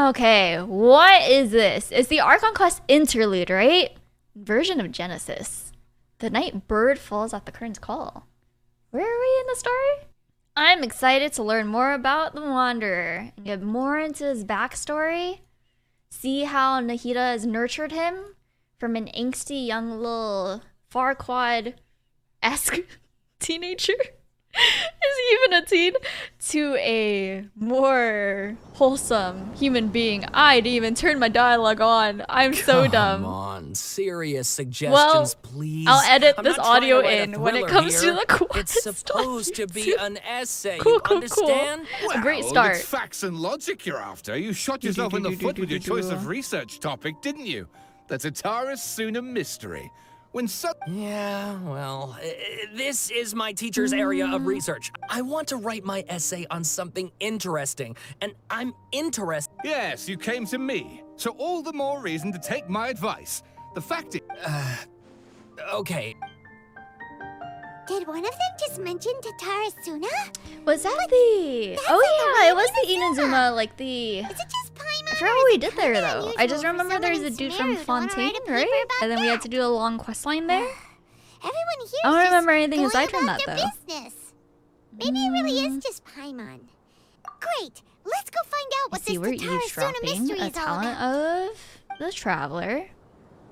Okay, what is this? It's the Archon quest interlude, right? Version of Genesis. The night bird falls at the current's call. Where are we in the story? I'm excited to learn more about the Wanderer and get more into his backstory. See how Nahida has nurtured him from an angsty young little Farquaad-esque teenager. Is he even a teen? To a more wholesome human being. I didn't even turn my dialogue on. I'm so dumb. Come on, serious suggestions, please. I'll edit this audio in when it comes here. to the quest. It's supposed to be an essay, Cool, you cool, understand? cool. Well, A great start. It's facts and logic you're after. You shot yourself in the foot with your choice of research topic, didn't you? The Tatara Suna mystery. When Yeah, well, this is my teacher's area of research. I want to write my essay on something interesting, and I'm interested. Yes, you came to me. So all the more reason to take my advice. The fact is... Okay. Did one of them just mention Tatara Suna? Was that the... Oh yeah, it was the Inazuma, like the... Is it just Paimon? I forgot what we did there though. I just remember there was a dude from Fontaine, right? And then we had to do a long quest line there. Everyone here I don't remember anything going aside from about that their though. business. Maybe it really is just Paimon. Great, let's go find out what See, this we're Tatara Suna eavesdropping mystery a is all talent about. of the Traveler.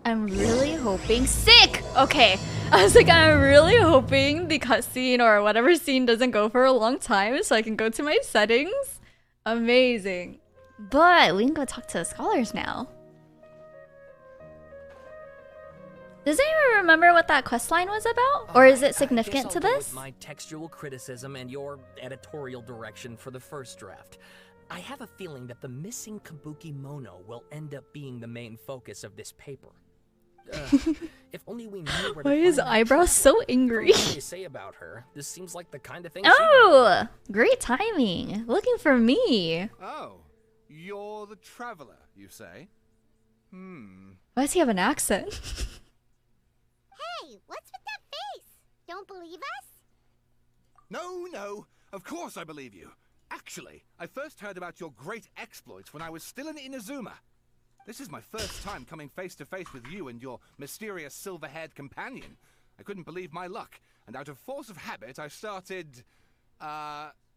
I'm really hoping... Sick! Okay. I was like, I'm really hoping the cutscene or whatever scene doesn't go for a long time so I can go to my settings. Amazing. But we can go talk to the scholars now. Does anyone remember what that quest line was about? Or is it significant to I guess I'll go this? with my textual criticism and your editorial direction for the first draft. I have a feeling that the missing Kabuki Mono will end up being the main focus of this paper. If only we knew where to Why is find that eyebrows so angry? From what they say about her, this seems like the kind of thing Oh! Great timing. Looking for me. Oh, you're the traveler, you say? Why does he have an accent? Hey, what's with that face? Don't believe us? No, of course I believe you. Actually, I first heard about your great exploits when I was still in Inazuma. This is my first time coming face to face with you and your mysterious silver-haired companion. I couldn't believe my luck, and out of force of habit, I started,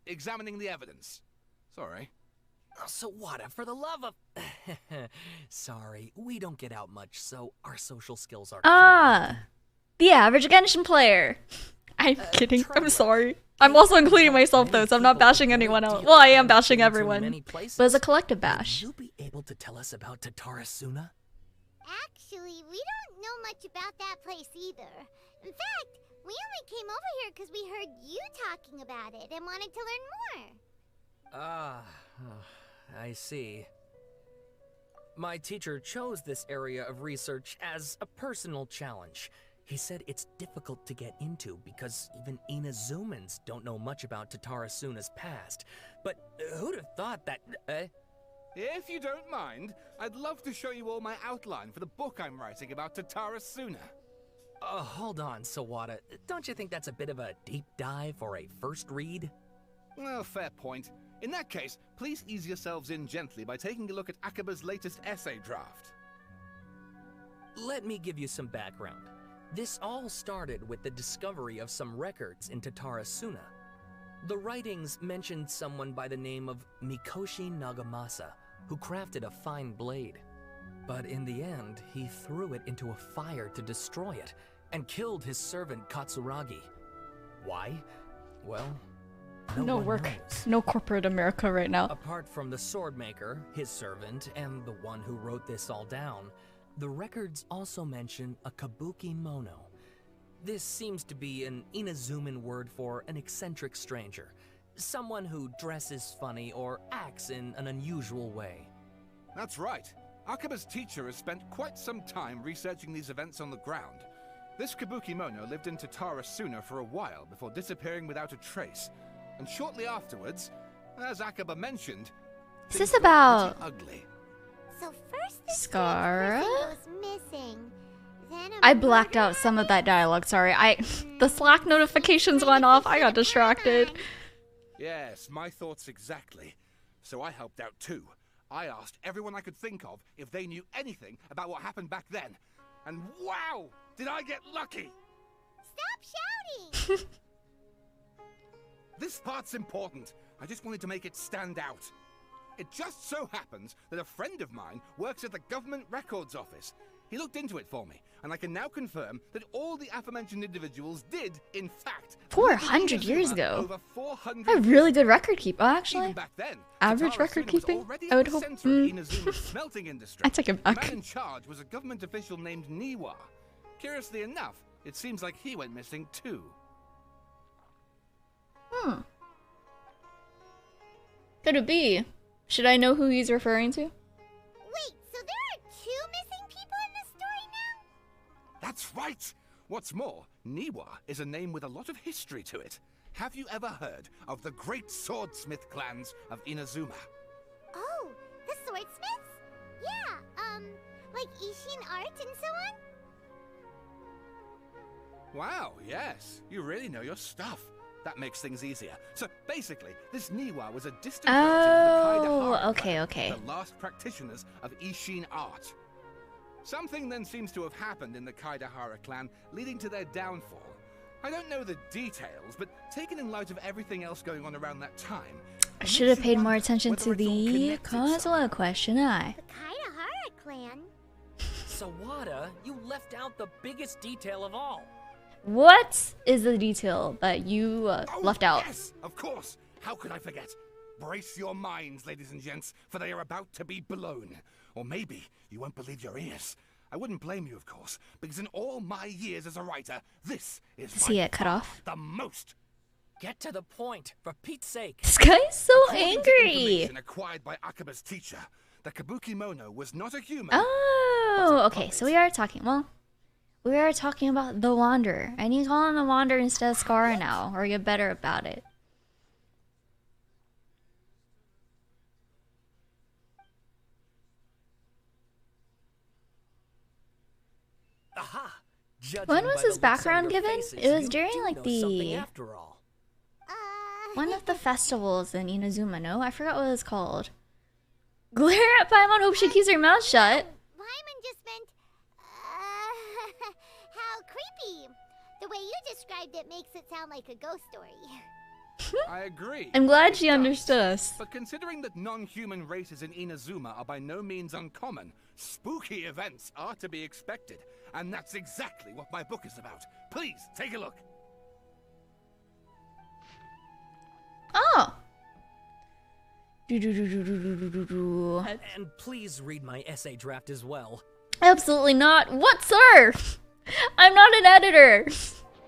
examining the evidence. Sorry. Oh, so what? For the love of... Sorry, we don't get out much, so our social skills are... The average Genshin player. I'm kidding. I'm sorry. I'm also including myself though, so I'm not bashing anyone else. Well, I am bashing everyone, but it's a collective bash. Would you be able to tell us about Tatara Suna? Actually, we don't know much about that place either. In fact, we only came over here because we heard you talking about it and wanted to learn more. I see. My teacher chose this area of research as a personal challenge. He said it's difficult to get into because even Inazumans don't know much about Tatara Suna's past. But who'd have thought that... If you don't mind, I'd love to show you all my outline for the book I'm writing about Tatara Suna. Hold on, Sawada. Don't you think that's a bit of a deep dive for a first read? Well, fair point. In that case, please ease yourselves in gently by taking a look at Akaba's latest essay draft. Let me give you some background. This all started with the discovery of some records in Tatara Suna. The writings mentioned someone by the name of Mikoshi Nagamasa, who crafted a fine blade. But in the end, he threw it into a fire to destroy it, and killed his servant Katsuragi. Why? Well, no work. Knows. No corporate America right now. Apart from the swordmaker, his servant, and the one who wrote this all down, the records also mention a Kabuki Mono. This seems to be an Inazuman word for an eccentric stranger. Someone who dresses funny or acts in an unusual way. That's right. Akaba's teacher has spent quite some time researching these events on the ground. This Kabuki Mono lived in Tatara Suna for a while before disappearing without a trace. And shortly afterwards, as Akaba mentioned, Is this about ugly. So first this Skara? goes missing. Then I blacked out some of that dialogue, sorry. The Slack notifications went off, I got distracted. Yes, my thoughts exactly. So I helped out too. I asked everyone I could think of if they knew anything about what happened back then. And wow, did I get lucky! Stop shouting! This part's important. I just wanted to make it stand out. It just so happens that a friend of mine works at the government records office. He looked into it for me, and I can now confirm that all the aforementioned individuals did, in fact, 400 years ago. Over 400 A really good record keep. Oh, Even actually, back then, average Katara record Suna was keeping, already I would at the hope. center of Inazuma's smelting industry. I take it The back. man in charge was a government official named Niwa. Curiously enough, it seems like he went missing too. Could it be? Should I know who he's referring to? Wait, so there are 2 missing people in this story now? That's right! What's more, Niwa is a name with a lot of history to it. Have you ever heard of the great swordsmith clans of Inazuma? Oh, the swordsmiths? Yeah, like Ishin art and so on? Wow, yes. You really know your stuff. That makes things easier. So basically, this Niwa was a distant relative of the Kaidahara Oh, okay, clan, okay. the last practitioners of Ishin art. Something then seems to have happened in the Kaidahara clan, leading to their downfall. I don't know the details, but taken in light of everything else going on around that time, I it should makes have you paid more wonder attention whether to it's all the connected Kazuha somehow. question. I. The Kaidahara clan? Sawada, you left out the biggest detail of all. What is the detail that you Oh, left out? Yes, of course. How could I forget? Brace your minds, ladies and gents, for they are about to be blown. Or maybe you won't believe your ears. I wouldn't blame you, of course, because in all my years as a writer, this is See by it cut far off. the most. Get to the point, for Pete's sake. This guy's so According to angry. information acquired by Akaba's teacher, the Kabuki Mono was not a human. Oh, okay. So we are talking. Well, we are talking about the Wanderer, and you call him the Wanderer instead of Scar now, or get better about it. Aha! Judging When by was the his looks on background your given? faces, It was you during, do like, know the- something after all. One of the festivals in Inazuma, no? I forgot what it was called. Glare at Paimon, hope she keeps her mouth shut. Paimon just meant, how creepy. The way you described it makes it sound like a ghost story. I agree. I'm glad she It does. understood us. But considering that non-human races in Inazuma are by no means uncommon, spooky events are to be expected. And that's exactly what my book is about. Please, take a look. Oh. And please read my essay draft as well. Absolutely not. What, sir? I'm not an editor.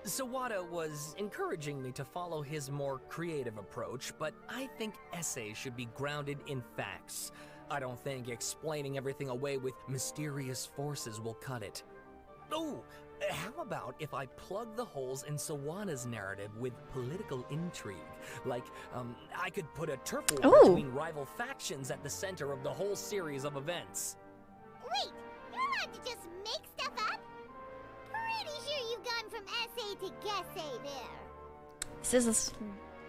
Sawada was encouraging me to follow his more creative approach, but I think essays should be grounded in facts. I don't think explaining everything away with mysterious forces will cut it. Oh, how about if I plug the holes in Sawada's narrative with political intrigue? Like, I could put a turf war Ooh. between rival factions at the center of the whole series of events. Wait, you're allowed to just make stuff up? Pretty sure you've gone from essay to guessay there. This is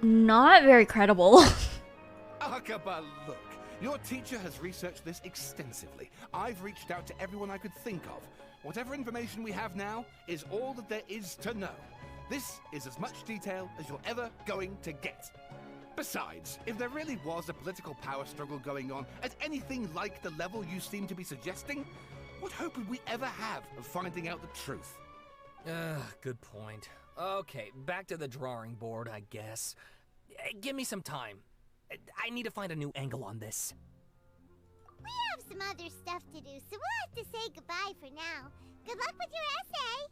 not very credible. Akaba, look. Your teacher has researched this extensively. I've reached out to everyone I could think of. Whatever information we have now is all that there is to know. This is as much detail as you're ever going to get. Besides, if there really was a political power struggle going on at anything like the level you seem to be suggesting, what hope would we ever have of finding out the truth? Good point. Okay, back to the drawing board, I guess. Give me some time. I need to find a new angle on this. We have some other stuff to do, so we'll have to say goodbye for now. Good luck with your essay.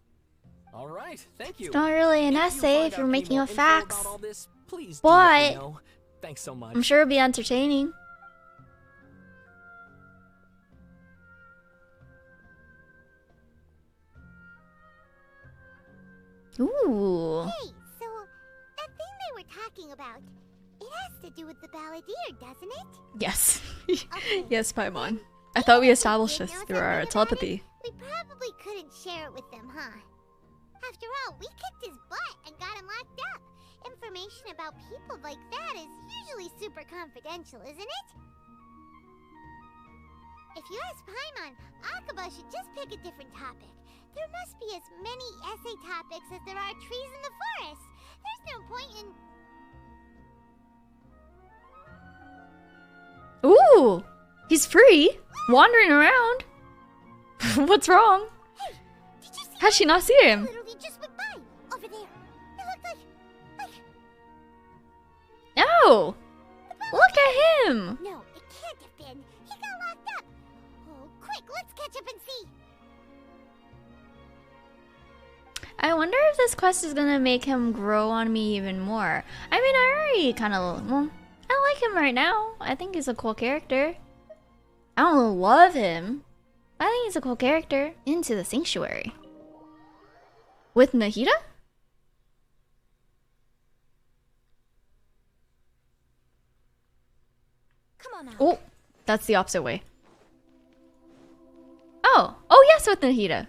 All right, thank you. It's not really an If you essay find if out you're any making more up info facts. about all this, please do let me But know. Thanks so much. I'm sure it'll be entertaining. Ooh. Hey, so that thing they were talking about, it has to do with the balladeer, doesn't it? Yes. Okay. Yes, Paimon. I thought we established this through our Something about telepathy. it? We probably couldn't share it with them, huh? After all, we kicked his butt and got him locked up. Information about people like that is usually super confidential, isn't it? If you ask Paimon, Akaba should just pick a different topic. There must be as many essay topics as there are trees in the forest. There's no point in... Ooh, he's free, wandering around. What's wrong? Hey, did you see How'd she not see him? literally just went by over there? It looked like... No! Look at him! No, it can't have been. He got locked up. Oh, quick, let's catch up and see. I wonder if this quest is gonna make him grow on me even more. I mean, I already kind of, well, I like him right now. I think he's a cool character. I don't love him. I think he's a cool character. Into the sanctuary. With Nahida? Come on now. Oh, that's the opposite way. Oh yes, with Nahida.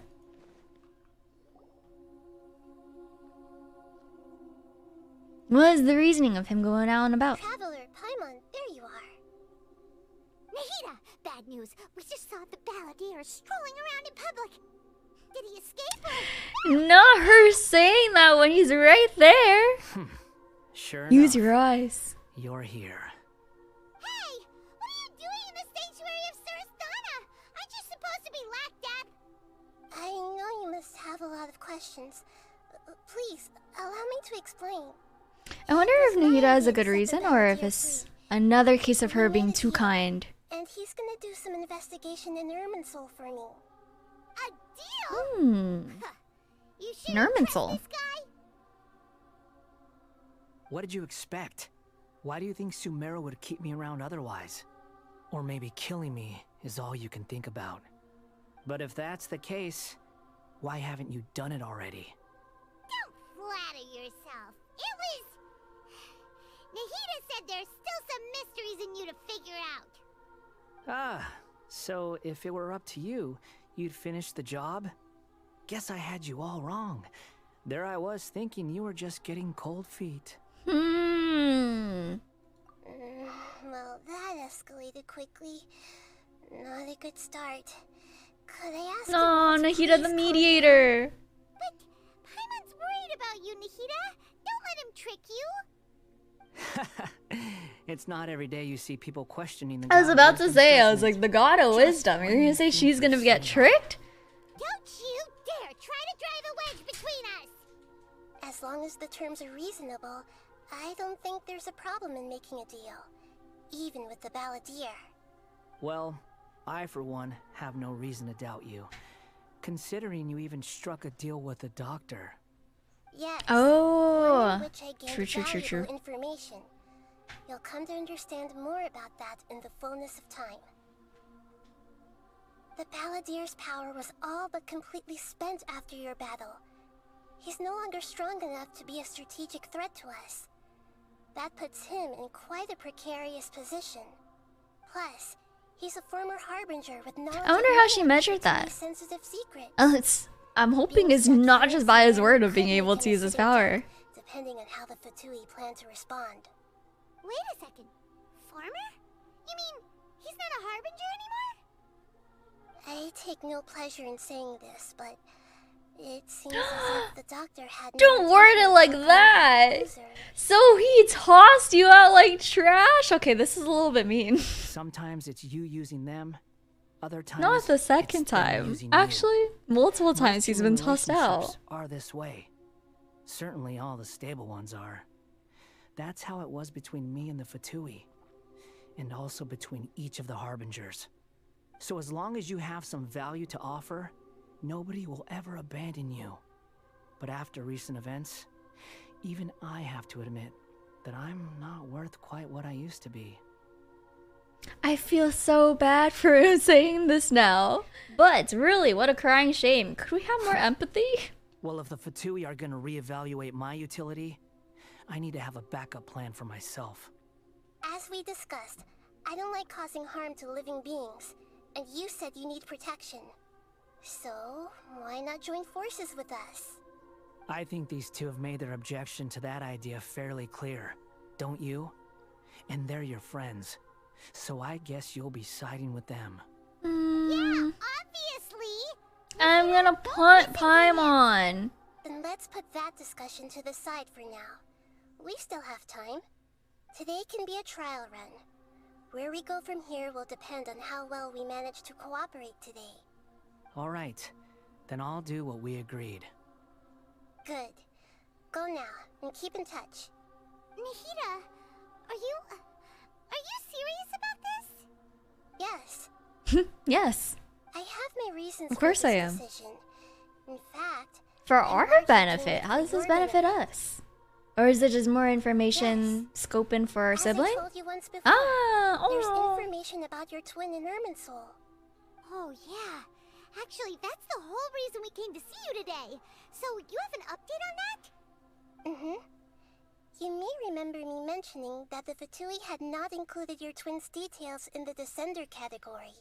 What is the reasoning of him going out and about? Traveler, Paimon, there you are. Nahida, bad news. We just saw the balladeer strolling around in public. Did he escape or... Not her saying that when he's right there. Sure Use enough, your eyes. you're here. Hey! What are you doing in the sanctuary of Surastana? Aren't you supposed to be locked up? I know you must have a lot of questions. Please, allow me to explain. I wonder if Nahida has a good reason or if it's another case of her being too kind. And he's gonna do some investigation in Irminsul for me. A deal? You should Irminsul. this guy. What did you expect? Why do you think Sumeru would keep me around otherwise? Or maybe killing me is all you can think about. But if that's the case, why haven't you done it already? Don't flatter yourself. It was... Nahida said there's still some mysteries in you to figure out. Ah, so if it were up to you, you'd finish the job? Guess I had you all wrong. There I was thinking you were just getting cold feet. Well, that escalated quickly. Not a good start. Could I ask No, you to Nahida the please mediator. But Paimon's worried about you, Nahida. Don't let him trick you. It's not every day you see people questioning the I was God of about to Wisdom's say, I was judgment. like, the god of Just wisdom. You're when gonna you say think she's gonna you've get seen it all. tricked? Don't you dare try to drive a wedge between us. As long as the terms are reasonable, I don't think there's a problem in making a deal. Even with the balladeer. Well, I for one have no reason to doubt you, considering you even struck a deal with the doctor. Yes. Oh. one in which I gained True. valuable information. You'll come to understand more about that in the fullness of time. The balladeer's power was all but completely spent after your battle. He's no longer strong enough to be a strategic threat to us. That puts him in quite a precarious position. Plus, he's a former harbinger with knowledge. I wonder of how she many measured particularly that. sensitive secrets. I'm hoping it's not just by his word of being able to use his power. Depending on how the Fatui plan to respond. Wait a second. Farmer? You mean he's not a harbinger anymore? I take no pleasure in saying this, but it seems as if the doctor had no Don't word it intention like of that. users. So he tossed you out like trash? Okay, this is a little bit mean. Sometimes it's you using them, other times Not the it's second them time. using you. Actually, multiple Most times he's human been tossed out. relationships are this way. Certainly all the stable ones are. That's how it was between me and the Fatui, and also between each of the Harbingers. So as long as you have some value to offer, nobody will ever abandon you. But after recent events, even I have to admit that I'm not worth quite what I used to be. I feel so bad for him saying this now. But really, what a crying shame. Could we have more empathy? Well, if the Fatui are gonna reevaluate my utility, I need to have a backup plan for myself. As we discussed, I don't like causing harm to living beings, and you said you need protection. So, why not join forces with us? I think these two have made their objection to that idea fairly clear, don't you? And they're your friends, so I guess you'll be siding with them. I'm gonna punt Paimon. Then let's put that discussion to the side for now. We still have time. Today can be a trial run. Where we go from here will depend on how well we manage to cooperate today. All right, then I'll do what we agreed. Good. Go now, and keep in touch. Nahida, are you serious about this? Yes. Yes. I have my reasons Of course for this I am. decision. In fact, For I'm our largely benefit. doing it How for does this your benefit benefit. us? Or is it just more information scoping for our As sibling? I told you once before, Ah, there's oh. information about your twin in Irminsul. Oh, yeah. Actually, that's the whole reason we came to see you today. So, you have an update on that? Mm-hmm. You may remember me mentioning that the Fatui had not included your twin's details in the Descender category.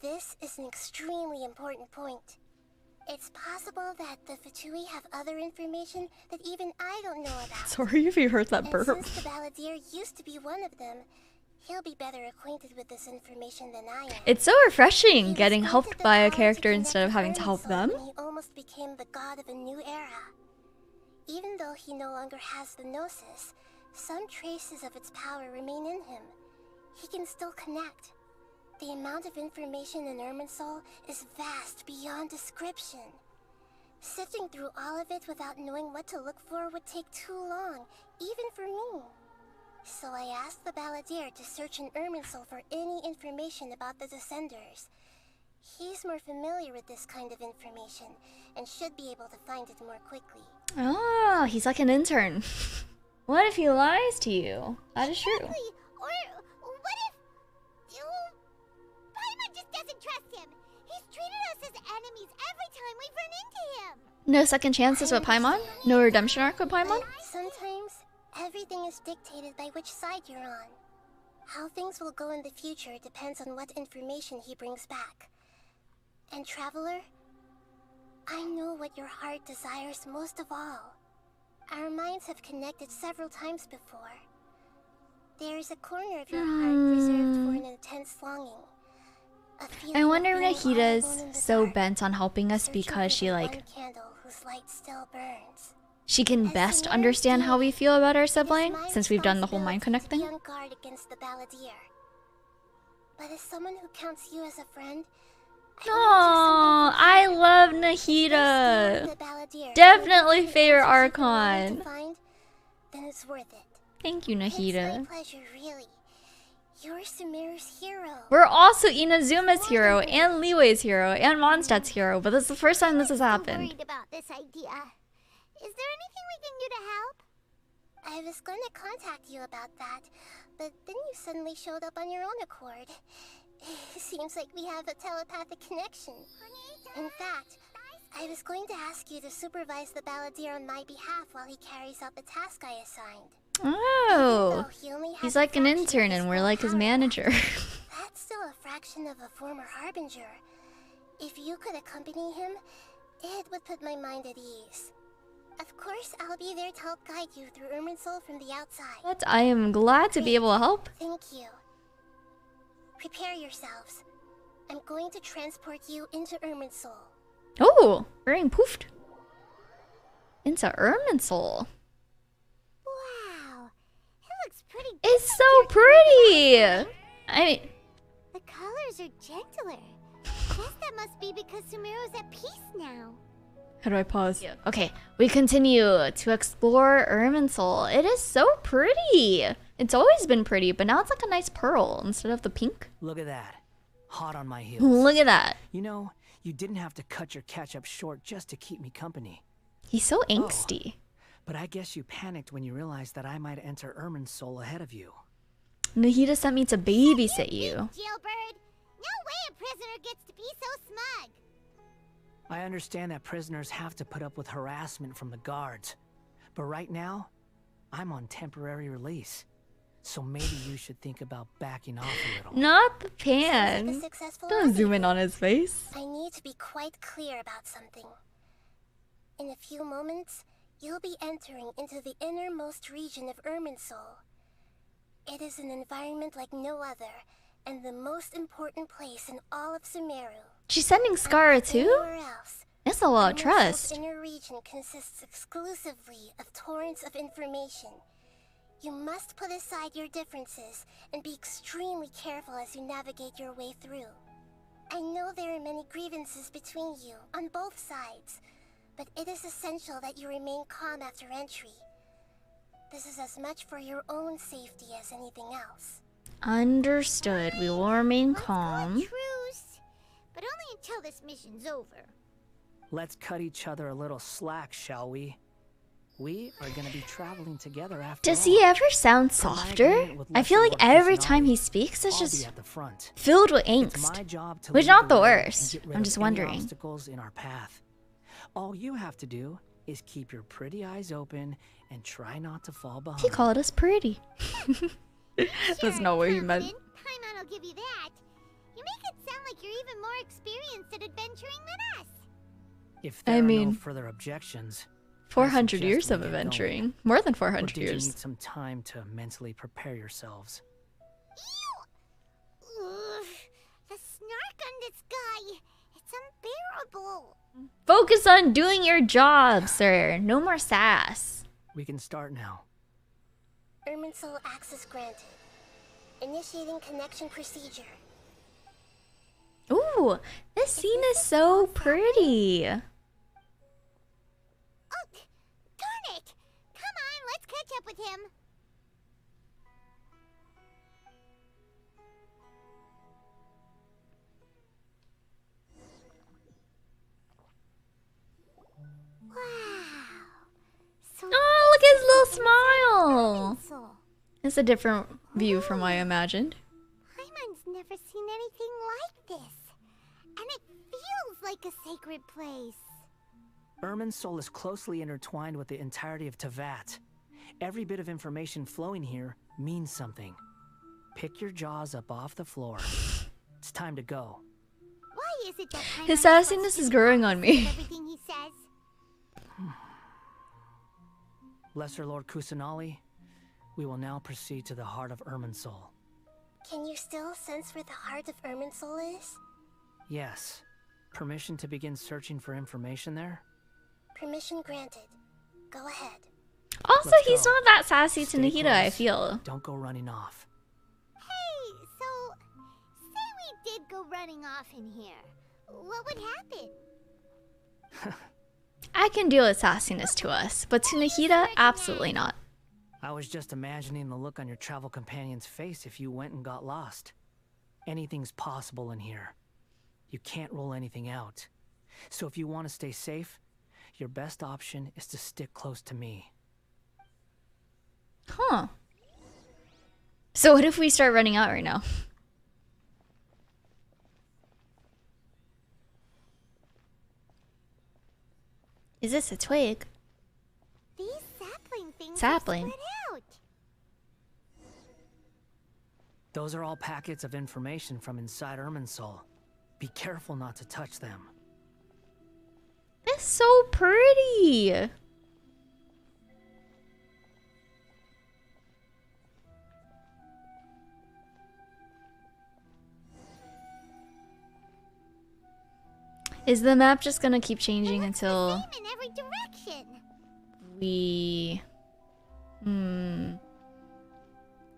This is an extremely important point. It's possible that the Fatui have other information that even I don't know about. Sorry if you heard that And burp. since the Balladeer used to be one of them, he'll be better acquainted with this information than I am. It's so He refreshing was getting granted helped the by a power to character connect instead of with having to help Irminsul them. when he almost became the god of a new era. Even though he no longer has the Gnosis, some traces of its power remain in him. He can still connect. The amount of information in Irminsul is vast beyond description. Sifting through all of it without knowing what to look for would take too long, even for me. So I asked the Balladeer to search in Irminsul for any information about the Descenders. He's more familiar with this kind of information, and should be able to find it more quickly. Oh, he's like an intern. What if he lies to you? That is true. Exactly. Or what if... Paimon just doesn't trust him. He's treated us as enemies every time we've run into him. No second chances with Paimon? No redemption arc with Paimon? Sometimes, everything is dictated by which side you're on. How things will go in the future depends on what information he brings back. And Traveler, I know what your heart desires most of all. Our minds have connected several times before. There is a corner of your heart reserved for an intense longing. A feeling I of wonder being if all alone in Nahida's the so dark, bent on helping us searching because for she the like one candle whose light still burns. she can As best the understand how we feel about our It is sibling my since we've done the whole mind responsibility connect to be thing. on guard against the Balladeer. But as someone who counts you as a friend, Oh, I love Nahida. Definitely favorite Archon. Then it's worth it. Thank you, It's my Nahida. pleasure, really. You're Sumeru's hero. We're also Inazuma's hero, and Liwei's hero, and Mondstadt's hero, but this is the first time this has I'm so happened. worried about this idea. Is there anything we can do to help? I was going to contact you about that, but then you suddenly showed up on your own accord. Seems like we have a telepathic connection. In fact, I was going to ask you to supervise the Balladeer on my behalf while he carries out the task I assigned. Oh, Though he only has he's a like an fraction of intern his and we're full like his power manager. That's still a fraction of a former Harbinger. If you could accompany him, it would put my mind at ease. Of course, I'll be there to help guide you through Irminsul from the outside. But I am glad to be able to help. Thank you. Prepare yourselves. I'm going to transport you into Irminsul. Oh, we're getting poofed. Into Irminsul. Wow. It looks pretty good. It's so pretty! I mean, The colors are gentler. Guess that must be because Sumeru's at peace now. how do I pause? Okay, we continue to explore Irminsul. It is so pretty. It's always been pretty, but now it's like a nice pearl instead of the pink. Look at that. Hot on my heels. Look at that. You know, you didn't have to cut your catch-up short just to keep me company. He's so angsty. But I guess you panicked when you realized that I might enter Irminsul ahead of you. Nahida sent me to babysit you. Jailbird. No way a prisoner gets to be so smug. I understand that prisoners have to put up with harassment from the guards. But right now, I'm on temporary release. So maybe you should think about backing off a little. Not the Sounds like a pan. successful Don't zoom in rendezvous. on his face. I need to be quite clear about something. In a few moments, you'll be entering into the innermost region of Irminsul. It is an environment like no other, and the most important place in all of Sumeru. She's sending Scar too? Anywhere else. That's a lot of Irminsol's trust. inner region consists exclusively of torrents of information. You must put aside your differences and be extremely careful as you navigate your way through. I know there are many grievances between you, on both sides, but it is essential that you remain calm after entry. This is as much for your own safety as anything else. Understood. We will remain Let's call a calm. truce, but only until this mission's over. Let's cut each other a little slack, shall we? We are gonna be traveling together after Does all. he ever sound For my softer? agreement with I feel like Lesser Lord every time he Kusanagi, speaks, it's I'll be just at the front. filled with It's my angst. job to Which lead not the way and worst. get rid I'm of just any wondering. obstacles in our path. All you have to do is keep your pretty eyes open and try not to fall behind. He called us pretty. That's Sure, not what he meant. confident. Paimon will give you that. You make it sound like you're even more experienced at adventuring than us. If I there are mean, no further objections, 400 suggest years we of get going. adventuring. More than or 400 did you years. need some time to mentally prepare yourselves? Ew! Ugh, the snark on this guy. It's unbearable. Focus on doing your job, sir. No more sass. We can start now. Irminsol access granted. Initiating connection procedure. Ooh, this scene is so pretty. Oh, darn it! Come on, let's catch up with him. Wow. So Oh, look at his little smile. Irminsol. It's a different view from what I imagined. Paimon's never seen anything like this. And it feels like a sacred place. Irminsul is closely intertwined with the entirety of Tevat. Every bit of information flowing here means something. Pick your jaws up off the floor. It's time to go. Why is it that Paimon His wants sassiness to is be growing on opposite of me. everything he says? Lesser Lord Kusanali, we will now proceed to the heart of Irminsul. Can you still sense where the heart of Irminsol is? Yes. Permission to begin searching for information there? Permission granted. Go ahead. Also, Let's he's go. not that sassy to Stay Nahida, I close. feel. Don't go running off. Hey, so say we did go running off in here. What would happen? I can deal with sassiness to us, but to Nahida, absolutely not. I was just imagining the look on your travel companion's face if you went and got lost. Anything's possible in here. You can't rule anything out. So if you want to stay safe, your best option is to stick close to me. Huh. So what if we start running out right now? Is this a twig? These sapling things Sapling. are spread out. Those are all packets of information from inside Irminsul. Be careful not to touch them. It's so pretty. Is the map just gonna keep changing until Same in every direction. we...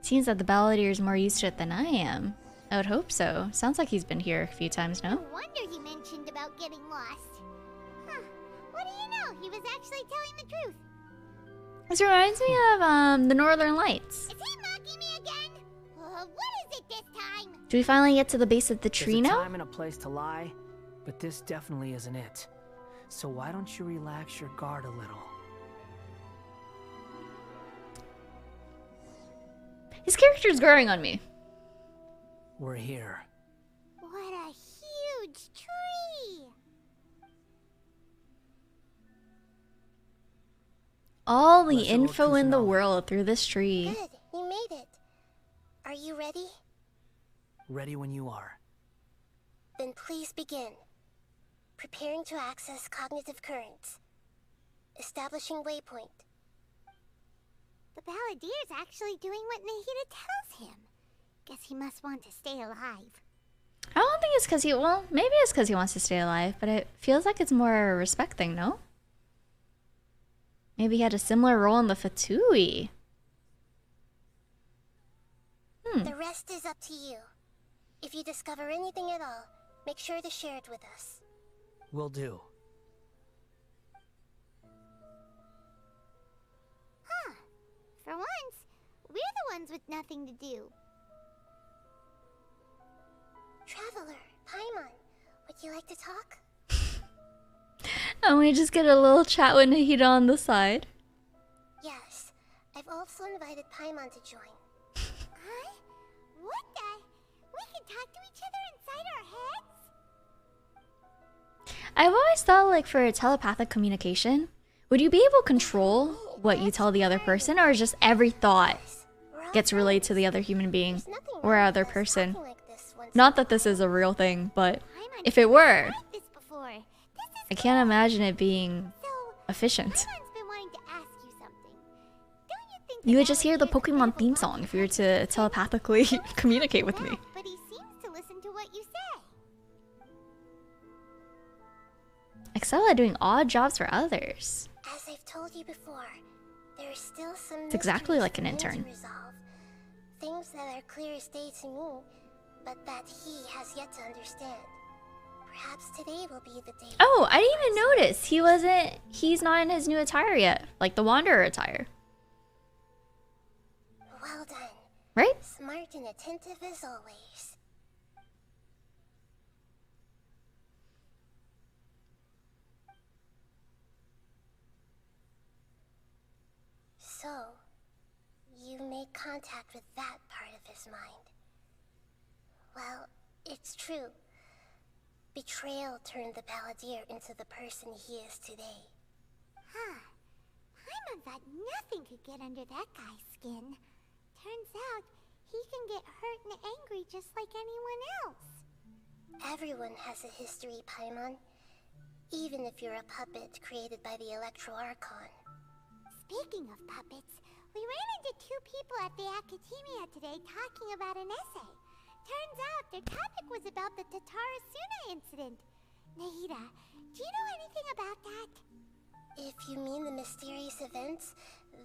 Seems that the balladeer is more used to it than I am. I would hope so. Sounds like he's been here a few times No now. wonder he mentioned about getting lost. Huh. What do you know? He was actually telling the truth. This reminds me of the Northern Lights. Is he mocking me again? What is it this time? Do we finally get to the base of the tree There's a now? time and a place to lie, but this definitely isn't it. So why don't you relax your guard a little? His character's growing on me. We're here. What a huge tree! All the Lesser Lord info in the Kusanagi. world through this tree. Good. You made it. Are you ready? Ready when you are. Then please begin. Preparing to access cognitive currents. Establishing waypoint. The balladier's actually doing what Nahida tells him. Guess he must want to stay alive. I don't think it's because he, well, maybe it's because he wants to stay alive, but it feels like it's more a respect thing, no? Maybe he had a similar role in the Fatui. The rest is up to you. If you discover anything at all, make sure to share it with us. Will do. Huh. For once, we're the ones with nothing to do. Traveler, Paimon, would you like to talk? And we just get a little chat with Nahida on the side. Yes, I've also invited Paimon to join. Huh? What the? We can talk to each other inside our heads? I've always thought, like, for telepathic communication, would you be able to control what you tell the other person, or just every thought We're all gets relayed friends. to the other human being There's nothing or wrong other with us person? talking like this once Not in that a this while. is a real thing, but Paimon if it were, tried this before. This is I can't imagine it being so. efficient. Paimon's been wanting to ask you something. Don't you think You that would just that hear the be a bit of Pokemon a theme logic song if you were question? to telepathically communicate with me. But he seems to listen to what you say. Excella doing odd jobs for others. As I've told you before, there are still some It's exactly mysteries like an for me to intern. resolve. Things that are clear as day to me, but that he has yet to understand. Perhaps today will be the day. Oh, I didn't even notice. He's not in his new attire yet. Like the Wanderer attire. Well done. Right? Smart and attentive as always. So, you made contact with that part of his mind. Well, it's true. Betrayal turned the Balladeer into the person he is today. Huh. Paimon thought nothing could get under that guy's skin. Turns out, he can get hurt and angry just like anyone else. Everyone has a history, Paimon. Even if you're a puppet created by the Electro Archon. Speaking of puppets, we ran into two people at the Academia today talking about an essay. Turns out their topic was about the Tatarasuna incident. Nahida, do you know anything about that? If you mean the mysterious events,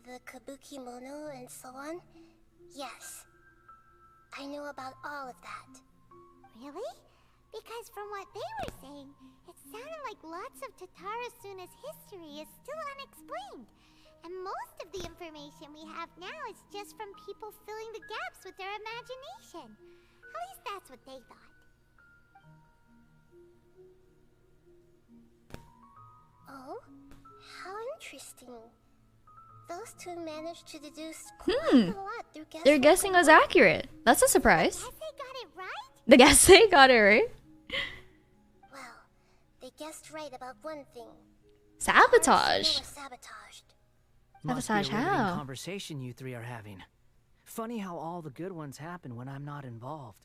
the Kabuki Mono and so on, yes. I know about all of that. Really? Because from what they were saying, it sounded like lots of Tatarasuna's history is still unexplained. And most of the information we have now is just from people filling the gaps with their imagination. At least that's what they thought. Oh? How interesting. Those two managed to deduce quite a lot through guesswork. Their guessing was accurate. That's a surprise. Guess they got it right? The guess they got it right. Well, they guessed right about one thing. Sabotage. Tatarasuna was sabotaged. Must be a Sabotage riveting how? conversation you three are having. Funny how all the good ones happen when I'm not involved.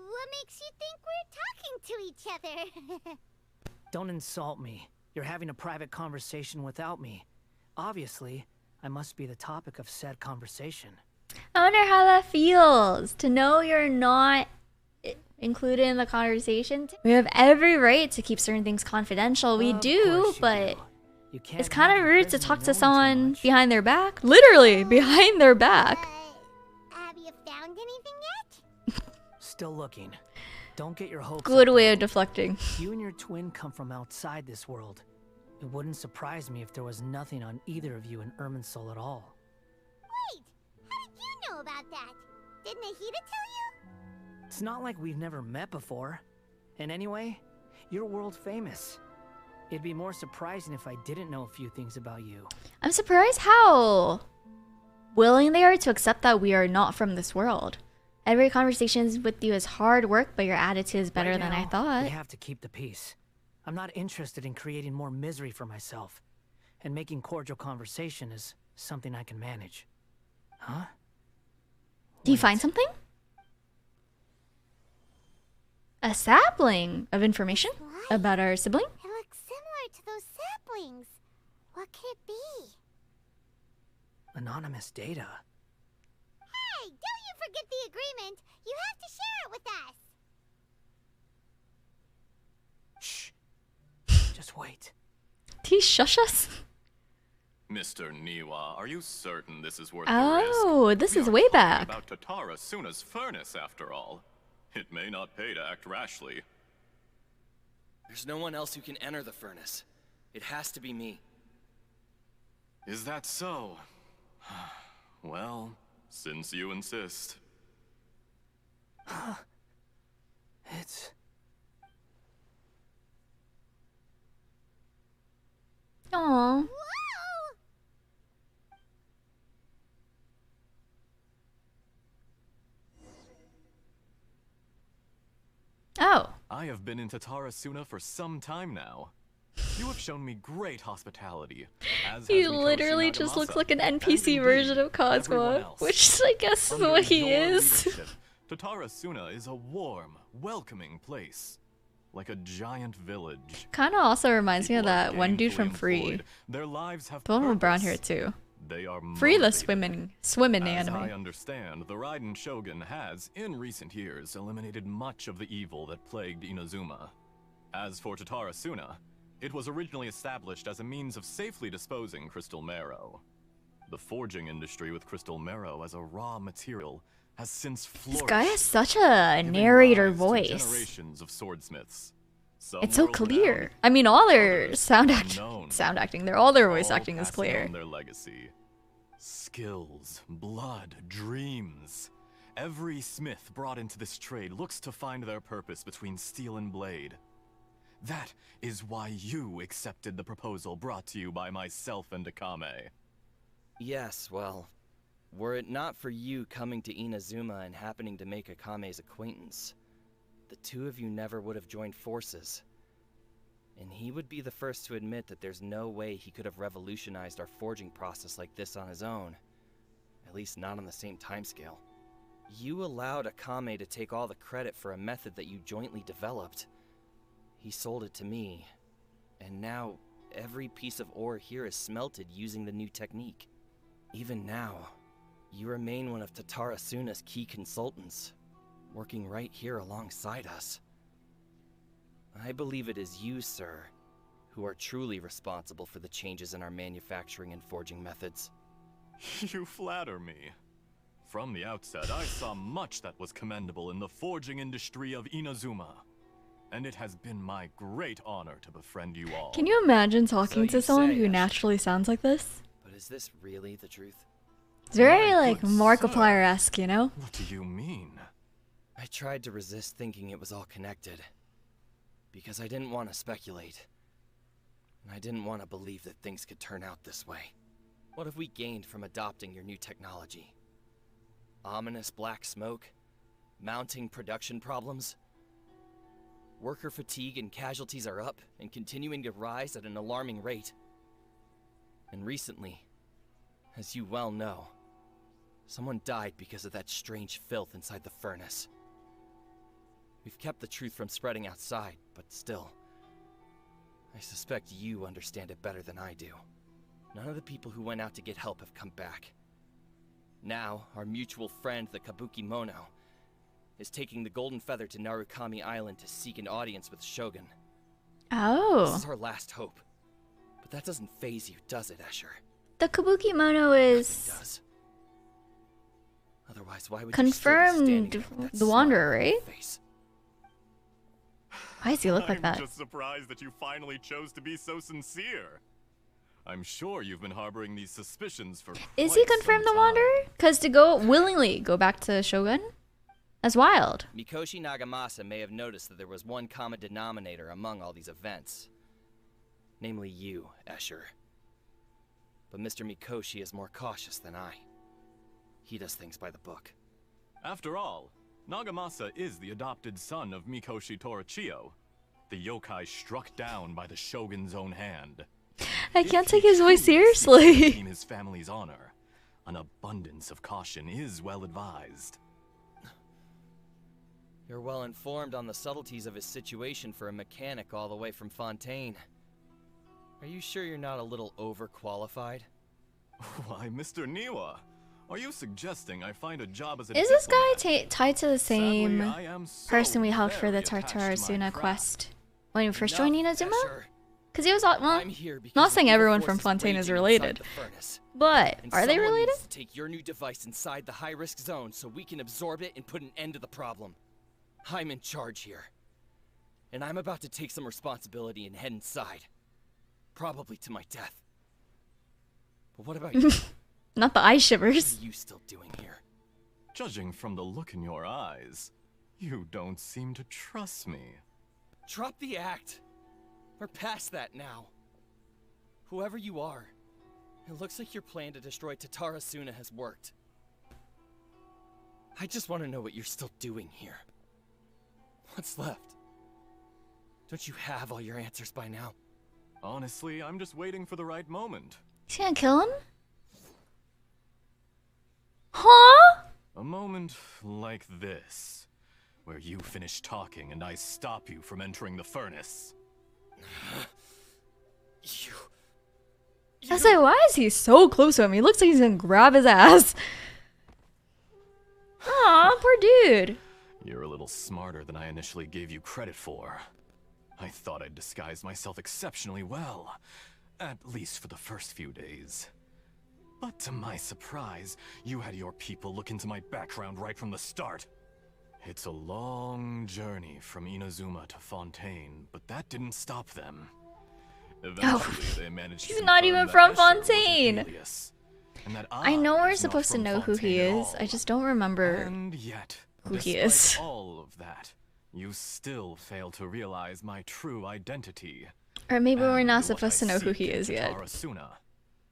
What makes you think we're talking to each other? Don't insult me. You're having a private conversation without me. Obviously, I must be the topic of said conversation. I wonder how that feels to know you're not included in the conversation. We have every right to keep certain things confidential. We Of do, course you but do. You can't it's kind have of the rude to prisoner talk to knowing too someone much. behind their back. Literally, behind their back. Have you found anything yet? Still looking. Don't get your hopes Good up, way though. of deflecting. You and your twin come from outside this world. It wouldn't surprise me if there was nothing on either of you in Irminsul at all. Wait, how did you know about that? Did Nahida tell you? It's not like we've never met before. And anyway, you're world famous. It'd be more surprising if I didn't know a few things about you. I'm surprised how willing they are to accept that we are not from this world. Every conversation with you is hard work, but your attitude is better Right than I now, thought. We have to keep the peace. I'm not interested in creating more misery for myself. And making cordial conversation is something I can manage. Huh? Do you find something? A sapling of information about our sibling? It looks similar to those saplings. What could it be? Anonymous data. Hey, don't you forget the agreement. You have to Wait. Did he shush us? Mr. Niwa, are you certain this is worth Oh, the risk? this We is are way talking back. about Tatara Suna's furnace, after all. It may not pay to act rashly. There's no one else who can enter the furnace. It has to be me. Is that so? Well, since you insist. It's... Aww. Whoa! Oh. I have been in Tatara Suna for some time now. You have shown me great hospitality. As He has Mikoshi literally just Nagamasa, looks like an and NPC indeed, version of everyone Cosmo, else. which I guess is Under what he your is. leadership, Tatara Suna is a warm, welcoming place. Like a giant village. Kind of also reminds me of People are that one dude gainfully from Free. employed. Their lives have The one with brown hair purpose. too. They are Free the motivated. swimming As I anime. understand, the Raiden Shogun has, in recent years, eliminated much of the evil that plagued Inazuma. As for Tatara Suna, it was originally established as a means of safely disposing crystal marrow. The forging industry with crystal marrow as a raw material has since flourished. This guy has such a giving narrator rise to voice. generations of swordsmiths. Some It's so world-renowned, clear. I mean, all their others sound unknown. acting, all their voice All acting is passing clear. on their legacy. Skills, blood, dreams. Every smith brought into this trade looks to find their purpose between steel and blade. That is why you accepted the proposal brought to you by myself and Akame. Yes, well, were it not for you coming to Inazuma and happening to make Akame's acquaintance, the two of you never would have joined forces. And he would be the first to admit that there's no way he could have revolutionized our forging process like this on his own. At least not on the same timescale. You allowed Akame to take all the credit for a method that you jointly developed. He sold it to me, and now every piece of ore here is smelted using the new technique. Even now, you remain one of Tatara Suna's key consultants, working right here alongside us. I believe it is you, sir, who are truly responsible for the changes in our manufacturing and forging methods. You flatter me. From the outset, I saw much that was commendable in the forging industry of Inazuma. And it has been my great honor to befriend you all. Can you imagine talking So to you someone say, who Ash. naturally sounds like this? But is this really the truth? It's very My like good Markiplier-esque, you know? What do you mean? I tried to resist thinking it was all connected. Because I didn't want to speculate. And I didn't want to believe that things could turn out this way. What have we gained from adopting your new technology? Ominous black smoke? Mounting production problems? Worker fatigue and casualties are up and continuing to rise at an alarming rate. And recently, as you well know, someone died because of that strange filth inside the furnace. We've kept the truth from spreading outside, but still, I suspect you understand it better than I do. None of the people who went out to get help have come back. Now, our mutual friend, the Kabuki Mono, is taking the Golden Feather to Narukami Island to seek an audience with Shogun. This Oh. is our last hope. But that doesn't faze you, does it, Escher? The Kabuki Mono It is does. Otherwise, why would you still be standing confirmed there with that the smile Wanderer, on your right? face? Why does he look like I'm that? just surprised that you finally chose to be so sincere. I'm sure you've been harboring these suspicions for Is he quite some confirmed the time. Wanderer? Because to go willingly go back to Shogun? That's wild. Mikoshi Nagamasa may have noticed that there was one common denominator among all these events. Namely you, Escher. But Mr. Mikoshi is more cautious than I. He does things by the book. After all, Nagamasa is the adopted son of Mikoshi Torichio, the yokai struck down by the Shogun's own hand. I If can't he take his voice truly seeks to seriously. redeem his family's honor, an abundance of caution is well advised. You're well informed on the subtleties of his situation for a mechanic all the way from Fontaine. Are you sure you're not a little overqualified? Why, Mr. Niwa, are you suggesting I find a job as a Is this guy diplomat? tied to the same Sadly, I am so person we helped for the very attached to Tartara my Suna craft. quest when we first joined Enough, Inazuma? Escher. Because he was all, well, I'm here because not saying the evil everyone from forces Fontaine is raging inside related, the furnace. but And are they someone related? needs to take your new device inside the high-risk zone so we can absorb it and put an end to the problem. I'm in charge here. And I'm about to take some responsibility and head inside. Probably to my death. But what about you? Not the eye What shivers. are you still doing here? Judging from the look in your eyes, you don't seem to trust me. Drop the act. We're past that now. Whoever you are, it looks like your plan to destroy Tatarasuna has worked. I just want to know what you're still doing here. What's left? Don't you have all your answers by now? Honestly, I'm just waiting for the right moment. Is he gonna kill him? Huh? A moment like this, where you finish talking and I stop you from entering the furnace. You I was like, why is he so close to him? He looks like he's gonna grab his ass. Aw, poor dude. You're a little smarter than I initially gave you credit for. I thought I'd disguised myself exceptionally well, at least for the first few days. But to my surprise, you had your people look into my background right from the start. It's a long journey from Inazuma to Fontaine, but that didn't stop them. Eventually, they managed to He's not confirm even that from Escher wasn't Fontaine. Alias, and that I know we're was not supposed to from know who he Fontaine at is. all. I just don't remember. And yet, who he despite is. all of that, you still fail to realize my true identity. Or maybe we're and not what supposed to I know who seek he in is yet. Tatarasuna.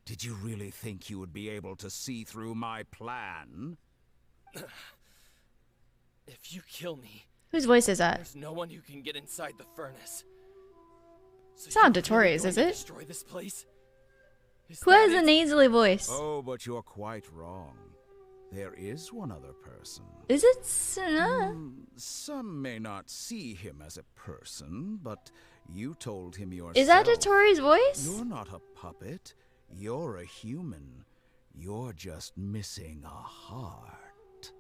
Did you really think you would be able to see through my plan? If you kill me, Whose voice is that? there's no one who can get inside the furnace. So It's not you're Dottores, going is to it? Destroy this place? Is Who that has a it? nasally voice? Oh, but you're quite wrong. There is one other person. Is it Suna? Some may not see him as a person, but you told him yourself. Is that Dottores' voice? You're not a puppet. You're a human. You're just missing a heart.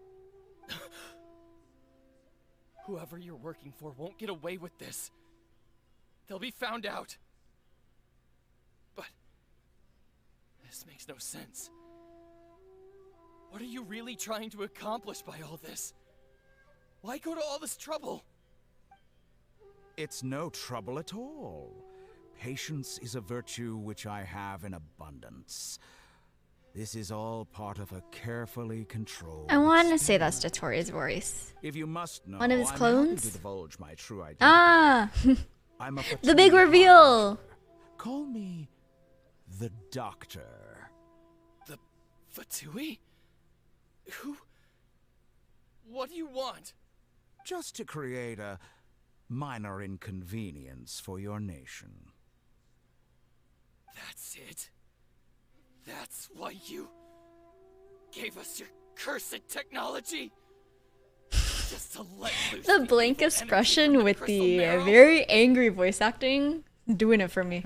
Whoever you're working for won't get away with this. They'll be found out. But this makes no sense. What are you really trying to accomplish by all this? Why go to all this trouble? It's no trouble at all. Patience is a virtue which I have in abundance. This is all part of a carefully controlled. I want to say that's Dottores' voice. If you must know, One of his I'm clones? happy to divulge my true identity. Ah! I'm a The big Fatui reveal! Doctor. Call me the Doctor. The Fatui? Who? What do you want? Just to create a minor inconvenience for your nation. That's it? That's why you gave us your cursed technology? Just to let loose The blank evil expression energy from with crystal the marrow? very angry voice acting is doing it for me.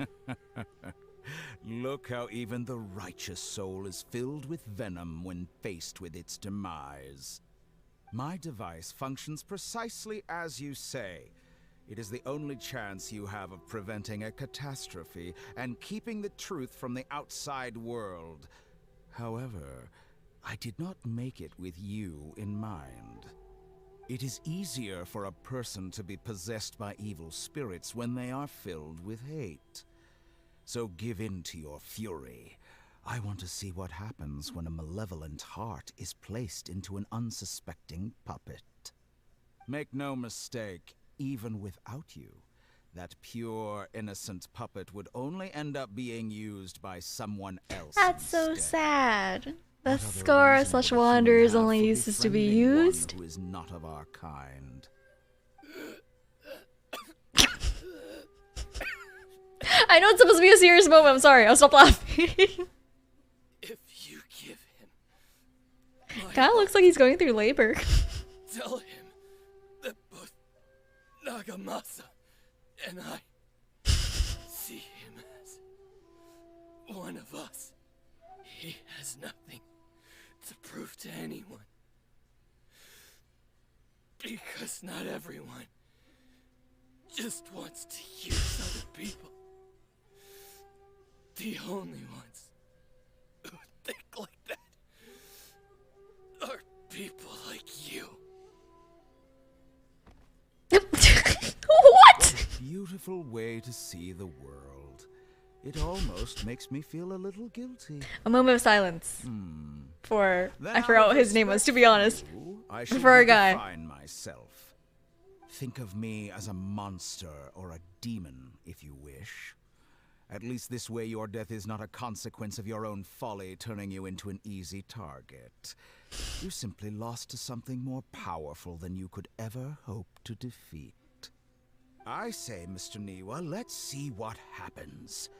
Look how even the righteous soul is filled with venom when faced with its demise. My device functions precisely as you say. It is the only chance you have of preventing a catastrophe and keeping the truth from the outside world. However, I did not make it with you in mind. It is easier for a person to be possessed by evil spirits when they are filled with hate. So give in to your fury. I want to see what happens when a malevolent heart is placed into an unsuspecting puppet. Make no mistake, even without you, that pure, innocent puppet would only end up being used by someone else. That's so instead. sad. The What other scar reason slash would a human wanderers have only for uses to be befriending one used. who is not of our kind? I know it's supposed to be a serious moment. I'm sorry. I'll stop laughing. If you give him my Kind of looks like he's going through labor. tell him that both Nagamasa and I see him as one of us. He has nothing to prove to anyone. Because not everyone just wants to use other people. The only ones who think like that are people like you. What? Beautiful way to see the world. It almost makes me feel a little guilty. A moment of silence. For Then I forgot out what of his name was, respect to be for honest. you, I shall For a guy. redefine myself. Think of me as a monster or a demon, if you wish. At least this way your death is not a consequence of your own folly turning you into an easy target. You simply lost to something more powerful than you could ever hope to defeat. I say, Mr. Niwa, let's see what happens.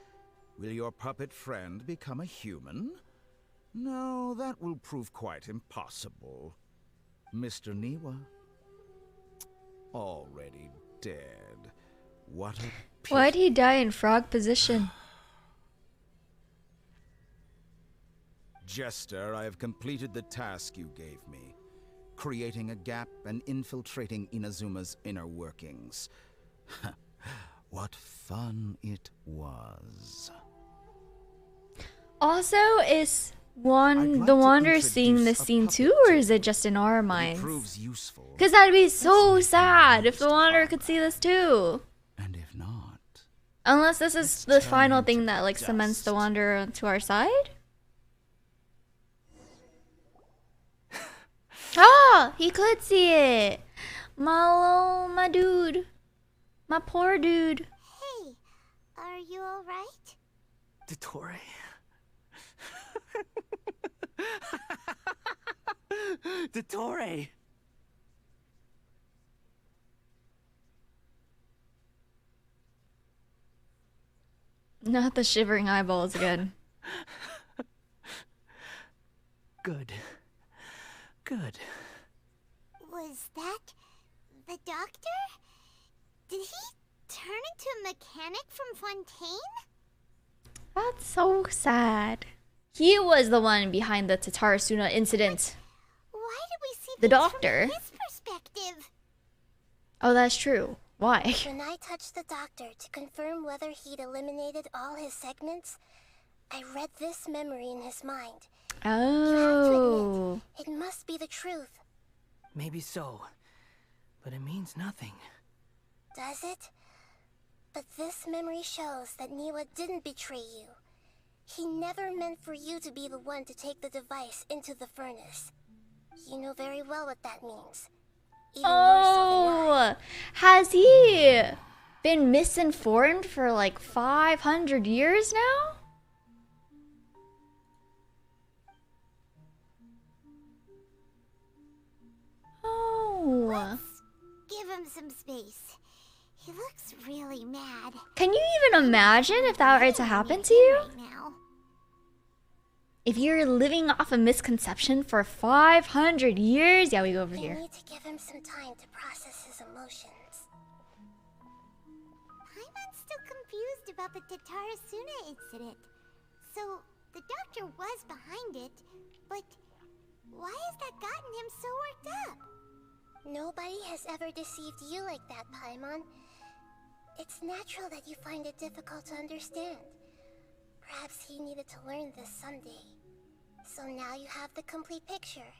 Will your puppet friend become a human? No, that will prove quite impossible. Mr. Niwa, already dead. What a pity. Why'd he die in frog position? Jester, I have completed the task you gave me. Creating a gap and infiltrating Inazuma's inner workings. What fun it was. Also, is I'd the like to Wanderer seeing introduce this a scene puppet too, or to is it you. just in our If it minds? proves useful. Because that'd be so make sad the if the most Wanderer of could it. see this too. And if not, Unless this is the Let's turn final him thing to that like cements the dust. Wanderer to our side. Ah, he could see it. My dude. My poor dude. Hey, are you alright? Dottore? Dottore! Not the shivering eyeballs again. Good. Good. Was that the doctor? Did he turn into a mechanic from Fontaine? That's so sad. He was the one behind the Tatarasuna incident. Why did we see The things doctor? from his perspective? Oh, that's true. Why? When I touched the doctor to confirm whether he'd eliminated all his segments, I read this memory in his mind. You have to Oh. admit, it must be the truth. Maybe so. But it means nothing. Does it? But this memory shows that Niwa didn't betray you. He never meant for you to be the one to take the device into the furnace. You know very well what that means. Even more so than I. Oh. Has he been misinformed for like 500 years now? Oh. Give him some space. He looks really mad. Can you even imagine if that were to happen to you? Right now. If you're living off a misconception for 500 years? Yeah, we go over You here. need to give him some time to process his emotions. Paimon's still confused about the Tatarasuna incident. So, the doctor was behind it, but why has that gotten him so worked up? Nobody has ever deceived you like that, Paimon. It's natural that you find it difficult to understand. Perhaps he needed to learn this someday. So now you have the complete picture.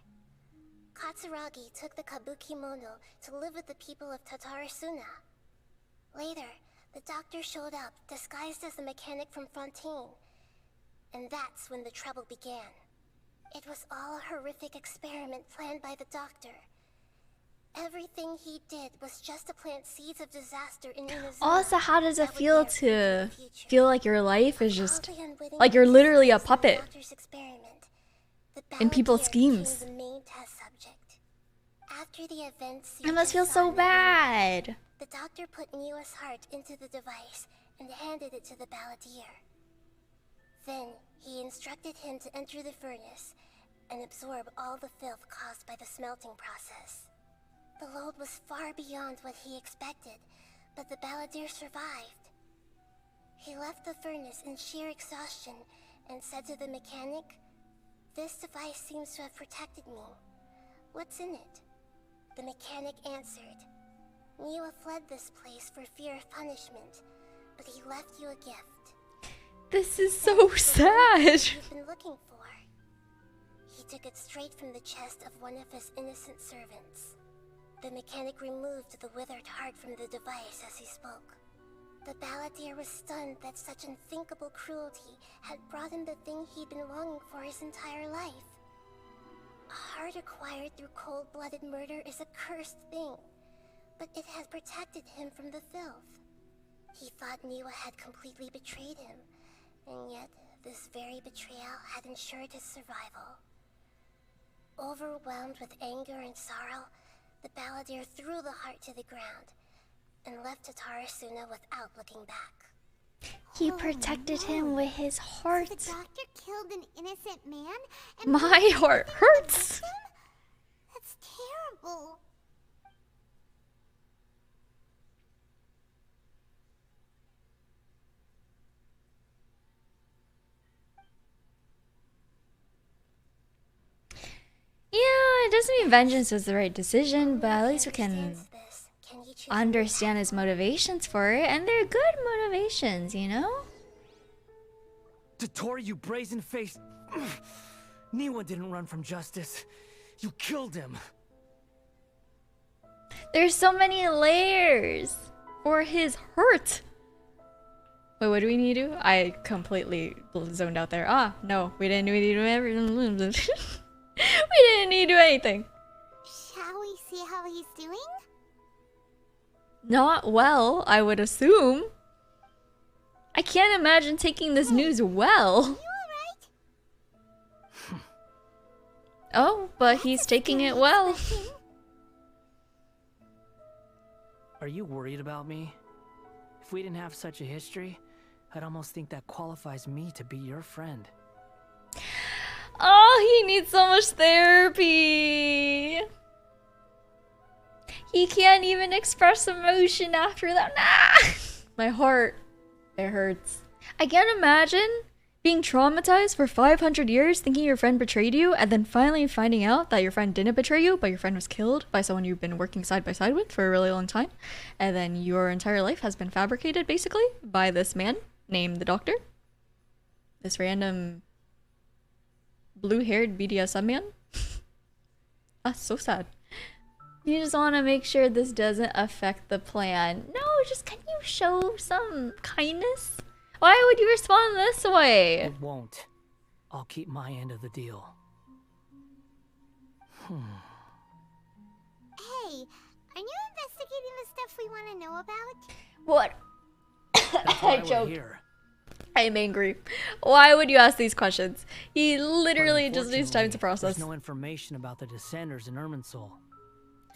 Katsuragi took the Kabuki Mono to live with the people of Tatarasuna. Later, the doctor showed up, disguised as a mechanic from Fontaine. And that's when the trouble began. It was all a horrific experiment planned by the doctor. Everything he did was just to plant seeds of disaster in Inazuma. Also, how does it that would feel bear fruit in to the future. feel like your life is All just the unwitting like you're literally a participants in the puppet doctor's experiment, the in people's Balladeer became schemes? the main test subject. After the events It must feel so bad. the doctor put Niwa's heart into the device and handed it to the Balladeer. Then he instructed him to enter the furnace and absorb all the filth caused by the smelting process. The load was far beyond what he expected, but the Balladeer survived. He left the furnace in sheer exhaustion and said to the mechanic, "This device seems to have protected me. What's in it?" The mechanic answered, "Niwa fled this place for fear of punishment, but he left you a gift." This is so sad. He'd been looking for. He took it straight from the chest of one of his innocent servants. The mechanic removed the withered heart from the device as he spoke. The balladeer was stunned that such unthinkable cruelty had brought him the thing he'd been longing for his entire life. A heart acquired through cold-blooded murder is a cursed thing, but it has protected him from the filth. He thought Niwa had completely betrayed him, and yet this very betrayal had ensured his survival. Overwhelmed with anger and sorrow, the balladeer threw the heart to the ground and left Tatarasuna without looking back. He protected him with his heart. So the doctor killed an innocent man? And My heart hurts. That's terrible. Yeah, it doesn't mean vengeance was the right decision, but at least we can understand his motivations for it, and they're good motivations, you know? Dotori, you brazen-faced... Niwa didn't run from justice. You killed him. There's so many layers for his hurt. Wait, what do we need to do? I completely zoned out there. Ah, no, we didn't need to do everything. We didn't need to do anything. Shall we see how he's doing? Not well, I would assume. I can't imagine taking this news well. You alright? Oh, but he's taking it well. Are you worried about me? If we didn't have such a history, I'd almost think that qualifies me to be your friend. Oh, he needs so much therapy. He can't even express emotion after that. Nah! My heart, it hurts. I can't imagine being traumatized for 500 years thinking your friend betrayed you and then finally finding out that your friend didn't betray you, but your friend was killed by someone you've been working side by side with for a really long time. And then your entire life has been fabricated basically by this man named the Doctor. This random blue-haired BDSM man. That's so sad. You just want to make sure this doesn't affect the plan. No, just can you show some kindness? Why would you respond this way? It won't. I'll keep my end of the deal. Hey, are you investigating the stuff we want to know about? What? That's why I we're joked. here. I'm angry. Why would you ask these questions? He literally But just needs time to unfortunately, process. There's no information about the Descenders in Irminsul.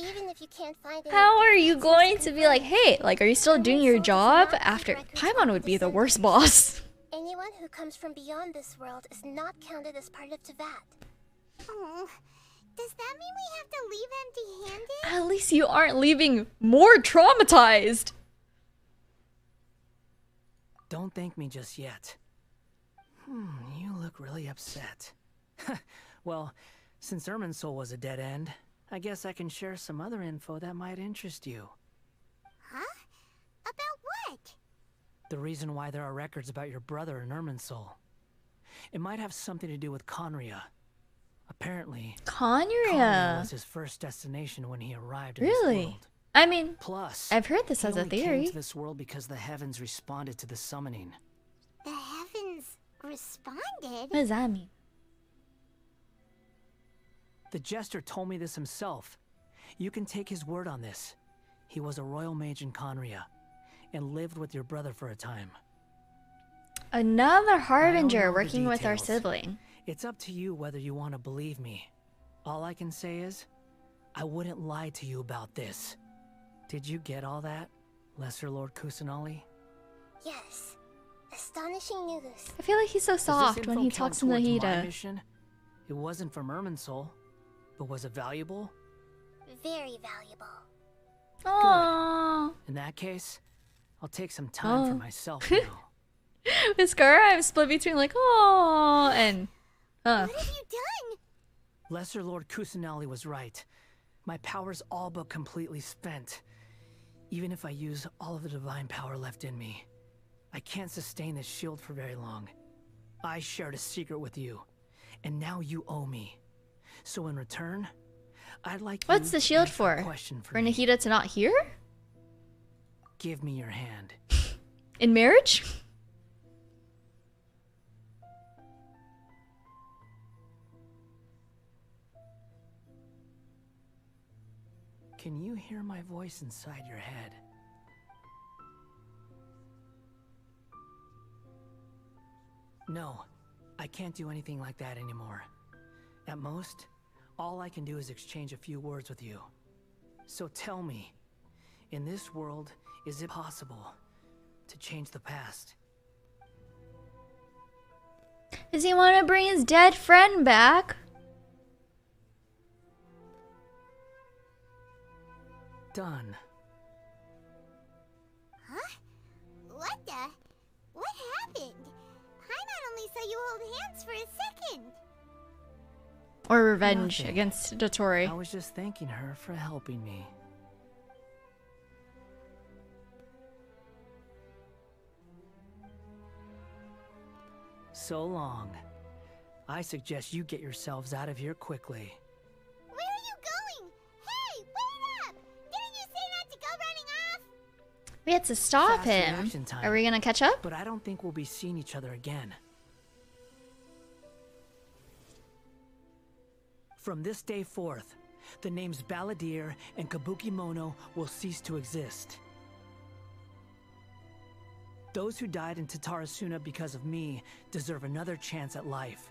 Even if you can't find How are you going to be like, hey, like, are you still doing your job? After Paimon would be the worst boss. anyone who comes from beyond this world is not counted as part of Tevat. Oh, does that mean we have to leave empty-handed? At least you aren't leaving more traumatized. Don't thank me just yet. You look really upset. Well, since Irminsul was a dead end, I guess I can share some other info that might interest you. Huh? About what? The reason why there are records about your brother in Irminsul. It might have something to do with Conria. Apparently, Conria was his first destination when he arrived in this Really? world. I mean, Plus, I've heard this he as a only came theory. to this world because the heavens responded to the summoning. The heavens responded? What does that mean? The Jester told me this himself. You can take his word on this. He was a royal mage in Conria, and lived with your brother for a time. Another harbinger know the working with our details. sibling. It's up to you whether you want to believe me. All I can say is, I wouldn't lie to you about this. Did you get all that, Lesser Lord Kusanali? Yes. Astonishing news. I feel like he's so Does this soft when info he count talks to towards my Nahida. mission? It wasn't from Irminsul, but was it valuable? Very valuable. Aww. In that case, I'll take some time for myself now. With Scar, I'm split between like, aww, and, What have you done? Lesser Lord Kusanali was right. My power's all but completely spent. Even if I use all of the divine power left in me, I can't sustain this shield for very long. I shared a secret with you, and now you owe me. So in return, I'd like What's you the shield to answer for? a question For me. Nahida to not hear? Give me your hand. In marriage? Can you hear my voice inside your head? No, I can't do anything like that anymore. At most, all I can do is exchange a few words with you. So tell me, in this world, is it possible to change the past? Does he want to bring his dead friend back? Done. Huh? What the? What happened? Paimon only saw you hold hands for a second. Or revenge Nothing. against Dotori? I was just thanking her for helping me. So long. I suggest you get yourselves out of here quickly. Where are you going? Hey, wait up! Didn't you say not to go running off? We had to stop Fast him. reaction time. Are we gonna catch up? But I don't think we'll be seeing each other again. From this day forth, the names Balladeer and Kabukimono will cease to exist. Those who died in Tatarasuna because of me deserve another chance at life.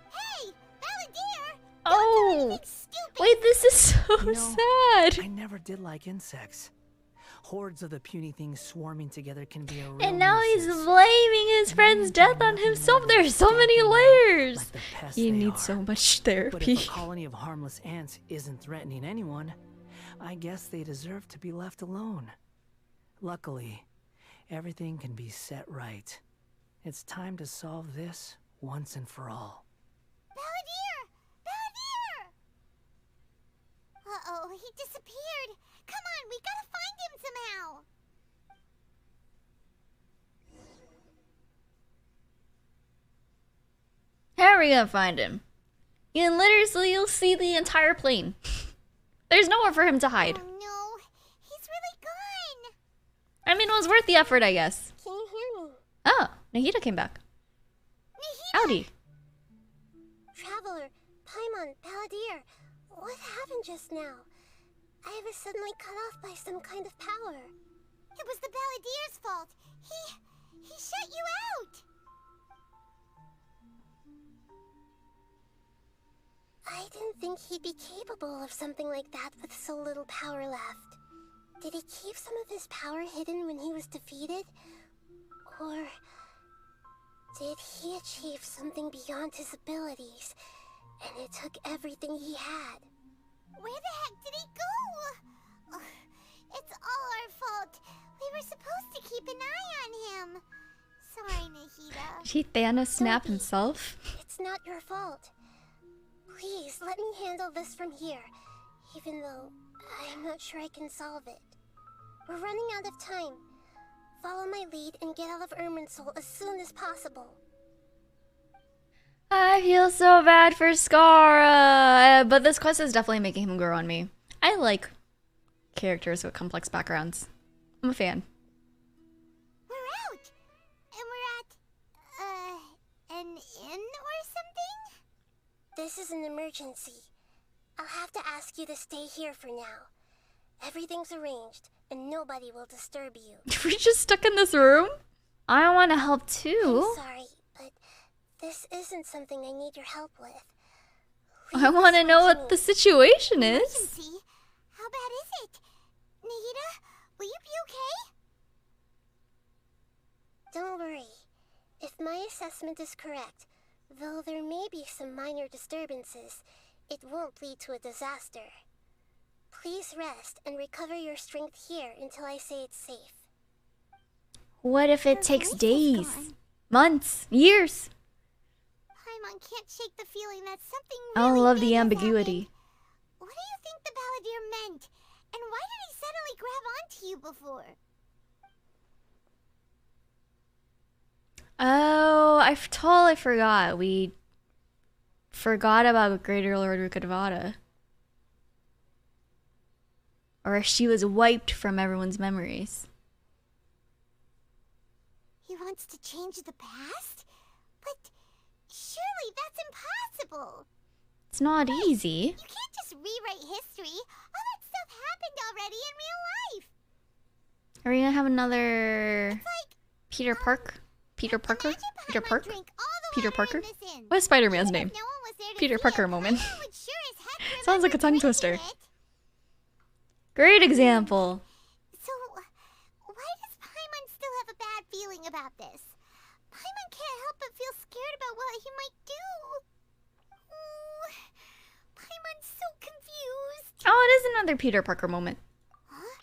Hey, Balladeer! Oh! Stupid! Wait, this is so You know, sad. I never did like insects. Hordes of the puny things swarming together can be a real And now he's nuisance. blaming his friend's death on himself. There's so many layers. Like the pests You they need are. so much But therapy. if a colony of harmless ants isn't threatening anyone, I guess they deserve to be left alone. Luckily, everything can be set right. It's time to solve this once and for all. Balladeer! Balladeer! Uh-oh, he disappeared. Come on, we gotta find him somehow. How are we gonna find him? You'll see the entire plane. There's nowhere for him to hide. Oh no, he's really gone. I mean, it was worth the effort, I guess. Can you hear me? Oh, Nahida came back. Nahida! Howdy. Traveler, Paimon, Balladeer, what happened just now? I was suddenly cut off by some kind of power. It was the Balladeer's fault. He shut you out. I didn't think he'd be capable of something like that with so little power left. Did he keep some of his power hidden when he was defeated? Or did he achieve something beyond his abilities, and it took everything he had? Where the heck did he go? Ugh, it's all our fault. We were supposed to keep an eye on him. Sorry, Nahida. Did he Thanos snap himself? It's not your fault. Please, let me handle this from here, even though I'm not sure I can solve it. We're running out of time. Follow my lead and get out of Irminsul as soon as possible. I feel so bad for Skara, but this quest is definitely making him grow on me. I like characters with complex backgrounds. I'm a fan. We're out, and we're at an inn or something. This is an emergency. I'll have to ask you to stay here for now. Everything's arranged, and nobody will disturb you. We're just stuck in this room? I want to help I'm too. sorry, but this isn't something I need your help with. I want to know what the situation is. Emergency? How bad is it? Nahida, will you be okay? Don't worry. If my assessment is correct, though there may be some minor disturbances, it won't lead to a disaster. Please rest and recover your strength here until I say it's safe. What if it Her takes voice is days, gone. months, years? Paimon can't shake the feeling that something I really love big the has ambiguity. happened. What do you think the Balladeer meant? And why did he suddenly grab onto you before? Oh, totally forgot. We forgot about Greater Lord Rukkhadevata. Or she was wiped from everyone's memories. He wants to change the past? But surely that's impossible. It's not easy. You can't just rewrite history. All that stuff happened already in real life. Are we gonna have another It's like Peter Parker? Peter Parker? imagine Peter Paimon Parker? drank all the Peter water Parker? in this inn. What's Spider-Man's Even name? if no one was there to Peter see Parker it, moment. Paimon would sure as heck Sounds like a tongue remember twister. drinking it. Great example. So, why does Paimon still have a bad feeling about this? Paimon can't help but feel scared about what he might do. Ooh, Paimon's so confused. Oh, it is another Peter Parker moment. Huh?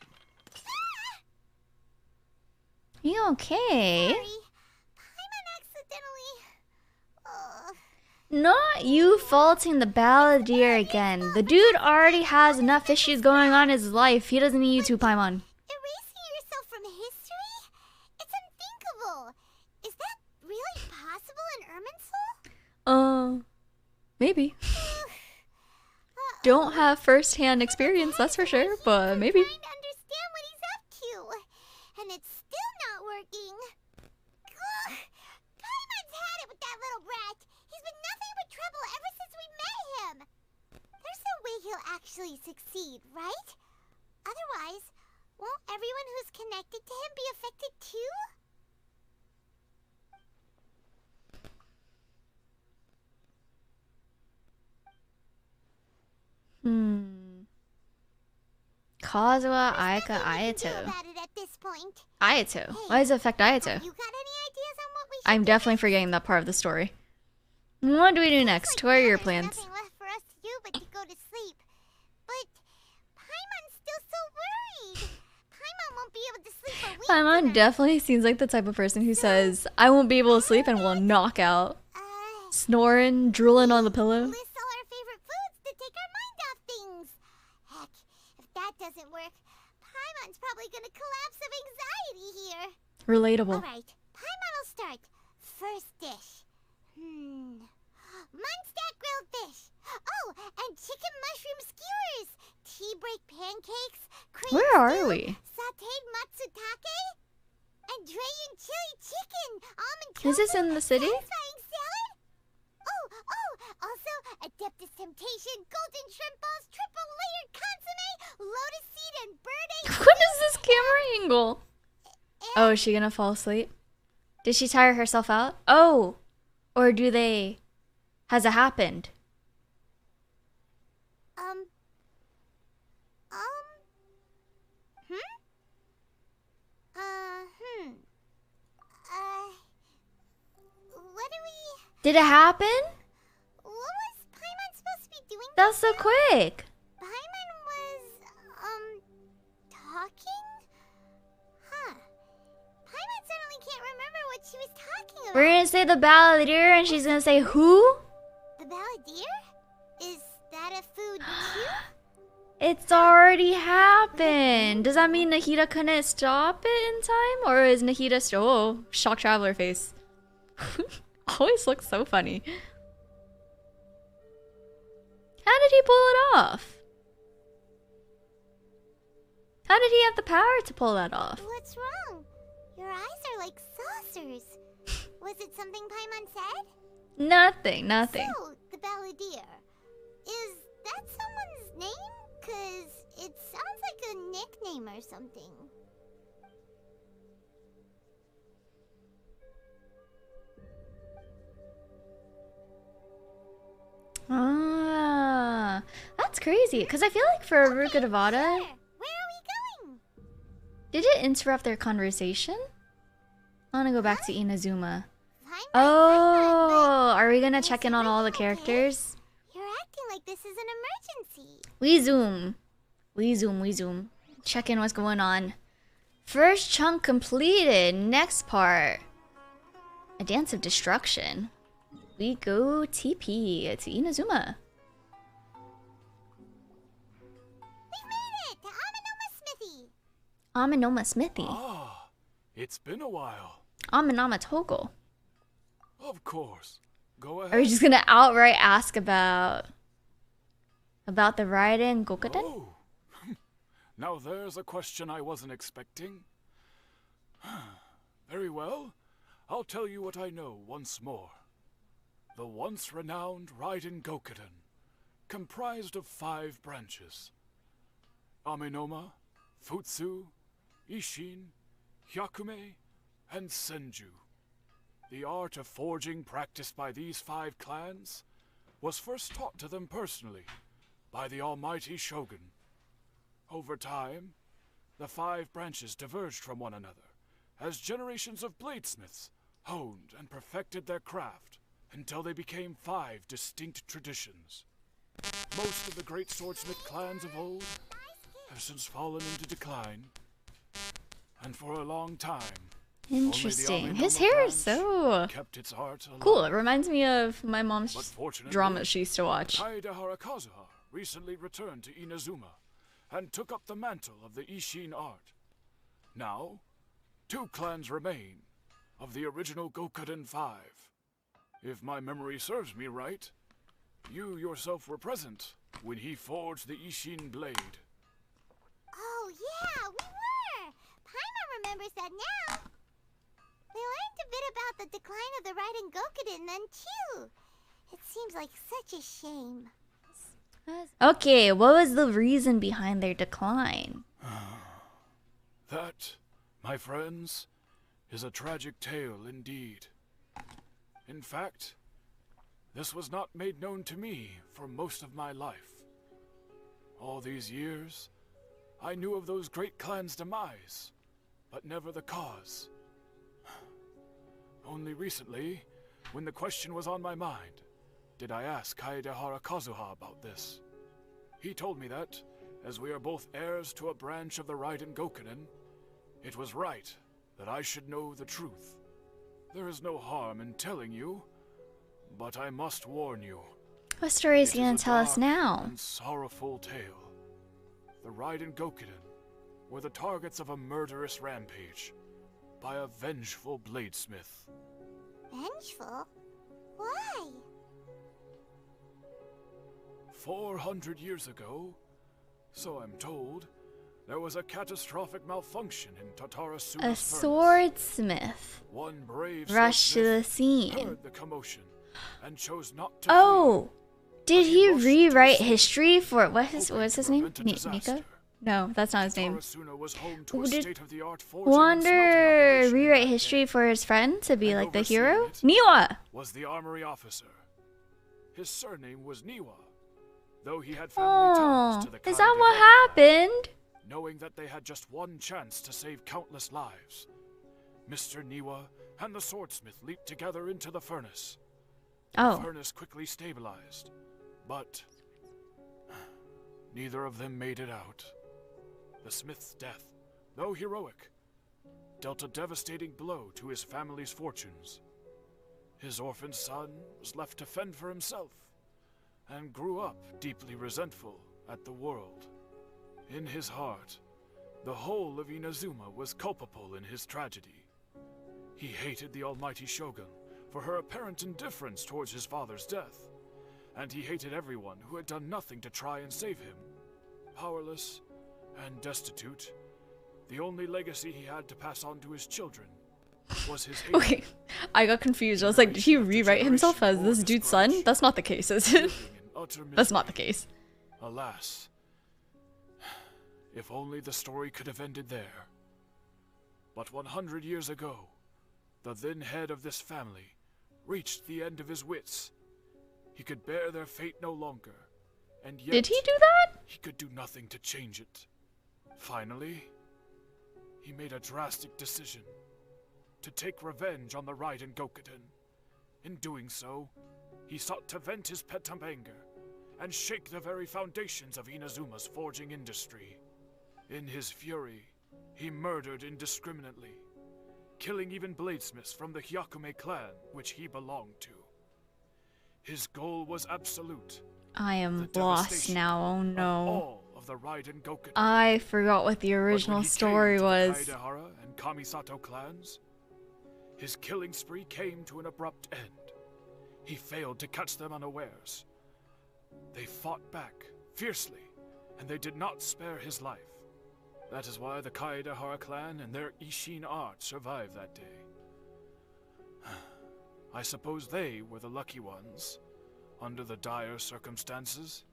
You okay? Sorry. Paimon accidentally... Not you faulting the balladeer again. The dude already has enough issues going on in his life. He doesn't need you to, Paimon. Erasing yourself from history? It's unthinkable. Is that really possible in Irminsul? Maybe. Don't have first-hand experience, that's for sure, but maybe. Trying to understand what he's up to, and it's still not working. Ugh. Paimon's had it with that little brat. He's been nothing but trouble ever since we met him. There's no way he'll actually succeed, right? Otherwise, won't everyone who's connected to him be affected too? Kazuha, There's Aika, nothing we can do Ayato. about it at this point. Ayato. Why does it affect Ayato? Have you got any ideas on what we should I'm do definitely next? forgetting that part of the story. What do we do next? Like What are now your there's plans? Nothing left for us to do but to go to sleep. But Paimon's still so worried. Paimon won't be able to sleep for weeks. Paimon definitely seems like the type of person who says, I won't be able to sleep and will knock out. Snoring, drooling on the pillow. List all our favorite foods to take our mind off things. Heck, if that doesn't work, Paimon's probably gonna collapse of anxiety here. Relatable. Alright, Paimon will start. First dish. Munstack grilled fish. Oh, and chicken mushroom skewers. Tea break pancakes. Cream Where are stew, we? Sauteed matsutake. And Dragon chili chicken. Almond Is this tofu, in the city? satisfying salad. Oh, also Adeptus Temptation, golden shrimp balls, triple layered consomme, lotus seed and bird egg. What is this camera angle? Oh, is she gonna fall asleep? Did she tire herself out? Oh! Or do they... Has it happened? What do we... Did it happen? What was Paimon supposed to be doing? That's so quick. Paimon was, talking? Huh. Paimon suddenly can't remember what she was talking about. We're gonna say the balladeer and she's gonna say who? The balladeer? Is that a food too? It's already happened. Does that mean Nahida couldn't stop it in time? Or is Nahida still... Oh, shock traveler face. Always looks so funny. How did he pull it off? How did he have the power to pull that off? What's wrong? Your eyes are like saucers. Was it something Paimon said? Nothing. So, the balladeer. Is that someone's name? 'Cause it sounds like a nickname or something. Ah, that's crazy. Because I feel like for Rukkhadevata, Where are we going? did it interrupt their conversation? I want to go back to Inazuma. Paimon, Oh, are we gonna Is check in on all the everything okay? characters? You're acting like this is an emergency. We zoom. Check in what's going on. First chunk completed. Next part. A dance of destruction. We go TP to Inazuma. We've made it to Amanoma Smithy. Amanoma Smithy. Ah, it's been a while. Amanoma Togo. Of course. Go ahead. Are you just gonna outright ask about the Raiden Gokuden? Oh. Now there's a question I wasn't expecting. Very well. I'll tell you what I know once more. The once renowned Raiden Gokuden, comprised of 5 branches. Amenoma, Futsu, Ishin, Hyakume, and Senju. The art of forging practiced by these 5 clans was first taught to them personally by the almighty Shogun. Over time, the 5 branches diverged from one another as generations of bladesmiths honed and perfected their craft until they became 5 distinct traditions. Most of the great swordsmith clans of old have since fallen into decline, and for a long time, Interesting. His hair is so kept its art alive. cool. It reminds me of my But mom's fortunately, dramas she used to watch. Kaedehara Kazuha recently returned to Inazuma and took up the mantle of the Ishin art. Now, 2 clans remain of the original Gokuden 5. If my memory serves me right, you yourself were present when he forged the Ishin blade. Oh yeah, we were! Paimon remembers that now. We learned a bit about the decline of the Raiden Gokuden then too. It seems like such a shame. Okay, what was the reason behind their decline? That, my friends, is a tragic tale indeed. In fact, this was not made known to me for most of my life. All these years, I knew of those great clans' demise, but never the cause. Only recently, when the question was on my mind, did I ask Kaedehara Kazuha about this. He told me that, as we are both heirs to a branch of the Raiden Gokuden, it was right that I should know the truth. There is no harm in telling you, but I must warn you. What story is he It gonna is a tell us dark now? and sorrowful tale. The Raiden Gokuden were the targets of a murderous rampage by a vengeful bladesmith. Vengeful? Why? 400 years ago, so I'm told, there was a catastrophic malfunction in Tatarasuna's A furnace. swordsmith One brave rushed to the swordsmith scene. heard the commotion and chose not to Oh, did But he he rushed to the rewrite scene, history for hoping what's to his name? prevent a Nico? disaster. No, that's not his name. Tatarasuna was home to a Did state-of-the-art forging and smelting Wander operation in rewrite that history day. for his friend to be And like the overseeing hero? it Niwa! was the armory officer. His surname was Niwa, though he had family ties Oh, to the is that Kaede what clan. happened? Knowing that they had just one chance to save countless lives, Mr. Niwa and the swordsmith leaped together into the furnace. The Oh, furnace quickly stabilized, but neither of them made it out. The smith's death, though heroic, dealt a devastating blow to his family's fortunes. His orphaned son was left to fend for himself, and grew up deeply resentful at the world. In his heart, the whole of Inazuma was culpable in his tragedy. He hated the almighty Shogun for her apparent indifference towards his father's death, and he hated everyone who had done nothing to try and save him. Powerless and destitute, the only legacy he had to pass on to his children was his hatred. okay. I got confused. I was like, did he rewrite himself as this dude's son? That's not the case, is it? Living in utter That's not the misery. case. Alas, if only the story could have ended there. But 100 years ago, the then head of this family reached the end of his wits. He could bear their fate no longer, and yet Did he do that? he could do nothing to change it. Finally, he made a drastic decision to take revenge on the Raiden Gokuden. In doing so, he sought to vent his pent up anger and shake the very foundations of Inazuma's forging industry. In his fury, he murdered indiscriminately, killing even bladesmiths from the Hyakume clan which he belonged to. His goal was absolute. I am The lost devastation now. Oh of no. all of the Raiden Gokuden. I forgot what the But when original he came story to the was. Kaedehara and Kamisato clans, his killing spree came to an abrupt end. He failed to catch them unawares. They fought back fiercely, and they did not spare his life. That is why the Kaedehara clan and their Ishin art survived that day. I suppose they were the lucky ones, under the dire circumstances.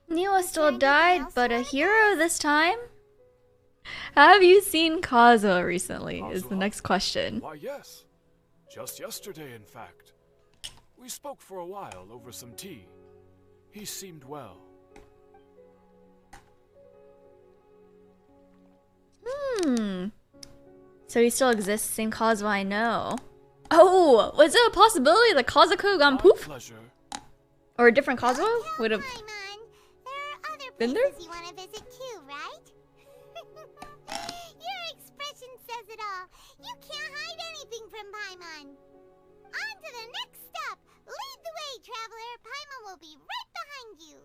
Niwa still died, but a hero this time? Have you seen Kazuha recently? Is the next question. Why, yes. Just yesterday, in fact. We spoke for a while over some tea. He seemed well. So he still exists, same Kazuha I know. Oh, was it a possibility that Kazuha could have gone poof? Pleasure. Or a different Kazuha would have been there? You want to visit too, right? Your expression says it all. You can't hide anything from Paimon. On to the next stop. Lead the way, traveler. Paimon will be right behind you.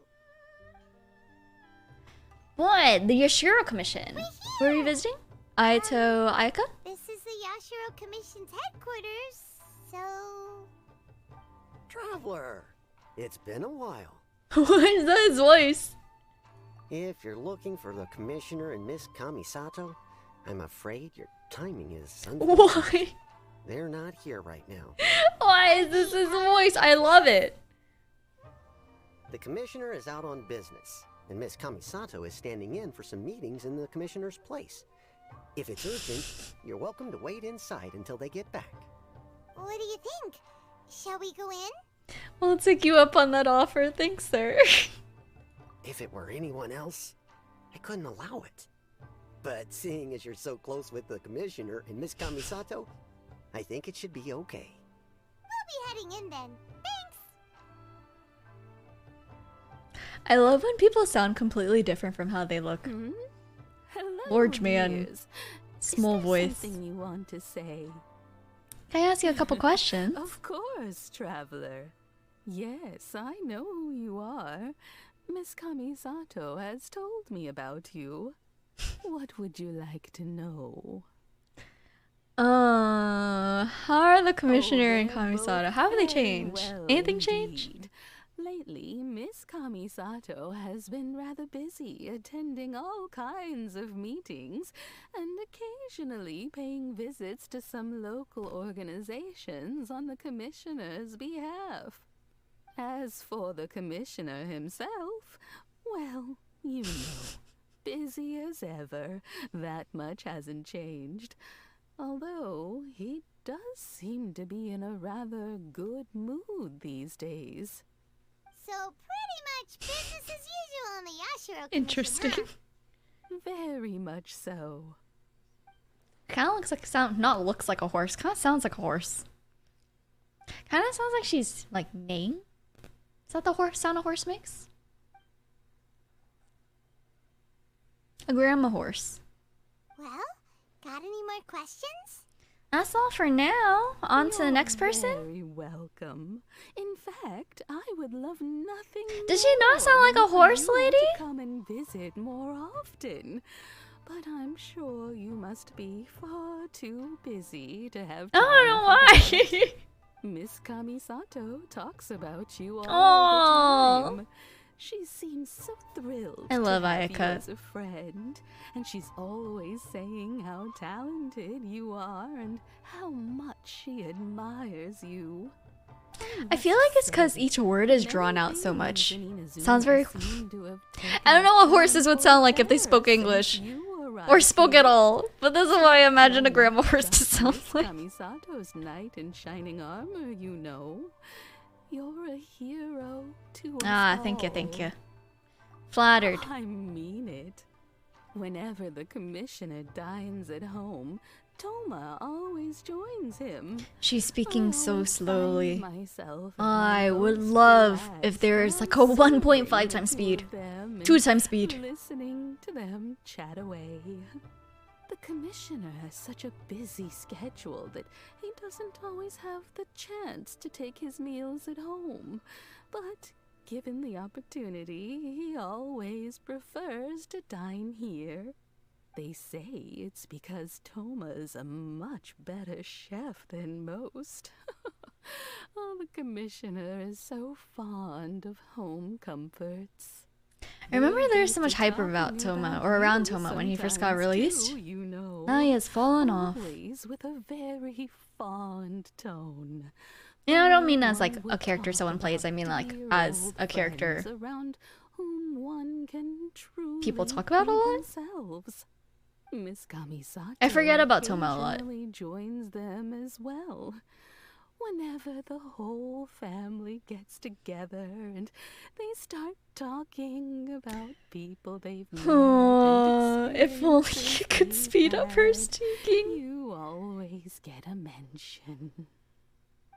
What? The Yashiro Commission. Were you visiting? Aito Ayaka? This is the Yashiro Commission's headquarters, so... Traveler, it's been a while. What is that his voice? If you're looking for the Commissioner and Miss Kamisato, I'm afraid your timing is unfortunate. Why? They're not here right now. Why is this his voice? I love it. The Commissioner is out on business, and Miss Kamisato is standing in for some meetings in the Commissioner's place. If it's urgent, you're welcome to wait inside until they get back. What do you think? Shall we go in? I'll take you up on that offer. Thanks, sir. If it were anyone else, I couldn't allow it. But seeing as you're so close with the Commissioner and Miss Kamisato, I think it should be okay. We'll be heading in then. Thanks! I love when people sound completely different from how they look. Hello, Large man, dears. small Is there voice. Something you want to say? Can I ask you a couple questions? Of course, traveler. Yes, I know who you are. Miss Kamisato has told me about you. What would you like to know? How are the Commissioner and they're Kamisato? both How have they very changed? well Anything changed? indeed. Lately, Miss Kamisato has been rather busy attending all kinds of meetings and occasionally paying visits to some local organizations on the Commissioner's behalf. As for the Commissioner himself, well, you know, busy as ever. That much hasn't changed. Although he does seem to be in a rather good mood these days. So pretty much business as usual in the Yashiro Commission, Interesting. huh? Very much so. Kind of looks like not looks like a horse. Kind of sounds like a horse. Kind of sounds like she's like neighing. Is that the sound a horse makes? A grandma horse. Well, got any more questions? That's all for now. On to the You're next person. Very welcome. In fact, I would love nothing. Does she not sound like a more than horse for you lady? To come and visit more often. But I'm sure you must be far too busy to have I time don't know for why. that. Miss Kamisato talks about you all Aww. the time. She seems so thrilled I love to have you Ayaka. as a friend, and she's always saying how talented you are and how much she admires you. I feel like it's because each word is drawn out so much. Sounds very... I don't know what horses would sound like if they spoke English. Or spoke at all. But this is what I imagine a grandma horse to sound like. Kamisato's knight in shining armor, you know. You're a hero to us all. Thank you. Flattered. I mean it. Whenever the Commissioner dines at home, Toma always joins him. She's speaking so slowly. Myself I would love if there's like a 1.5 times speed. 2 times speed. Listening to them chat away. The Commissioner has such a busy schedule that he doesn't always have the chance to take his meals at home. But given the opportunity, he always prefers to dine here. They say it's because Toma is a much better chef than most. Oh, the commissioner is so fond of home comforts. I remember there was so much hype about Toma, or around Toma, when he first got released. Too, you know, Now he has fallen off. always with a very fond tone. You know, I don't mean as like a character someone plays, I mean like as a character around whom one can truly people talk about a lot. themselves. Miss Kamisato I forget about Toma a lot. occasionally joins them as well. Whenever the whole family gets together and they start talking about people they've met and If only you could experiences speed up her they've had, speaking. you always get a mention.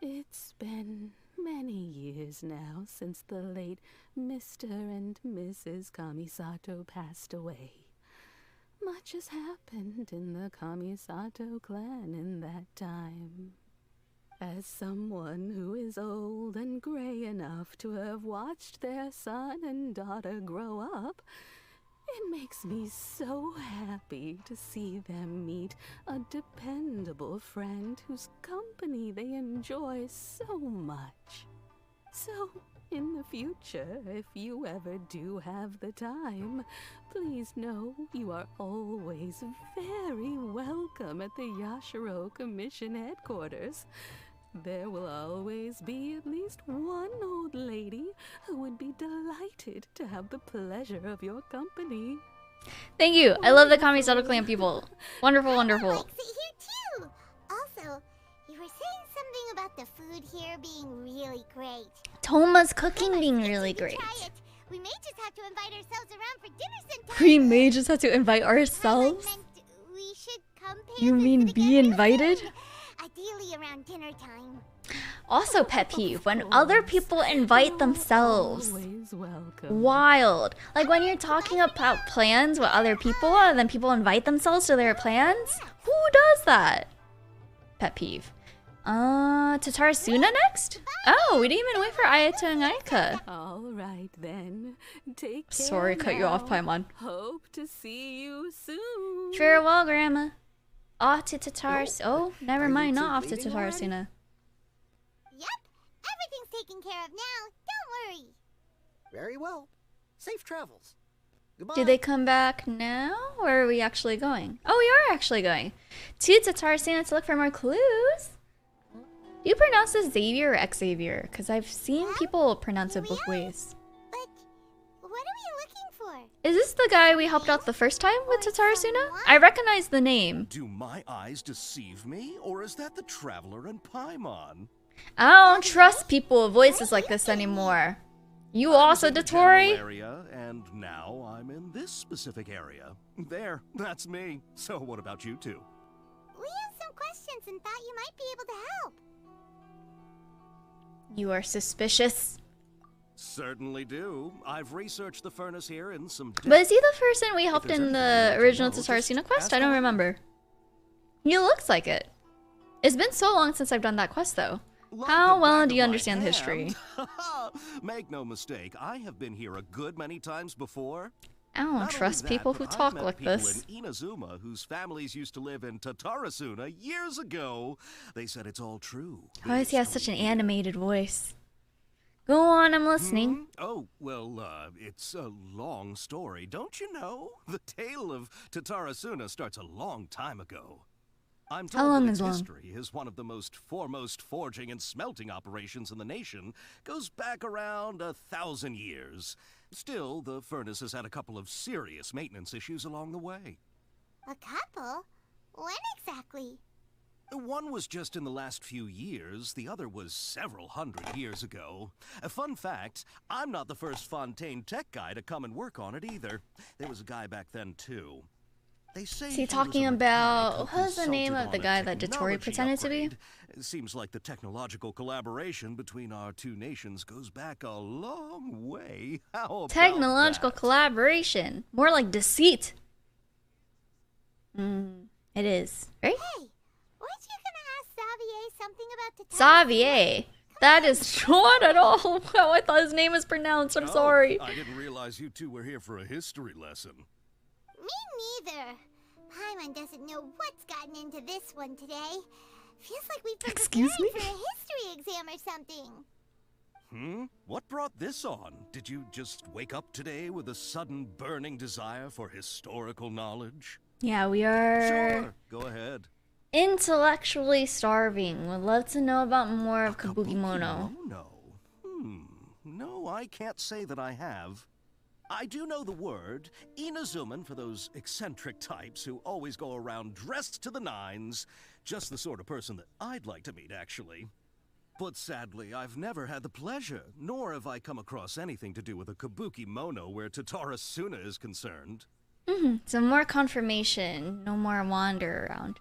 It's been many years now since the late Mr. and Mrs. Kamisato passed away. Much has happened in the Kamisato clan in that time. As someone who is old and gray enough to have watched their son and daughter grow up, it makes me so happy to see them meet a dependable friend whose company they enjoy so much. So, in the future, if you ever do have the time, please know you are always very welcome at the Yashiro Commission headquarters. There will always be at least one old lady who would be delighted to have the pleasure of your company. Thank you. I love the Kamisato clan people. Wonderful, wonderful. Likes it here too. Also, you were saying something about the food here being really great. Toma's cooking being really great. Try it. We may just have to invite ourselves around for dinner sometime. We may just have to invite ourselves. We should come pay You a mean visit be again invited? soon. Ideally around dinner time. Also, pet peeve, when other people invite themselves. Always welcome. Wild. Like when you're talking about plans with other people and then people invite themselves to their plans? Who does that? Pet peeve. Tatarasuna next? Oh, we didn't even wait for Ayato and Aika. All right then. Take care. Sorry, cut you off, now. Paimon. Hope to see you soon. Farewell, Grandma. Off to Tatarasuna. Oh, never mind, not off to Tatarasuna. Yep, everything's taken care of now. Don't worry. Very well. Safe travels. Goodbye. Do they come back now, or are we actually going? Oh, we are actually going to Tatarasuna to look for more clues. Do you pronounce this Xavier or Xavier? Because I've seen people pronounce it both ways. But what are we looking for? Is this the guy we helped out the first time with Tatarasuna? I recognize the name. Do my eyes deceive me, or is that the Traveler and Paimon? I don't trust people with voices like this anymore. You also, Dotori? Area, and now I'm in this specific area. There, that's me. So what about you two? We have some questions and thought you might be able to help. You are suspicious. Certainly do. I've researched the furnace here in some depth. But is he the person we helped there's in anything the you'd original like to know, Tatarasuna just quest? ask I don't away. remember. He looks like it. It's been so long since I've done that quest, though. How well do you understand the history? Make no mistake, I have been here a good many times before. I don't Not trust only that, people who but I've talk met like people this. in Inazuma whose families used to live in Tatarasuna years ago. They said it's all true. Why does he have such an animated voice? Go on, I'm listening. Oh, well, it's a long story, don't you know? The tale of Tatarasuna starts a long time ago. I'm How told long that is its long? history is one of the most foremost forging and smelting operations in the nation. Goes back around 1,000 years. Still, the furnace has had a couple of serious maintenance issues along the way. A couple? When exactly? One was just in the last few years, the other was several hundred years ago. A fun fact, I'm not the first Fontaine tech guy to come and work on it either. There was a guy back then too. They say Is he was a talking mechanic about... who What was the name consulted of the on a guy that Dotori technology pretended to be? upgrade. It seems like the technological collaboration between our two nations goes back a long way. How about Technological that? collaboration. More like deceit. It is, right? Hey, weren't you gonna ask Xavier something about Tatarasuna? Xavier. That is not at all how I thought his name was pronounced. I'm sorry. I didn't realize you two were here for a history lesson. Me neither. Paimon doesn't know what's gotten into this one today. Feels like we've been Excuse preparing me? for a history exam or something. What brought this on? Did you just wake up today with a sudden burning desire for historical knowledge? Yeah, we are Sure, go ahead. intellectually starving. Would love to know about more of Kabukimono. No, I can't say that I have. I do know the word, Inazuman, for those eccentric types who always go around dressed to the nines. Just the sort of person that I'd like to meet, actually. But sadly, I've never had the pleasure, nor have I come across anything to do with a Kabukimono where Tatara Suna is concerned. Some more confirmation. No more wander around.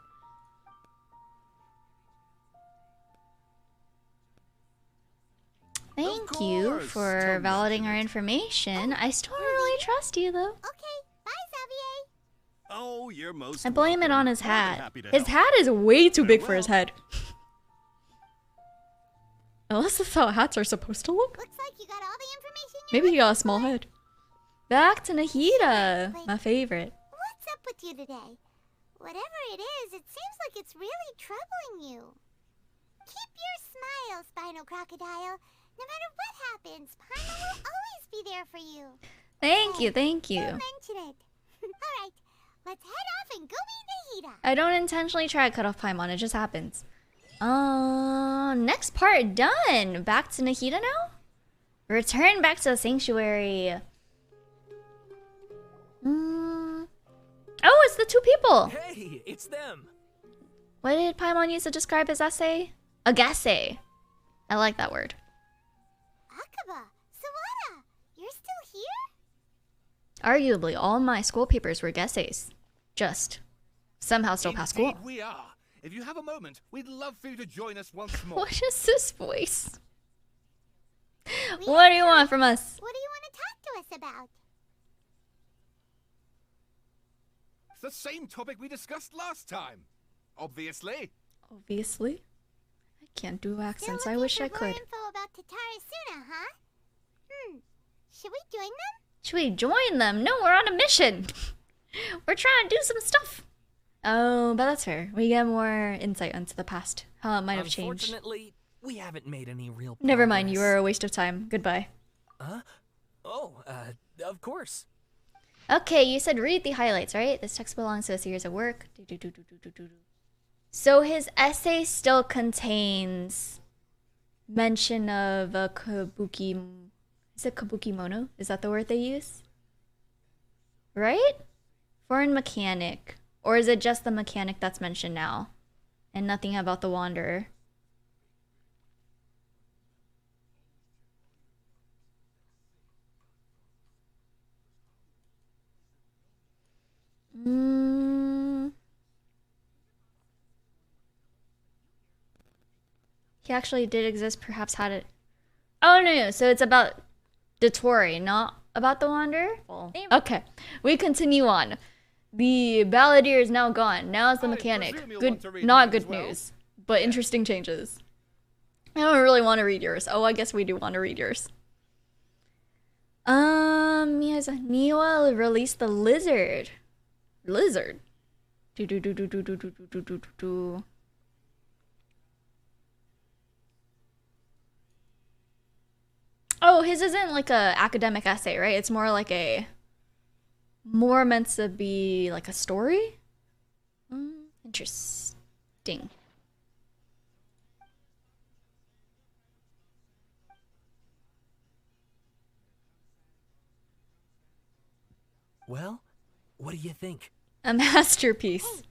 Thank you for validating our information. I still don't really trust you, though. Okay, bye, Xavier. Oh, you're most I blame it welcome. on his More than hat. happy to His help. hat is way too big for Farewell. his head. Unless that's how hats are supposed to look. Looks like you got all the information you're Maybe he got a looking small for. head. Back to Nahida, my favorite. What's up with you today? Whatever it is, it seems like it's really troubling you. Keep your smile, Spinal Crocodile. No matter what happens, Paimon will always be there for you. Thank you, thank you. Don't mention it. Alright, let's head off and go meet Nahida. I don't intentionally try to cut off Paimon, it just happens. Next part done. Back to Nahida now? Return back to the sanctuary. Oh, it's the two people. Hey, it's them. What did Paimon use to describe his essay? Agase. I like that word. Akaba, Sawada, you're still here? Arguably, all my school papers were essays. Just somehow still pass school. Indeed we are. If you have a moment, we'd love for you to join us once more. What is this voice? What do you want from us? What do you want to talk to us about? It's the same topic we discussed last time. Obviously. Obviously. I can't do accents. I Still wish I looking for more could. info about Tatara Suna, huh? Should we join them? Should we join them? No, we're on a mission. We're trying to do some stuff. Oh, but that's fair. We get more insight into the past. How it might have changed. Unfortunately, we haven't made any real Never mind, you progress. are a waste of time. Goodbye. Huh? Oh, of course. Okay, you said read the highlights, right? This text belongs to a series of work. So his essay still contains mention of a kabuki... Is it kabukimono? Is that the word they use? Right? Foreign mechanic. Or is it just the mechanic that's mentioned now? And nothing about the wanderer? He actually did exist, perhaps had it. Oh, no. So it's about Dotori, not about the wanderer? Okay, we continue on. The balladeer is now gone. Now it's the mechanic. Good, not good news, but interesting changes. I don't really want to read yours. Oh, I guess we do want to read yours. Niwa released the lizard. Lizard. Oh, his isn't like a academic essay, right? It's more like more meant to be like a story. Interesting. Well, what do you think? A masterpiece.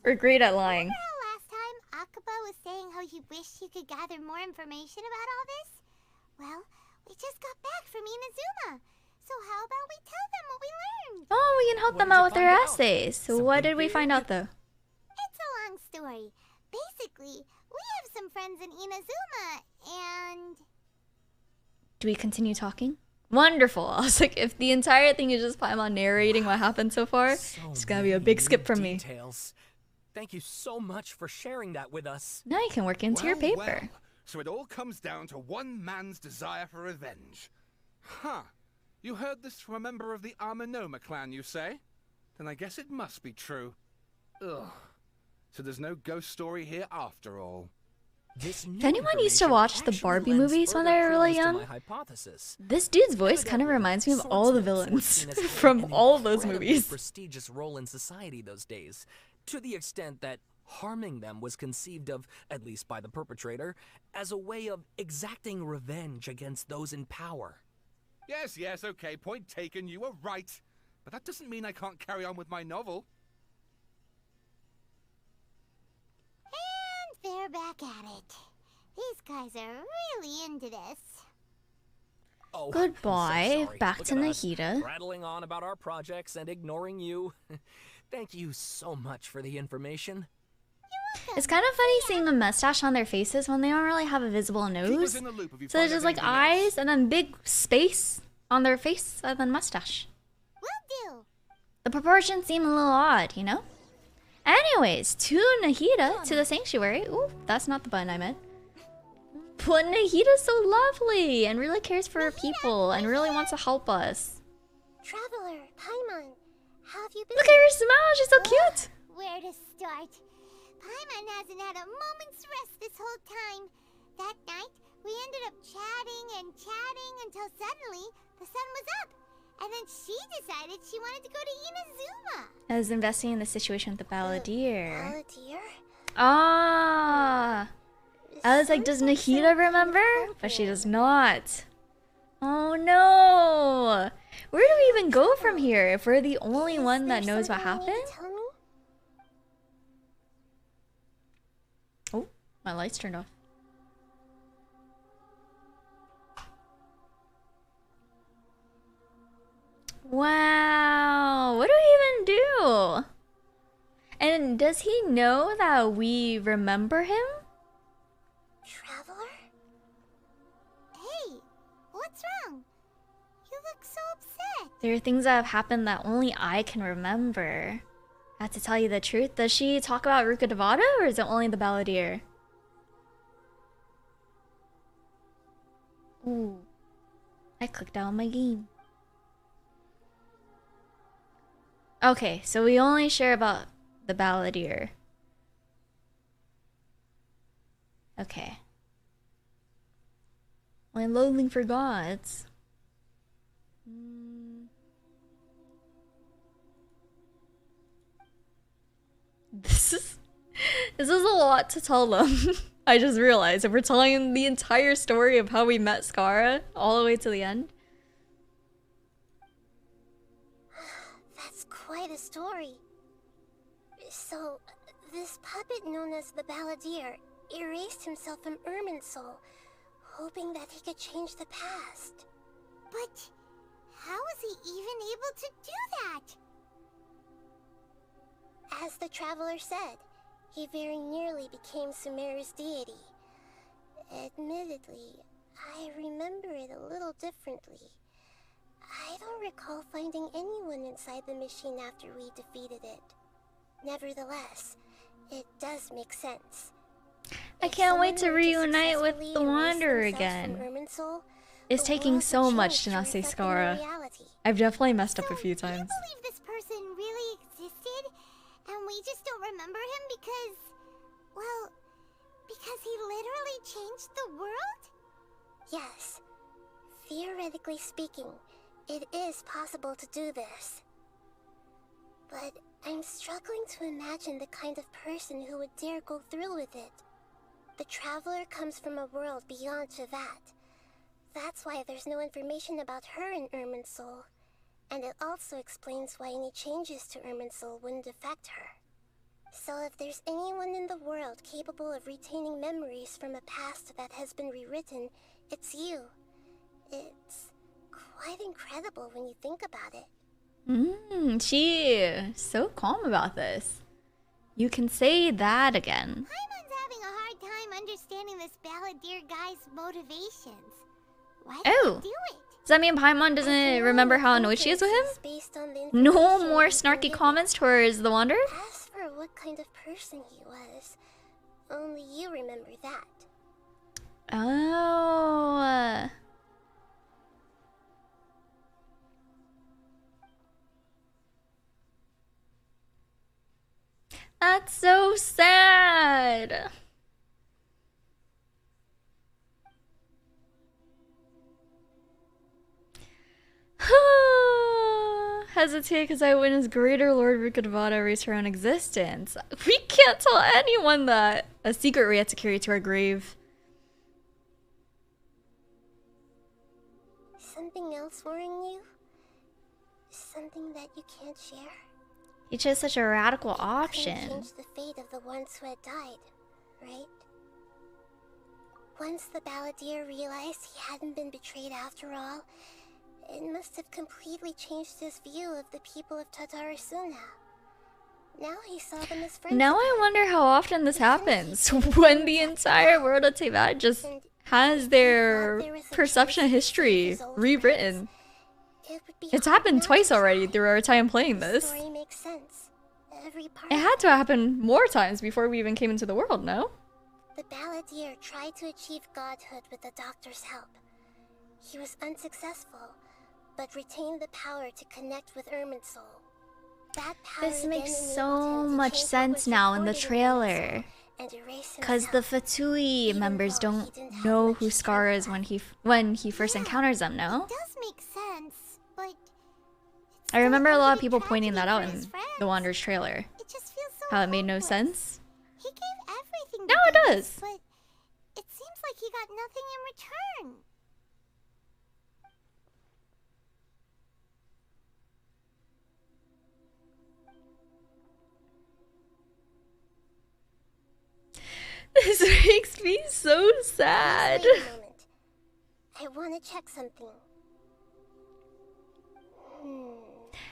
We're great at lying. Remember how last time Akaba was saying how he wished he could gather more information about all this? Well, we just got back from Inazuma. So how about we tell them what we learned? Oh, we can help them out with their essays. So what did we find out though? It's a long story. Basically, we have some friends in Inazuma, and... Do we continue talking? Wonderful. I was like, if the entire thing is just Paimon narrating what happened so far, it's gonna be a big skip from me. Details. Thank you so much for sharing that with us. Now you can work into your paper. So it all comes down to one man's desire for revenge. Huh. You heard this from a member of the Arminoma clan, you say? Then I guess it must be true. Ugh. So there's no ghost story here after all. If anyone used to watch the Barbie movies when they were really young, this dude's voice kind of reminds me of all the villains from all of those movies. Prestigious role in society those days, to the extent that harming them was conceived of, at least by the perpetrator, as a way of exacting revenge against those in power. Yes, okay, point taken, you were right. But that doesn't mean I can't carry on with my novel. And they're back at it. These guys are really into this. Oh, goodbye. So back Look to at us, Nahida. Rattling on about our projects and ignoring you. Thank you so much for the information. It's kind of funny seeing a mustache on their faces when they don't really have a visible nose. So they're just like eyes and then big space on their face and then mustache. Will do. The proportions seem a little odd, you know? Anyways, to Nahida, to the sanctuary. Ooh, that's not the button I meant. But Nahida's so lovely and really cares for her people and really wants to help us. Traveler, Paimon, how have you been? Look at her smile, she's so cute. Where to start? Paimon hasn't had a moment's rest this whole time. That night, we ended up chatting and chatting until suddenly the sun was up. And then she decided she wanted to go to Inazuma. I was investing in the situation with the balladeer. Balladeer? Ah. I was like, does Nahida remember? But she does not. Oh no. Where do we even go from here if we're the only one that knows what happened? Oh, my lights turned off. Wow, what do we even do? And does he know that we remember him? Traveler? Hey, what's wrong? You look so upset. There are things that have happened that only I can remember. I have to tell you the truth. Does she talk about Ruka Devata or is it only the balladeer? Ooh, I clicked out on my game. Okay, so we only share about the balladeer. Okay. My loathing for gods. This is a lot to tell them. I just realized if we're telling the entire story of how we met Skara all the way to the end. That's quite a story. So, this puppet known as the Balladeer erased himself from Irminsul, hoping that he could change the past. But how was he even able to do that? As the traveler said, he very nearly became Sumeru's deity. Admittedly, I remember it a little differently. I don't recall finding anyone inside the machine after we defeated it. Nevertheless, it does make sense. I can't wait to reunite with the Wanderer again. It's taking so much to not say Skara. I've definitely messed up a few times. Do you believe this person really existed? And we just don't remember him because... well, because he literally changed the world? Yes. Theoretically speaking, it is possible to do this. But I'm struggling to imagine the kind of person who would dare go through with it. The traveler comes from a world beyond Javat. That's why there's no information about her in Irminsul. And it also explains why any changes to Irminsul wouldn't affect her. So if there's anyone in the world capable of retaining memories from a past that has been rewritten, it's you. It's quite incredible when you think about it. She's so calm about this. You can say that again. Paimon's having a hard time understanding this Balladeer guy's motivations. Why Oh! did he do it? Does that mean Paimon doesn't remember how annoyed she is with him? No more snarky comments towards the Wanderer? As for what kind of person he was, only you remember that. Oh. That's so sad. Hesitate because I witnessed Greater Lord Rukadavada erase her own existence. We can't tell anyone that. A secret we had to carry to our grave. Something else worrying you? Something that you can't share? He chose such a radical Couldn't option. change the fate of the ones who had died, right? Once the balladeer realized he hadn't been betrayed after all, it must have completely changed his view of the people of Tatarasuna. Now he saw them as friends. Now I wonder how often this happens. When the entire world of Teyvat just has their perception of history rewritten. It's happened twice already through our time playing this. Story makes sense. Every part It had to happen more times before we even came into the world, no? The balladeer tried to achieve godhood with the doctor's help. He was unsuccessful, but retained the power to connect with Irminsul. That power This then makes enabled so him to much change what sense was now in the recorded trailer. and erase Because the himself. Fatui members don't know who Scar is when he first encounters them, no? It does make sense, but I remember a lot of people pointing that out in the Wanderer's trailer. it just feels so How it made no hopeless. sense. He gave everything No, to it do does. this, but it seems like he got nothing in return. This makes me so sad. Wait a moment. I want to check something.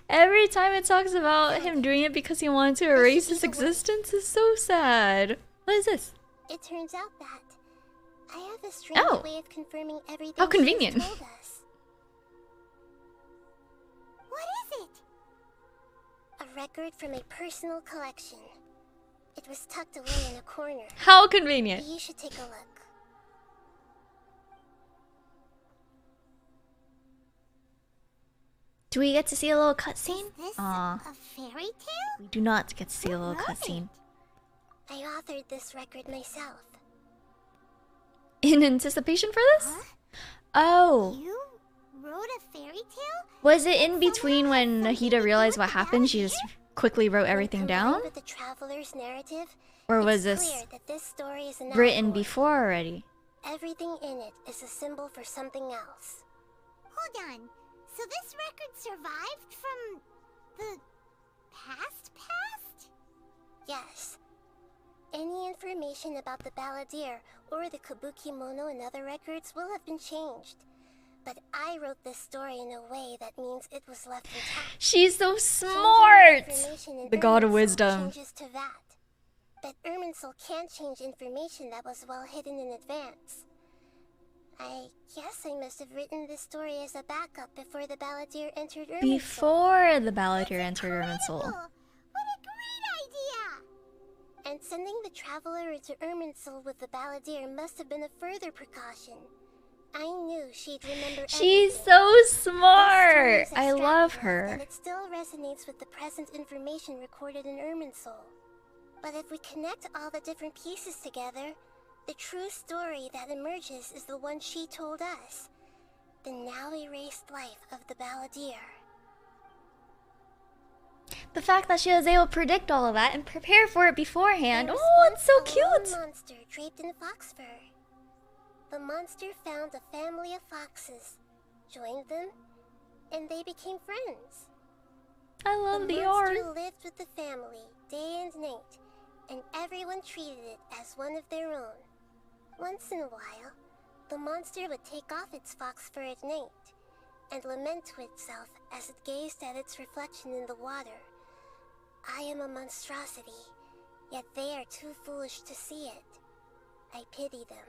Every time it talks about him doing it because he wanted to erase his existence is so sad. What is this? It turns out that I have a strange Oh. way of confirming everything How she has convenient. told us. What is it? A record from a personal collection. It was tucked away in a corner. How convenient. You should take a look. Do we get to see a little cutscene? Is this Aw, a fairy tale? we do not get to see a little wrote cutscene. I authored this record myself. In anticipation for this? Huh? Oh, You wrote a fairy tale? was it in between when Something to Nahida do realized with what the happened? She just quickly wrote everything Combined down? with the traveler's narrative, Or it's was this clear that this story is an written outpour. before already? Everything in it is a symbol for something else. Hold on. So this record survived from the past? Yes. Any information about the balladeer or the kabuki mono and other records will have been changed. But I wrote this story in a way that means it was left intact. She's so Changing smart! information in The god of Irminsul wisdom. changes to that. But Irminsul can't change information that was well hidden in advance. I guess I must have written this story as a backup before the balladeer entered Irminsul. Before the balladeer entered Irminsul. What a great idea! And sending the traveler into Irminsul with the balladeer must have been a further precaution. I knew she'd remember She's everything. so This smart! story I is love extrapolated, her. And it still resonates with the present information recorded in Irminsul. But if we connect all the different pieces together, the true story that emerges is the one she told us. The now erased life of the balladeer. The fact that she was able to predict all of that and prepare for it beforehand. There was Oh, once it's so a lone cute! monster draped in fox fur. The monster found a family of foxes, joined them, and they became friends. I love the monster art. lived with the family day and night, and everyone treated it as one of their own. Once in a while, the monster would take off its fox fur at night and lament to itself as it gazed at its reflection in the water. I am a monstrosity, yet they are too foolish to see it. I pity them.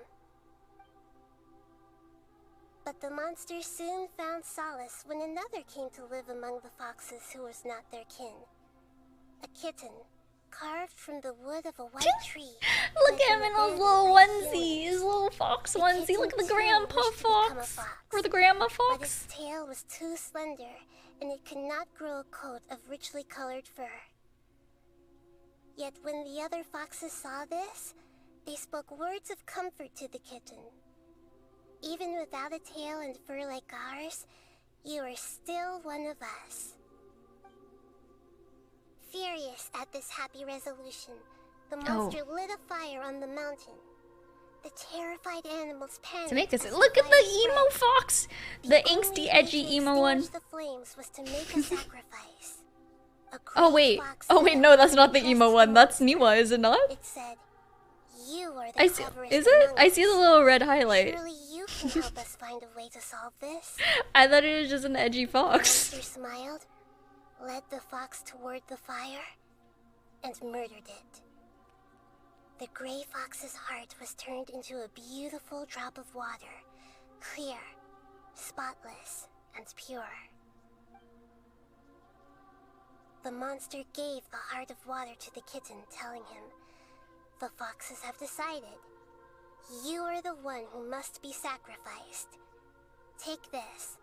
But the monster soon found solace when another came to live among the foxes who was not their kin. A kitten, carved from the wood of a white tree. Look at him in those little onesies, his little fox onesie. Look at the grandpa fox. Or the grandma fox. But its tail was too slender, and it could not grow a coat of richly colored fur. Yet when the other foxes saw this, they spoke words of comfort to the kitten. Even without a tail and fur like ours, you are still one of us. Furious at this happy resolution, the monster lit a fire on the mountain. The terrified animals panicked. To make this, look at the emo fox, the angsty, edgy emo one. The flames was to make a sacrifice. Oh wait, no, that's not the emo one. That's Niwa, is it not? It said, "You are the I see. Is it? I see the little red highlight. Surely you can help us find a way to solve this." I thought it was just an edgy fox. The monster smiled, led the fox toward the fire, and murdered it. The gray fox's heart was turned into a beautiful drop of water, clear, spotless, and pure. The monster gave the heart of water to the kitten, telling him, "The foxes have decided. You are the one who must be sacrificed. Take this,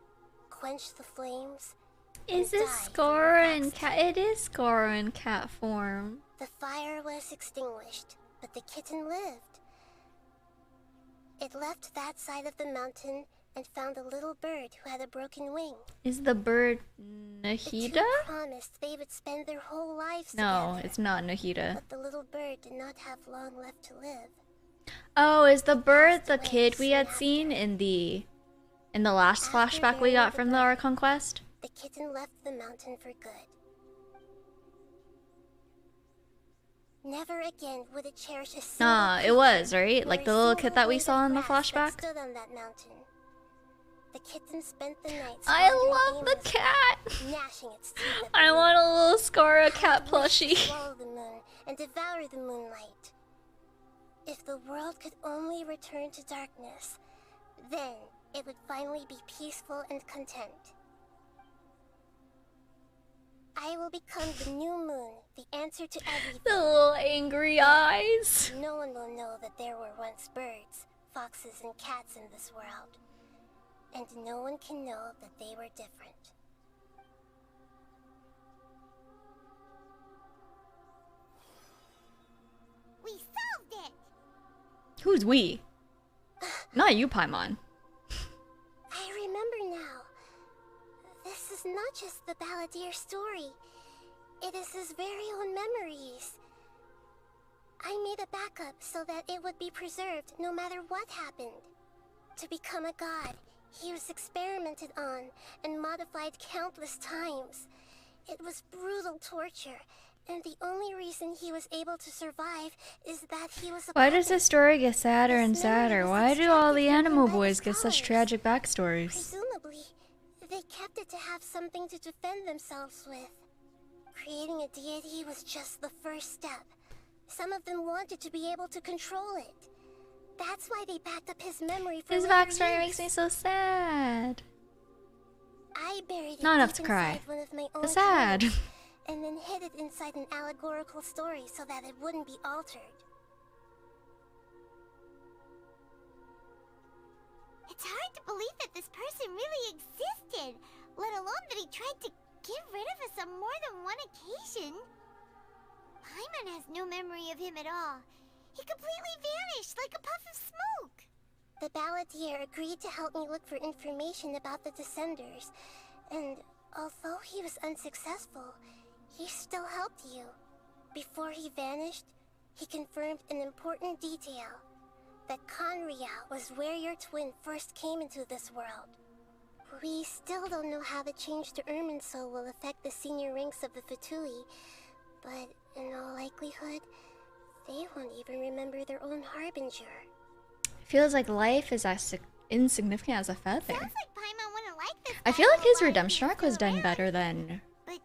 quench the flames." Is this Scara in cat? It is Scara in cat form. The fire was extinguished, but the kitten lived. It left that side of the mountain and found a little bird who had a broken wing. Is the bird The Nahida? two promised they would spend their whole lives No, together. it's not Nahida. But the little bird did not have long left to live. Oh, is the bird the kid we had seen in the last flashback we got from the Archon quest? The kitten left the mountain for good. Never again would it cherish a single Nah, it was, right? nor Like a the little single kid that we blade saw of in the grass that flashback? stood on that mountain. The kitten spent the night I wandering love the aimlessly, cat! gnashing its teeth at the I moon. want a little Scara cat How it wished to plushie. swallow the moon and devour the moonlight. If the world could only return to darkness, then it would finally be peaceful and content. I will become the new moon, the answer to everything. The little angry eyes. No one will know that there were once birds, foxes, and cats in this world. And no one can know that they were different. We solved it! Who's we? Not you, Paimon. I remember now. This is not just the Balladeer story. It is his very own memories. I made a backup so that it would be preserved no matter what happened. To become a god, he was experimented on and modified countless times. It was brutal torture, and the only reason he was able to survive is that he was a Why does puppet. this story get sadder and sadder? Why do all the animal boys get such tragic backstories? Presumably, they kept it to have something to defend themselves with. Creating a deity was just the first step. Some of them wanted to be able to control it. That's why they backed up his memory for His later backstory use. makes me so sad. I buried it Not enough deep to cry, inside one of my own but sad. dreams, and then hid it inside an allegorical story so that it wouldn't be altered. It's hard to believe that this person really existed, let alone that he tried to get rid of us on more than one occasion. Paimon has no memory of him at all. He completely vanished like a puff of smoke. The Balladeer agreed to help me look for information about the Descenders, and although he was unsuccessful, he still helped you. Before he vanished, he confirmed an important detail, that Conria was where your twin first came into this world. We still don't know how the change to Irminsul will affect the senior ranks of the Fatui, but in all likelihood, they won't even remember their own Harbinger. Feels like life is as insignificant as a feather. Sounds like Paimon wouldn't like this. I feel like his battle redemption while arc he was still done around. better than But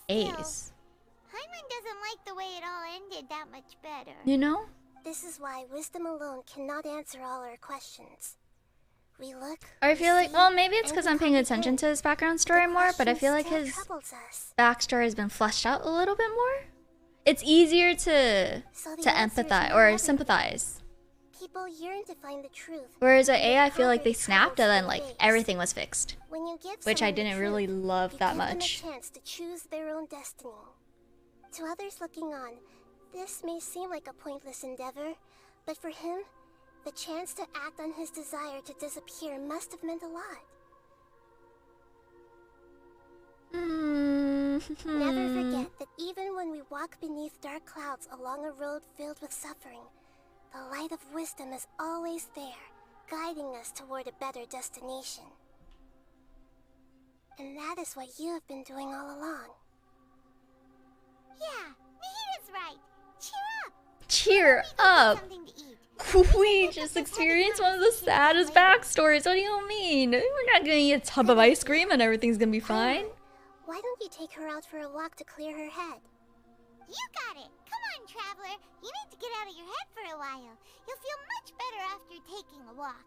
A's. Paimon doesn't like the way it all ended that much better. You know? This is why wisdom alone cannot answer all our questions. We look. Or I feel like, see, well, maybe it's and because we I'm paying attention to comprehend. his background story The more, but I question feel like still his troubles us. backstory has been fleshed out a little bit more. It's easier to So the to answer is empathize no or everything. sympathize. People yearn to find the truth. Whereas at and AI, I feel like conquer they the snapped troubles and then they like face. everything was fixed, When you give which I someone the didn't really truth, love you that give much. them a chance to choose their own destiny. To others looking on, this may seem like a pointless endeavor, but for him, the chance to act on his desire to disappear must have meant a lot. Never forget that even when we walk beneath dark clouds along a road filled with suffering, the light of wisdom is always there, guiding us toward a better destination. And that is what you have been doing all along. Yeah, Nahita's right. Cheer up. Cheer up. We just experienced one of the saddest backstories. What do you mean? We're not gonna eat a tub of ice cream and everything's gonna be fine. Why don't you take her out for a walk to clear her head? You got it. Come on, traveler. You need to get out of your head for a while. You'll feel much better after taking a walk.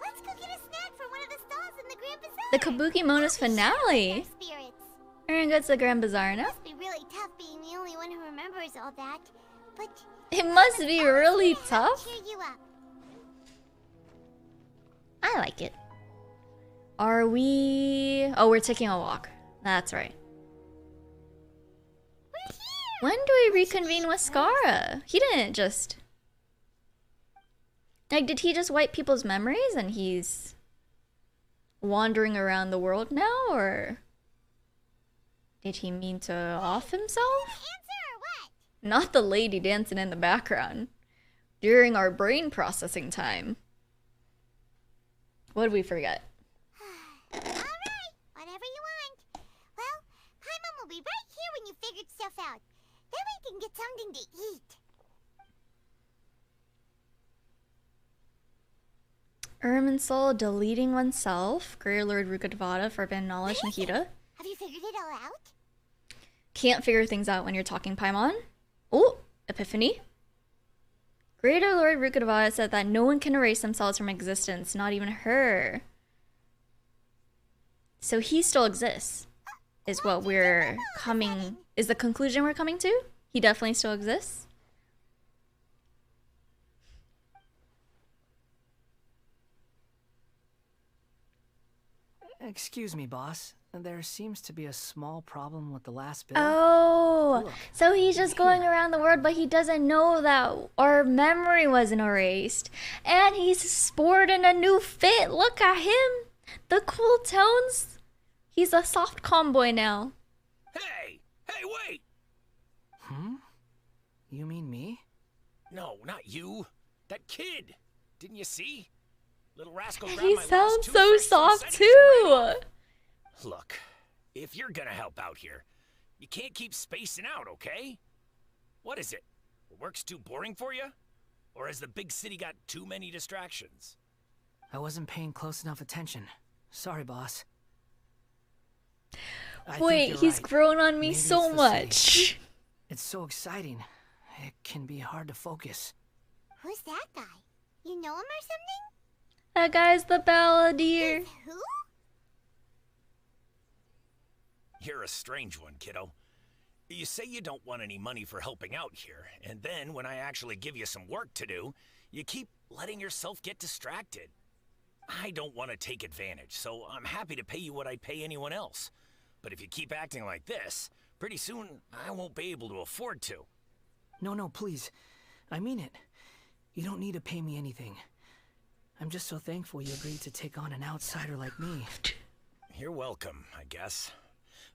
Let's go get a snack from one of the stalls in the Grand Bazaar. The Kabuki Mono's finale. We're gonna go to the Grand Bazaar now. Must be really tough being the only one who remembers all that. But It must be really tough. cheer you up. I like it. Are we... Oh, we're taking a walk. That's right. When do we reconvene with Skara? He didn't just... Like, did he just wipe people's memories and he's wandering around the world now, or did he mean to off himself? Not the lady dancing in the background during our brain processing time. What did we forget? Alright, whatever you want. Well, Paimon will be right here when you figured stuff out. Then we can get something to eat. Irminsul deleting oneself. Greater Lord Rukadvada, Forbidden Knowledge, Nahida. Have you figured it all out? Can't figure things out when you're talking Paimon. Oh, Epiphany. Greater Lord Rukadvada said that no one can erase themselves from existence, not even her. So he still exists, is what we're coming... Is the conclusion we're coming to? He definitely still exists? Excuse me, boss. There seems to be a small problem with the last bill. Oh, Look, so he's just going around the world, but he doesn't know that our memory wasn't erased. And he's sporting a new fit. Look at him. The cool tones. He's a soft comboy now. Hey! Hey, wait! You mean me? No, not you. That kid. Didn't you see? Little rascal grabbed He my last sounds so toothbrush and soft said he was too. Look, if you're gonna help out here, you can't keep spacing out, okay? What is it? Work's too boring for you? Or has the big city got too many distractions? I wasn't paying close enough attention. Sorry, boss. I think Wait, you're he's right. grown on me Maybe so it's the much. city. It's so exciting. It can be hard to focus. Who's that guy? You know him or something? That guy's the balladeer. Who? You're a strange one, kiddo. You say you don't want any money for helping out here, and then when I actually give you some work to do, you keep letting yourself get distracted. I don't want to take advantage, so I'm happy to pay you what I'd pay anyone else. But if you keep acting like this, pretty soon I won't be able to afford to. No, please. I mean it. You don't need to pay me anything. I'm just so thankful you agreed to take on an outsider like me. You're welcome, I guess.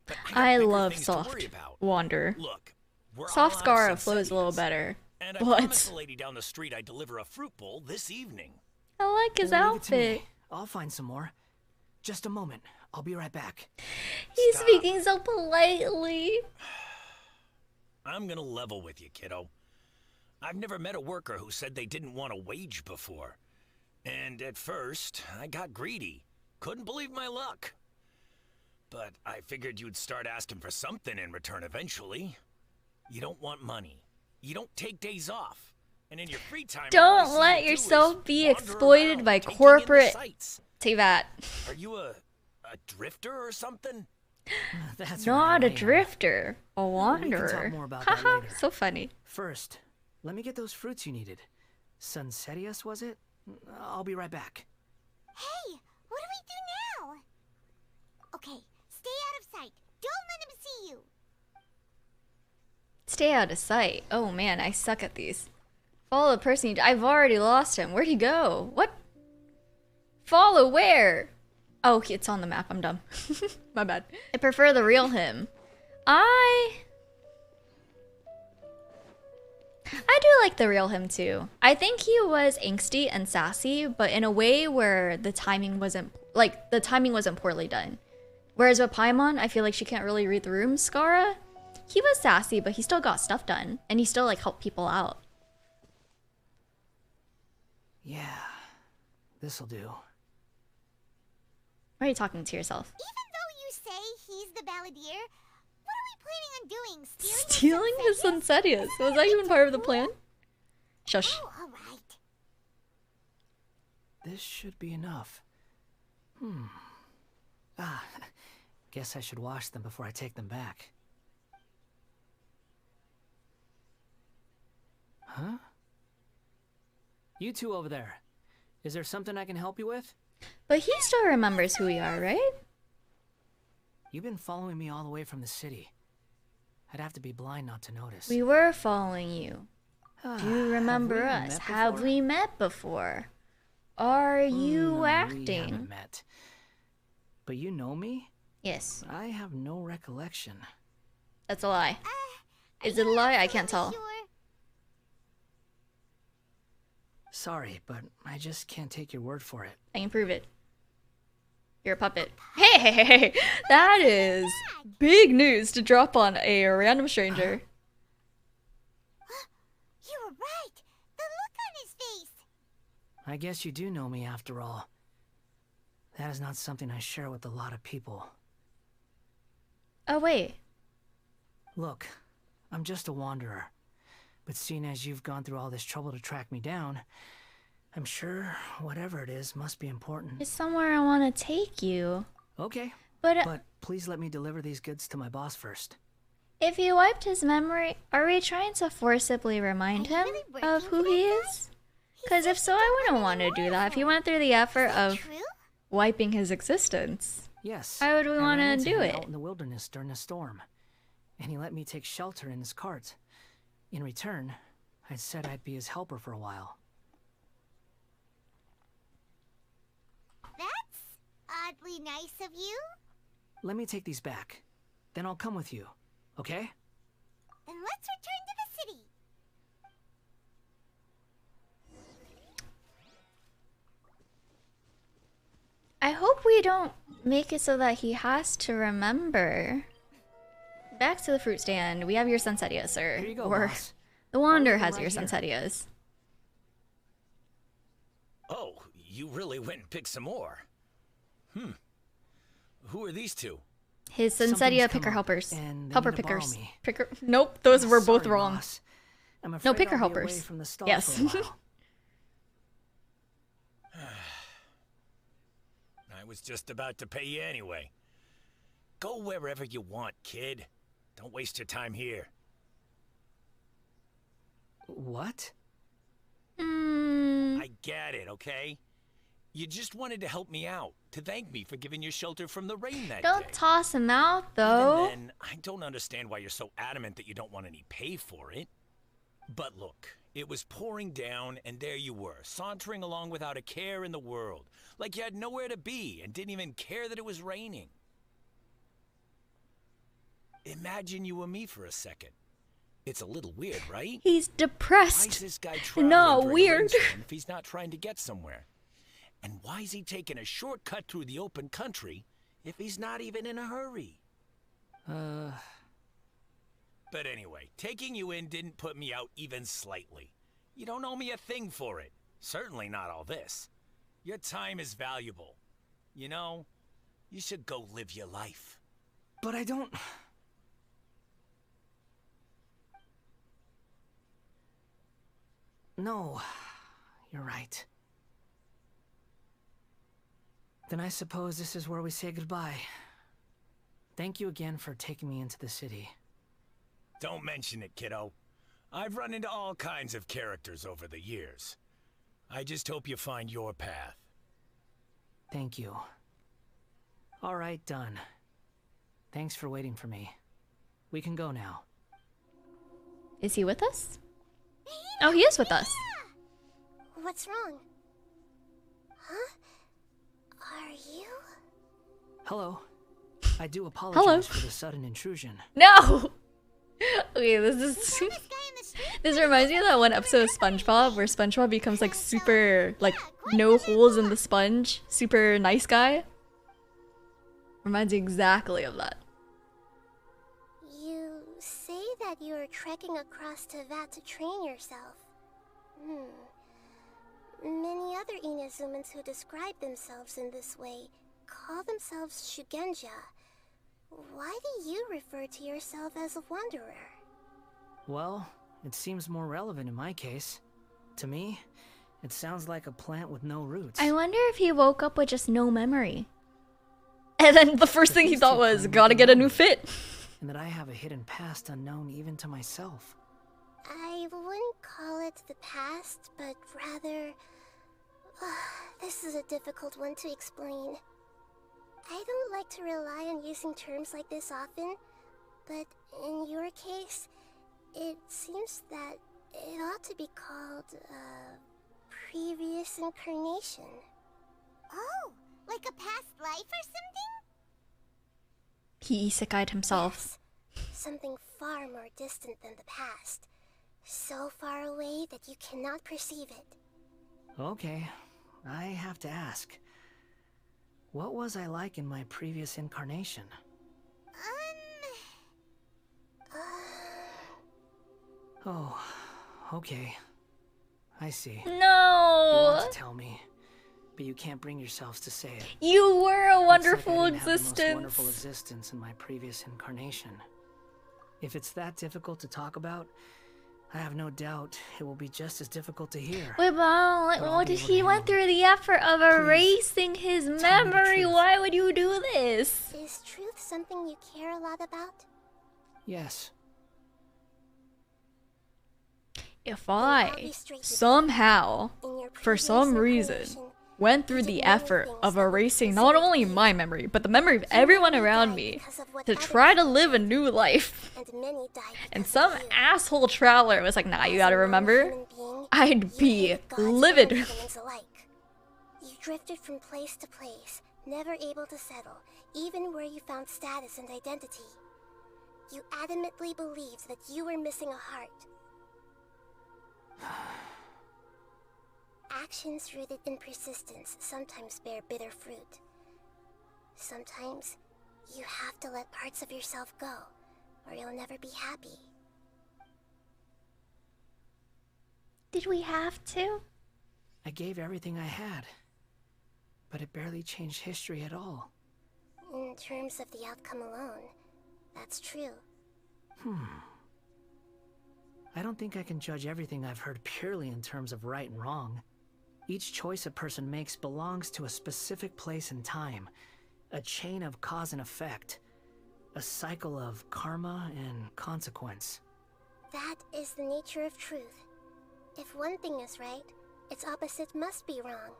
But I got bigger love things to worry soft about. Wander. Look, we're Soft all out Skara of flows a little Sincenius, better. And I But promised the lady down the street I'd deliver a fruit bowl this evening. I like his Leave it to me. outfit. I'll find some more. Just a moment. I'll be right back. He's Stop. speaking so politely. I'm gonna level with you, kiddo. I've never met a worker who said they didn't want a wage before. And at first, I got greedy. Couldn't believe my luck. But I figured you'd start asking for something in return eventually. You don't want money. You don't take days off. And in your free time, all I Don't see let you do yourself is be wander exploited around, by taking in the corporate. sights. Say that. Are you a drifter or something? That's Not right, a I am. drifter, a We can wanderer. talk more about that Haha, later. so funny. First, let me get those fruits you needed. Sunsetius, was it? I'll be right back. Hey, what do we do now? Okay, stay out of sight. Don't let him see you. Stay out of sight. Oh man, I suck at these. Follow the person I've already lost him. Where'd he go? What? Follow where? Oh, it's on the map. I'm dumb. My bad. I prefer the real him. I do like the real him too. I think he was angsty and sassy, but in a way where the timing wasn't poorly done. Whereas with Paimon, I feel like she can't really read the room. Skara, he was sassy, but he still got stuff done, and he still like helped people out. Yeah, this'll do. Why are you talking to yourself? Even though you say he's the balladeer, what are we planning on doing? Stealing his Sunsetius? Was that even part of the plan? Shush. Oh, all right. This should be enough. Guess I should wash them before I take them back. Huh? You two over there. Is there something I can help you with? But he still remembers who we are, right? You've been following me all the way from the city. I'd have to be blind not to notice. We were following you. Do you remember Have we us? met Have before? we met before? Are you No, we acting? haven't met. But you know me? Yes. I have no recollection. That's a lie. Is it a lie? I can't tell. Sure. Sorry, but I just can't take your word for it. I can prove it. You're a puppet. Hey, that is big news to drop on a random stranger. You were right. The look on his face. I guess you do know me after all. That is not something I share with a lot of people. Oh, wait. Look, I'm just a wanderer. But seeing as you've gone through all this trouble to track me down, I'm sure whatever it is must be important. It's somewhere I want to take you. Okay, But but please let me deliver these goods to my boss first. if you wiped his memory, are we trying to forcibly remind him of who he is? Because if so, I wouldn't want to do that. If he went through the effort of True? wiping his existence. Yes. Why would we I want ran to into do him out it? in the wilderness during a storm, and he let me take shelter in his cart. In return, I said I'd be his helper for a while. That's oddly nice of you. Let me take these back. Then I'll come with you, okay? Then let's return to the city. I hope we don't make it so that he has to remember. Back to the fruit stand. We have your Sunsetias, sir. Here you go, Or boss. the Wanderer leave them has right your here. Sunsetias. Oh, you really went and picked some more. Who are these two? His Something's Sunsetia come picker up, helpers. and they Helper need to borrow pickers. me. Picker. Nope, those were both Sorry, wrong. boss. I'm No, afraid picker I'll be away helpers. from the stall Yes. for a while. I was just about to pay you anyway. Go wherever you want, kid. Don't waste your time here. What? I get it, okay? You just wanted to help me out, to thank me for giving you shelter from the rain that Don't day. toss him out, Even though. then, I don't understand why you're so adamant that you don't want any pay for it. But look, it was pouring down, and there you were, sauntering along without a care in the world, like you had nowhere to be and didn't even care that it was raining. Imagine you were me for a second. It's a little weird, right? He's Why is depressed. this guy traveling No, during a weird. rainstorm if he's not trying to get somewhere? And why is he taking a shortcut through the open country if he's not even in a hurry? But anyway, taking you in didn't put me out even slightly. You don't owe me a thing for it. Certainly not all this. Your time is valuable. You know, you should go live your life. But I don't... No, you're right. Then I suppose this is where we say goodbye. Thank you again for taking me into the city. Don't mention it, kiddo. I've run into all kinds of characters over the years. I just hope you find your path. Thank you. All right, done. Thanks for waiting for me. We can go now. Is he with us? Oh, he is with us. What's wrong? Huh? Are you? Hello. I do apologize for the sudden intrusion. No! Okay, this reminds me of that one episode of SpongeBob where SpongeBob becomes like super, like, no holes in the sponge, super nice guy. Reminds me exactly of that. You say that you are trekking across to Vat to train yourself. Many other Inazumans who describe themselves in this way call themselves Shugenja. Why do you refer to yourself as a wanderer? Well, it seems more relevant in my case. To me, it sounds like a plant with no roots. I wonder if he woke up with just no memory. And then the first thing he thought was, gotta get a new fit. And that I have a hidden past unknown even to myself. I wouldn't call it the past, but rather... this is a difficult one to explain. I don't like to rely on using terms like this often, but in your case, it seems that it ought to be called previous incarnation. Oh, like a past life or something? He isekai'd himself. Yes, something far more distant than the past. So far away that you cannot perceive it. Okay, I have to ask. What was I like in my previous incarnation? Oh, okay. I see. No! You want to tell me, but you can't bring yourselves to say it. You were a wonderful Looks like I didn't have the most existence. wonderful existence in my previous incarnation. If it's that difficult to talk about, I have no doubt it will be just as difficult to hear. Wait, but like, what did he went through the effort of erasing his memory? Why would you do this? Is truth something you care a lot about? Yes. If I somehow, for some reason, went through the effort of erasing not only my memory, but the memory of everyone around me to try to live a new life, and some asshole traveler was like, nah, you gotta remember, I'd be livid. You drifted from place to place, never able to settle, even where you found status and identity. You adamantly believed that you were missing a heart. Actions rooted in persistence sometimes bear bitter fruit. Sometimes, you have to let parts of yourself go, or you'll never be happy. Did we have to? I gave everything I had, but it barely changed history at all. In terms of the outcome alone, that's true. I don't think I can judge everything I've heard purely in terms of right and wrong. Each choice a person makes belongs to a specific place and time, a chain of cause and effect, a cycle of karma and consequence. That is the nature of truth. If one thing is right, its opposite must be wrong.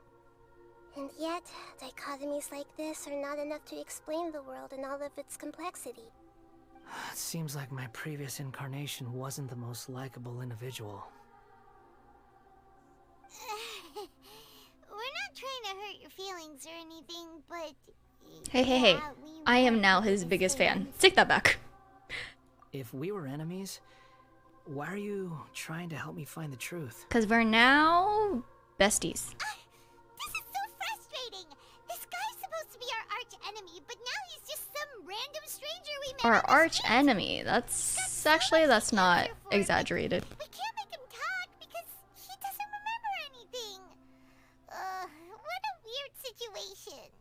And yet, dichotomies like this are not enough to explain the world in all of its complexity. It seems like my previous incarnation wasn't the most likable individual. We're not trying to hurt your feelings or anything, but... Hey. I am now his biggest fan. Take that back. If we were enemies, why are you trying to help me find the truth? Because we're now besties. This is so frustrating! This guy's supposed to be our arch-enemy, but now he's just some random stranger we met. Our arch enemy. That's actually, that's not exaggerated. We can't make him talk because he doesn't remember anything. What a weird situation.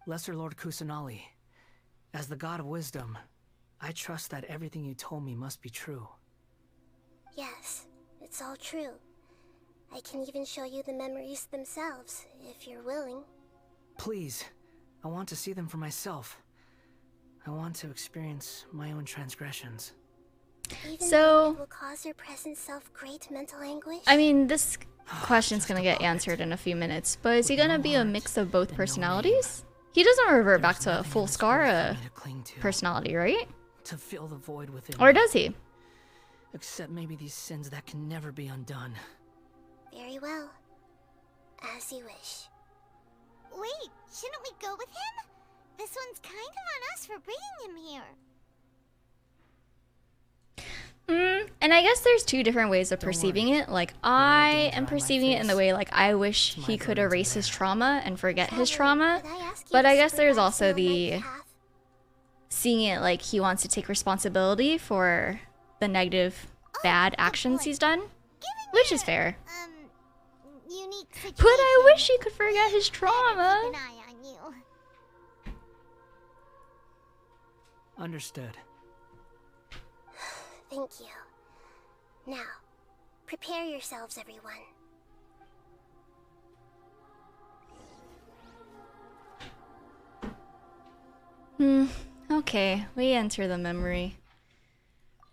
Lesser Lord Kusanali, as the god of wisdom, I trust that everything you told me must be true. Yes, it's all true. I can even show you the memories themselves, if you're willing. Please, I want to see them for myself. I want to experience my own transgressions. Even So- though it will cause your present self great mental anguish? I mean, this question's gonna get answered in a few minutes, but is he gonna be a mix of both personalities? He doesn't revert back to a full Scara personality, right? To fill the void within Or me. does he? Except maybe these sins that can never be undone. Very well. As you wish. Wait, shouldn't we go with him? This one's kind of on us for bringing him here. And I guess there's two different ways of perceiving it. Like, I am perceiving it in the way, like, I wish he could erase his trauma and forget his trauma. But I guess there's also the seeing it like he wants to take responsibility for the negative, bad actions he's done, which is fair. Unique situation. But I wish he could forget his trauma. Keep an eye on you. Understood. Thank you. Now, prepare yourselves, everyone. Okay, we enter the memory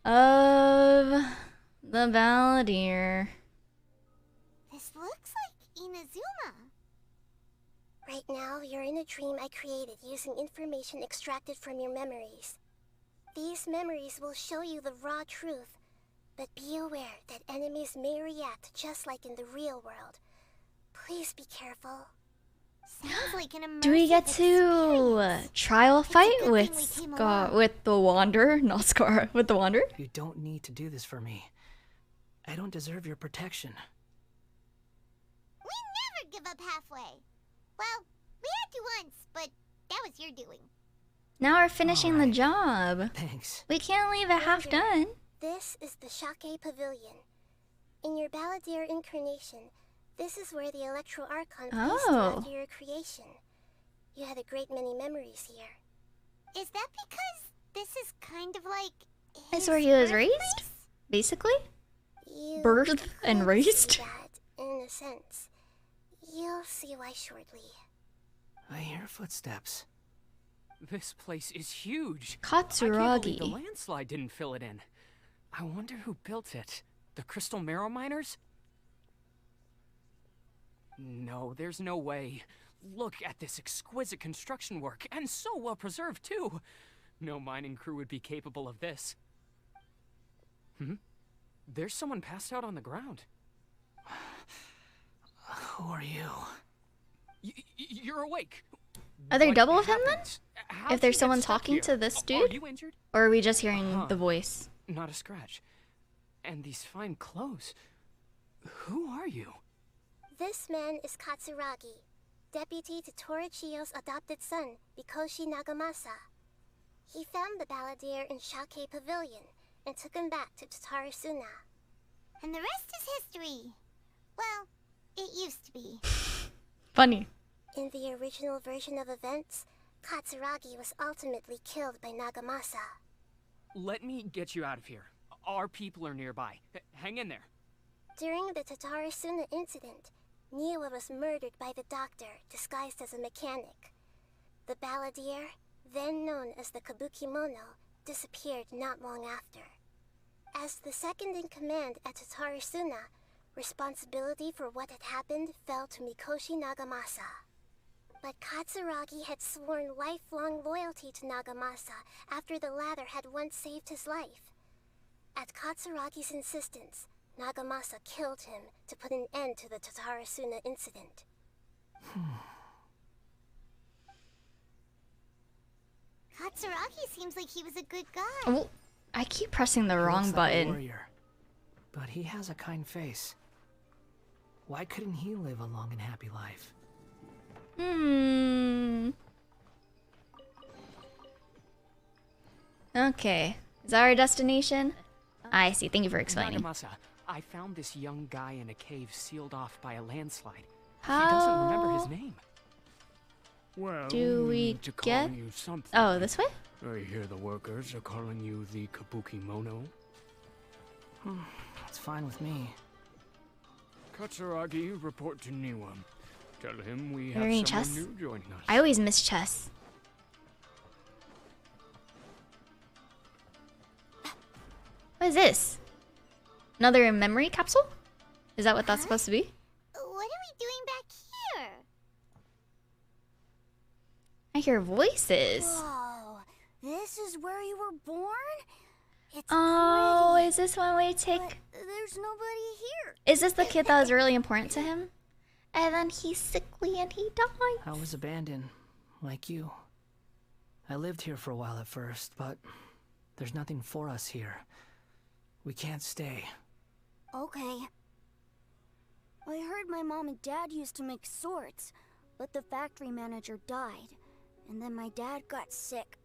of the Balladeer. This looks like Inazuma. Right now, you're in a dream I created using information extracted from your memories. These memories will show you the raw truth, but be aware that enemies may react just like in the real world. Please be careful. Sounds like an immersive Do we get to trial fight good with thing we came along. with the Wanderer? Not Scar, with the Wanderer? You don't need to do this for me. I don't deserve your protection. We never give up halfway. Well, we had to once, but that was your doing. Now we're finishing the job. Thanks. We can't leave it half done. This is the Shake Pavilion. In your Balladeer incarnation, this is where the Electro Archon placed you Oh. after your creation. You had a great many memories here. Is that because this is kind of like That's his where he was birthplace? raised, basically. You Birthed and could raised. see that, in a sense. You'll see why shortly. I hear footsteps. This place is huge. I can't believe Katsuragi. the landslide didn't fill it in. I wonder who built it. The Crystal Marrow Miners? No, there's no way. Look at this exquisite construction work, and so well preserved too. No mining crew would be capable of this. There's someone passed out on the ground. Who are you? You're awake. Are there What double of him then? happened? How'd If there's you get someone stuck talking here? to this Are dude? you injured? Or are we just hearing Huh. the voice? Not a scratch. And these fine clothes. Who are you? This man is Katsuragi, deputy to Torichiyo's adopted son, Mikoshi Nagamasa. He found the Balladeer in Shake Pavilion and took him back to Tatarasuna. And the rest is history. Well, it used to be. Funny. In the original version of events, Katsuragi was ultimately killed by Nagamasa. Let me get you out of here. Our people are nearby. Hang in there. During the Tatarasuna incident, Niwa was murdered by the doctor disguised as a mechanic. The Balladeer, then known as the Kabukimono, disappeared not long after. As the second in command at Tatarasuna, responsibility for what had happened fell to Mikoshi Nagamasa. But Katsuragi had sworn lifelong loyalty to Nagamasa after the latter had once saved his life. At Katsuragi's insistence, Nagamasa killed him to put an end to the Tatarasuna incident. Katsuragi seems like he was a good guy. Oh, I keep pressing the He wrong looks like a button. warrior, but he has a kind face. Why couldn't he live a long and happy life? Okay. Is that our destination? I see. Thank you for explaining. Nagamasa, I found this young guy in a cave sealed off by a landslide. How He doesn't remember his name. Well, do we need to call get? you something. Oh, this way? I hear the workers are calling you the Kabukimono. It's fine with me. Katsuragi, report to Niwa. Tell him we Are there have any someone chests? new joining us. I always miss chess. What is this? Another memory capsule? Is that what that's supposed to be? What are we doing back here? I hear voices. Whoa, this is where you were born? It's Oh, pretty, is this when we take... but there's nobody here. Is this the kid that was really important to him? And then he's sickly and he died. I was abandoned, like you. I lived here for a while at first, but there's nothing for us here. We can't stay. Okay. I heard my mom and dad used to make swords, but the factory manager died. And then my dad got sick.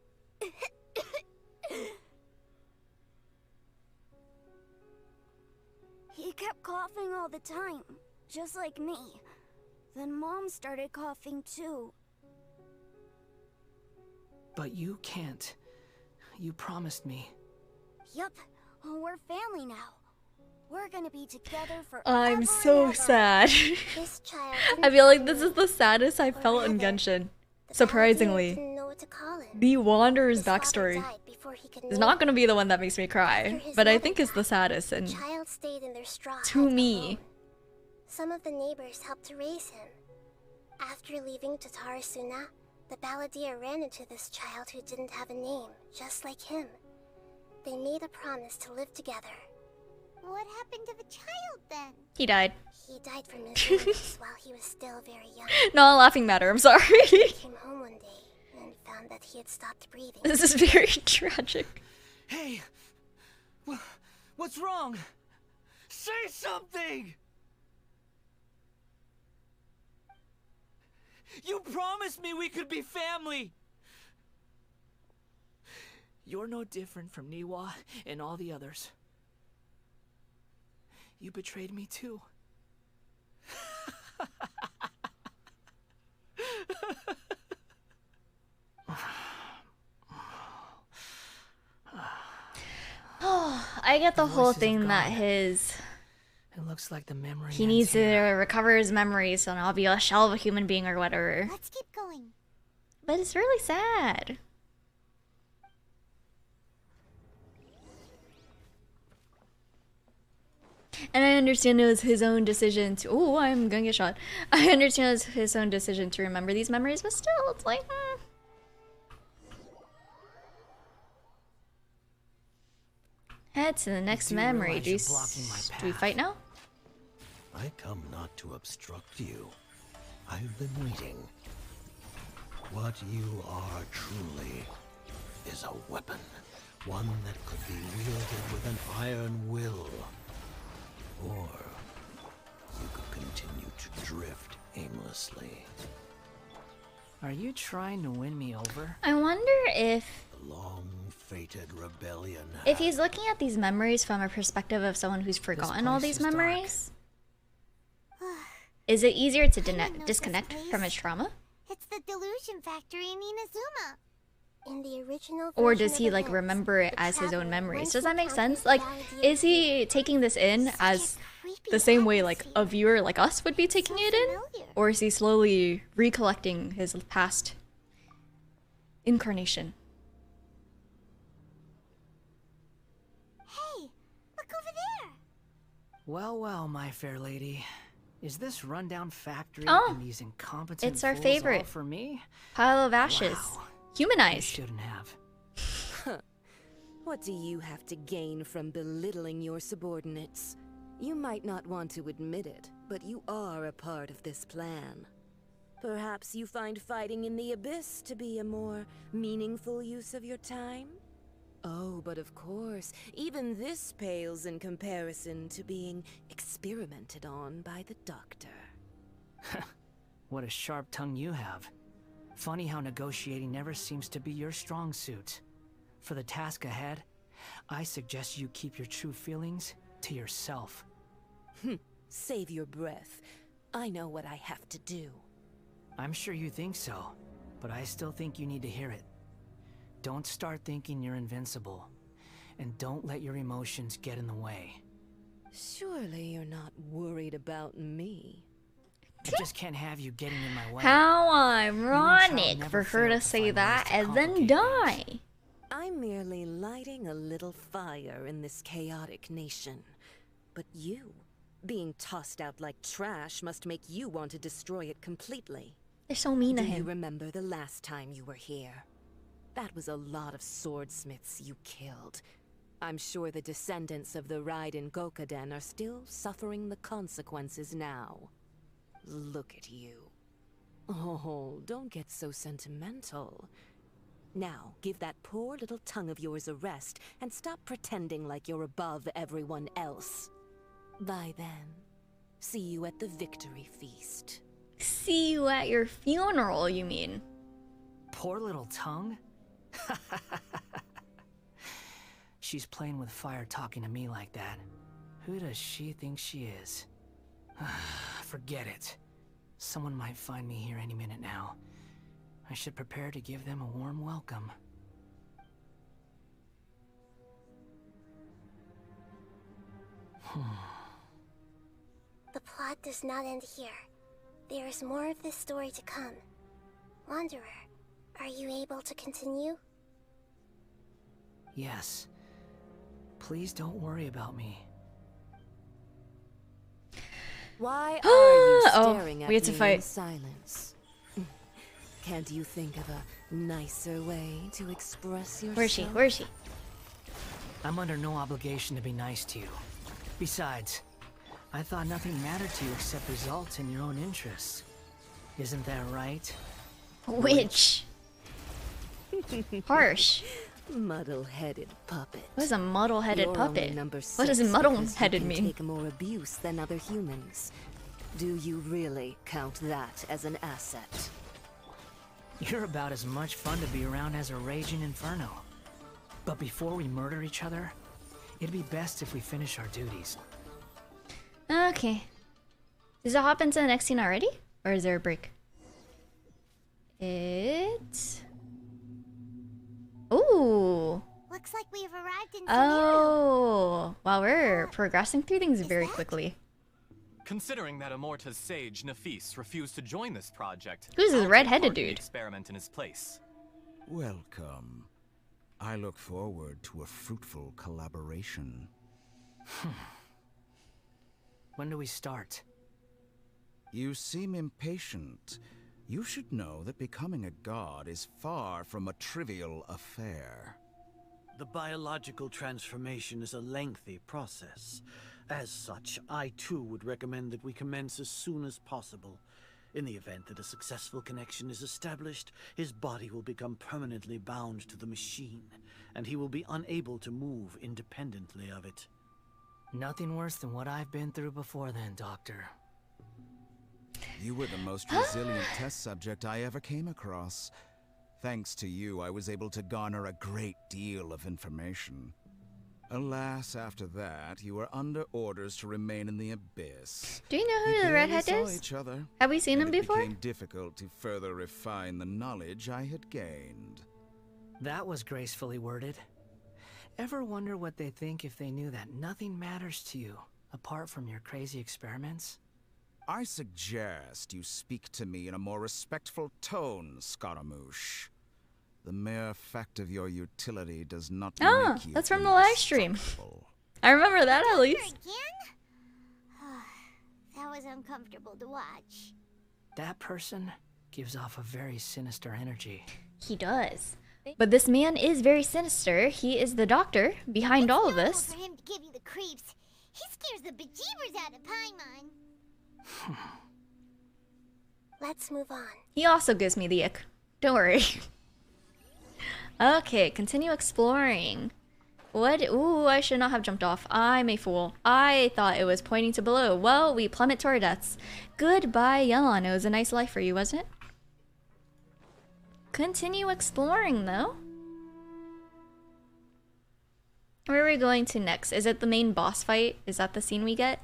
He kept coughing all the time, just like me. Then Mom started coughing too. But you can't. You promised me. Yup, we're family now. We're gonna be together forever. I'm so sad. This child I feel like this is the saddest I felt in Genshin. Surprisingly. didn't know what to call him. The Wanderer's His father backstory died before he could is name not him. gonna be the one that makes me cry, After his but I mother think it's the saddest The and child stayed in their straw to hut me. alone. Some of the neighbors helped to raise him. After leaving Tatarasuna, the balladeer ran into this child who didn't have a name, just like him. They made a promise to live together. What happened to the child then? He died. He died from his wounds while he was still very young. Not a laughing matter, I'm sorry. He came home one day and found that he had stopped breathing. This is very tragic. Hey! What's wrong? Say something! You promised me we could be family! You're no different from Niwa and all the others. You betrayed me too. I get the whole voices of thing that God. his... It looks like the memory He ends needs to here. recover his memories so now I'll be a shell of a human being or whatever. Let's keep going. But it's really sad. And I understand it was his own decision to... Oh, I'm gonna get shot. I understand it was his own decision to remember these memories, but still, it's like... Head to the next do memory. realize Do, you're blocking my do we path. fight now? I come not to obstruct you. I've been waiting. What you are truly is a weapon. One that could be wielded with an iron will. Or you could continue to drift aimlessly. Are you trying to win me over? I wonder if... The long-fated rebellion If he's looking at these memories from a perspective of someone who's forgotten all place these is dark. memories, is it easier to disconnect from his trauma? It's the delusion factory in Inazuma. In the original Or version does of he like events, remember it the as his own traveler memories? once Does that make encountered sense? Like, Balladeer is he taking this in as the same way like a viewer like us would be taking it in? Or is he slowly recollecting his past incarnation? Hey, look over there. Well, well, my fair lady. Is this rundown factory Oh, and these incompetent it's our fools all favorite. for me? Pile of ashes. Wow. Humanized. Shouldn't have. What do you have to gain from belittling your subordinates? You might not want to admit it, but you are a part of this plan. Perhaps you find fighting in the Abyss to be a more meaningful use of your time? Oh, but of course, even this pales in comparison to being experimented on by the doctor. What a sharp tongue you have. Funny how negotiating never seems to be your strong suit. For the task ahead, I suggest you keep your true feelings to yourself. Save your breath. I know what I have to do. I'm sure you think so, but I still think you need to hear it. Don't start thinking you're invincible, and don't let your emotions get in the way. Surely you're not worried about me. I just can't have you getting in my way. How You and Charles ironic never for her failed to to say find ways that to and then complicate die. I I'm merely lighting a little fire in this chaotic nation. But you, being tossed out like trash, must make you want to destroy it completely. They're so mean to Do you him. remember the last time you were here? That was a lot of swordsmiths you killed. I'm sure the descendants of the Raiden Gokaden are still suffering the consequences now. Look at you. Oh, don't get so sentimental. Now, give that poor little tongue of yours a rest and stop pretending like you're above everyone else. By then, see you at the victory feast. See you at your funeral, you mean? Poor little tongue? She's playing with fire talking to me like that. Who does she think she is? Forget it. Someone might find me here any minute now. I should prepare to give them a warm welcome. The plot does not end here. There is more of this story to come. Wanderer, are you able to continue? Yes. Please don't worry about me. Why are you staring we at had to me fight. in silence? Can't you think of a nicer way to express yourself? Where is she? Where is she? I'm under no obligation to be nice to you. Besides, I thought nothing mattered to you except results in your own interests. Isn't that right? Witch. Harsh. Muddle-headed puppet. What is a muddle-headed You're puppet? only number What does 6 muddle-headed because you mean? can take more abuse than other humans. Do you really count that as an asset? You're about as much fun to be around as a raging inferno. But before we murder each other, it'd be best if we finish our duties. Okay. Does it hop into the next scene already? Or is there a break? Ooh. Looks like we've arrived in Sumeru. Oh. Wow, we're progressing through things very quickly. Considering that Amorta's sage, Nafis, refused to join this project, Who's this I'll red-headed take part in the dude? experiment in his place. Welcome. I look forward to a fruitful collaboration. When do we start? You seem impatient. You should know that becoming a god is far from a trivial affair. The biological transformation is a lengthy process. As such, I too would recommend that we commence as soon as possible. In the event that a successful connection is established, his body will become permanently bound to the machine, and he will be unable to move independently of it. Nothing worse than what I've been through before then, Doctor. You were the most resilient test subject I ever came across. Thanks to you, I was able to garner a great deal of information. Alas, after that, you were under orders to remain in the abyss. Do you know We who the barely redhead saw is? each other, Have we seen him and it before? became difficult to further refine the knowledge I had gained. That was gracefully worded. Ever wonder what they think if they knew that nothing matters to you, apart from your crazy experiments? I suggest you speak to me in a more respectful tone, Scaramouche. The mere fact of your utility does not make you that's from the live stream. indestructible. I remember that at least. That was uncomfortable to watch. That person gives off a very sinister energy. He does. But this man is very sinister. He is the doctor behind all of this. For him to give you the creeps, he scares the bejeebers out of Paimon. Let's move on. He also gives me the ick. Don't worry. Okay, continue exploring. What? Ooh, I should not have jumped off. I'm a fool. I thought it was pointing to below. Well, we plummet to our deaths. Goodbye, Yon. It was a nice life for you, wasn't it? Continue exploring, though. Where are we going to next? Is it the main boss fight? Is that the scene we get?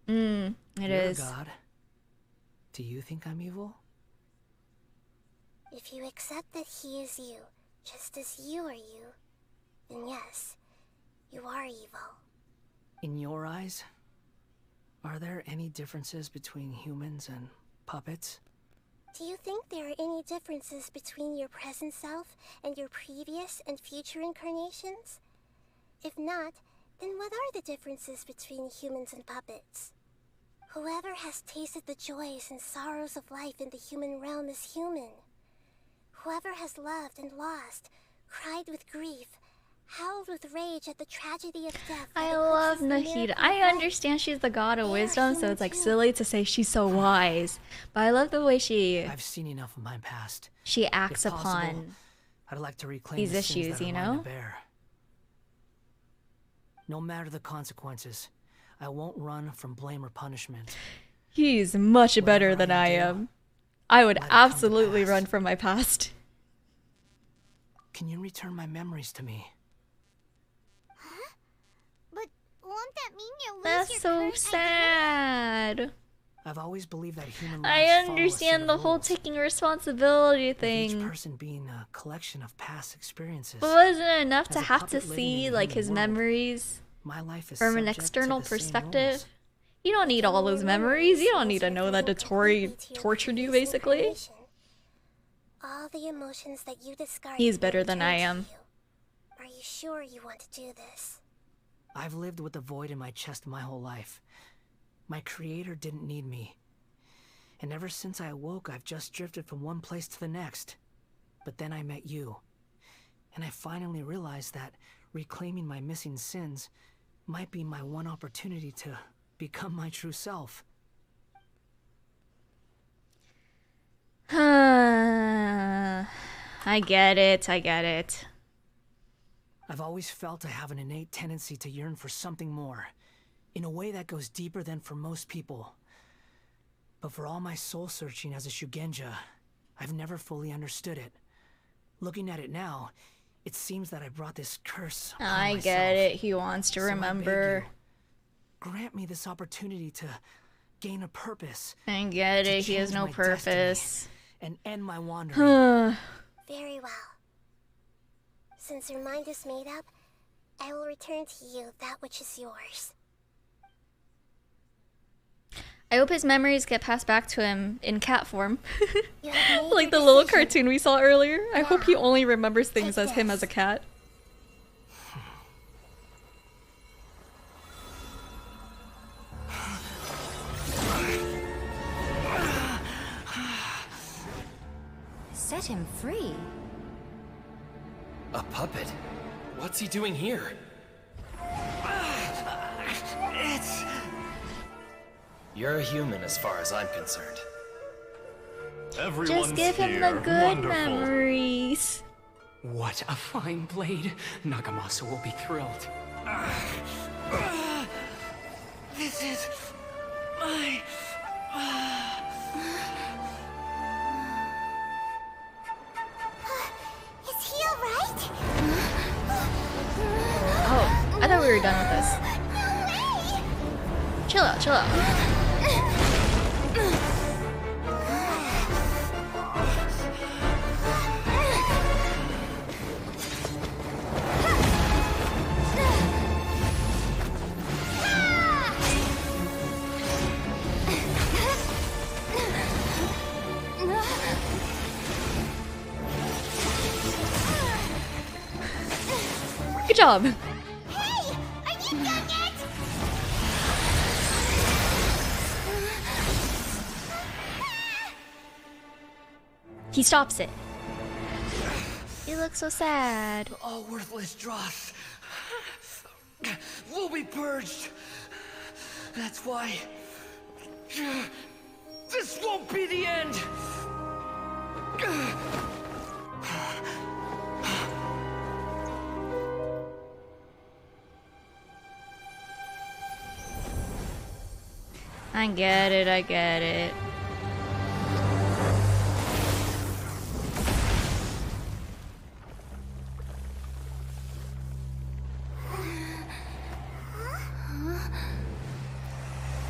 It You're is. a god. Do you think I'm evil? If you accept that he is you, just as you are you, then yes, you are evil. In your eyes, are there any differences between humans and puppets? Do you think there are any differences between your present self and your previous and future incarnations? If not, then what are the differences between humans and puppets? Whoever has tasted the joys and sorrows of life in the human realm is human. Whoever has loved and lost, cried with grief, howled with rage at the tragedy of death. I love Nahida. I understand she's the god of wisdom, so it's like silly to say she's so wise. But I love the way I've seen enough of my past. she acts If possible, upon I'd like to reclaim these the sins issues, that you are mine to know? bear. No matter the consequences, I won't run from blame or punishment. He's much better than I am. I would absolutely run from my past. Can you return my memories to me? But won't that mean you'll lose That's your so current sad. I've always believed that human I lives follow a set understand of the whole rules, taking responsibility with each thing. person being a collection of past experiences. But wasn't it enough As to a have to puppet living see in a like human his world, memories my life is from an subject to external the same perspective? rules. You don't need all those memories. You don't need to know that Dotori tortured you, basically. All the emotions that you discarded. He's better than I returned am. to you. Are you sure you want to do this? I've lived with a void in my chest my whole life. My creator didn't need me. And ever since I awoke, I've just drifted from one place to the next. But then I met you. And I finally realized that reclaiming my missing sins might be my one opportunity to become my true self. I get it. I get it. I've always felt I have an innate tendency to yearn for something more, in a way that goes deeper than for most people. But for all my soul-searching as a Shugenja, I've never fully understood it. Looking at it now, it seems that I brought this curse upon I myself. get it. He wants to So I beg remember. you, grant me this opportunity to gain a purpose. I get to it. He has change no my destiny, purpose. and end my wandering. Very well. Since your mind is made up, I will return to you that which is yours. I hope his memories get passed back to him in cat form. You have made Like the your little decision. cartoon we saw earlier. I hope he only remembers things as him as a cat. Set him free. A puppet? What's he doing here? You're a human as far as I'm concerned. Just give him the good memories. What a fine blade. Nagamasa will be thrilled. This is my... Is he alright? Oh, I thought we were done with this. Chill out, chill out. Good job. Hey! Are you done yet? He stops it. You look so sad. All worthless dross will be purged. That's why this won't be the end. I get it, I get it.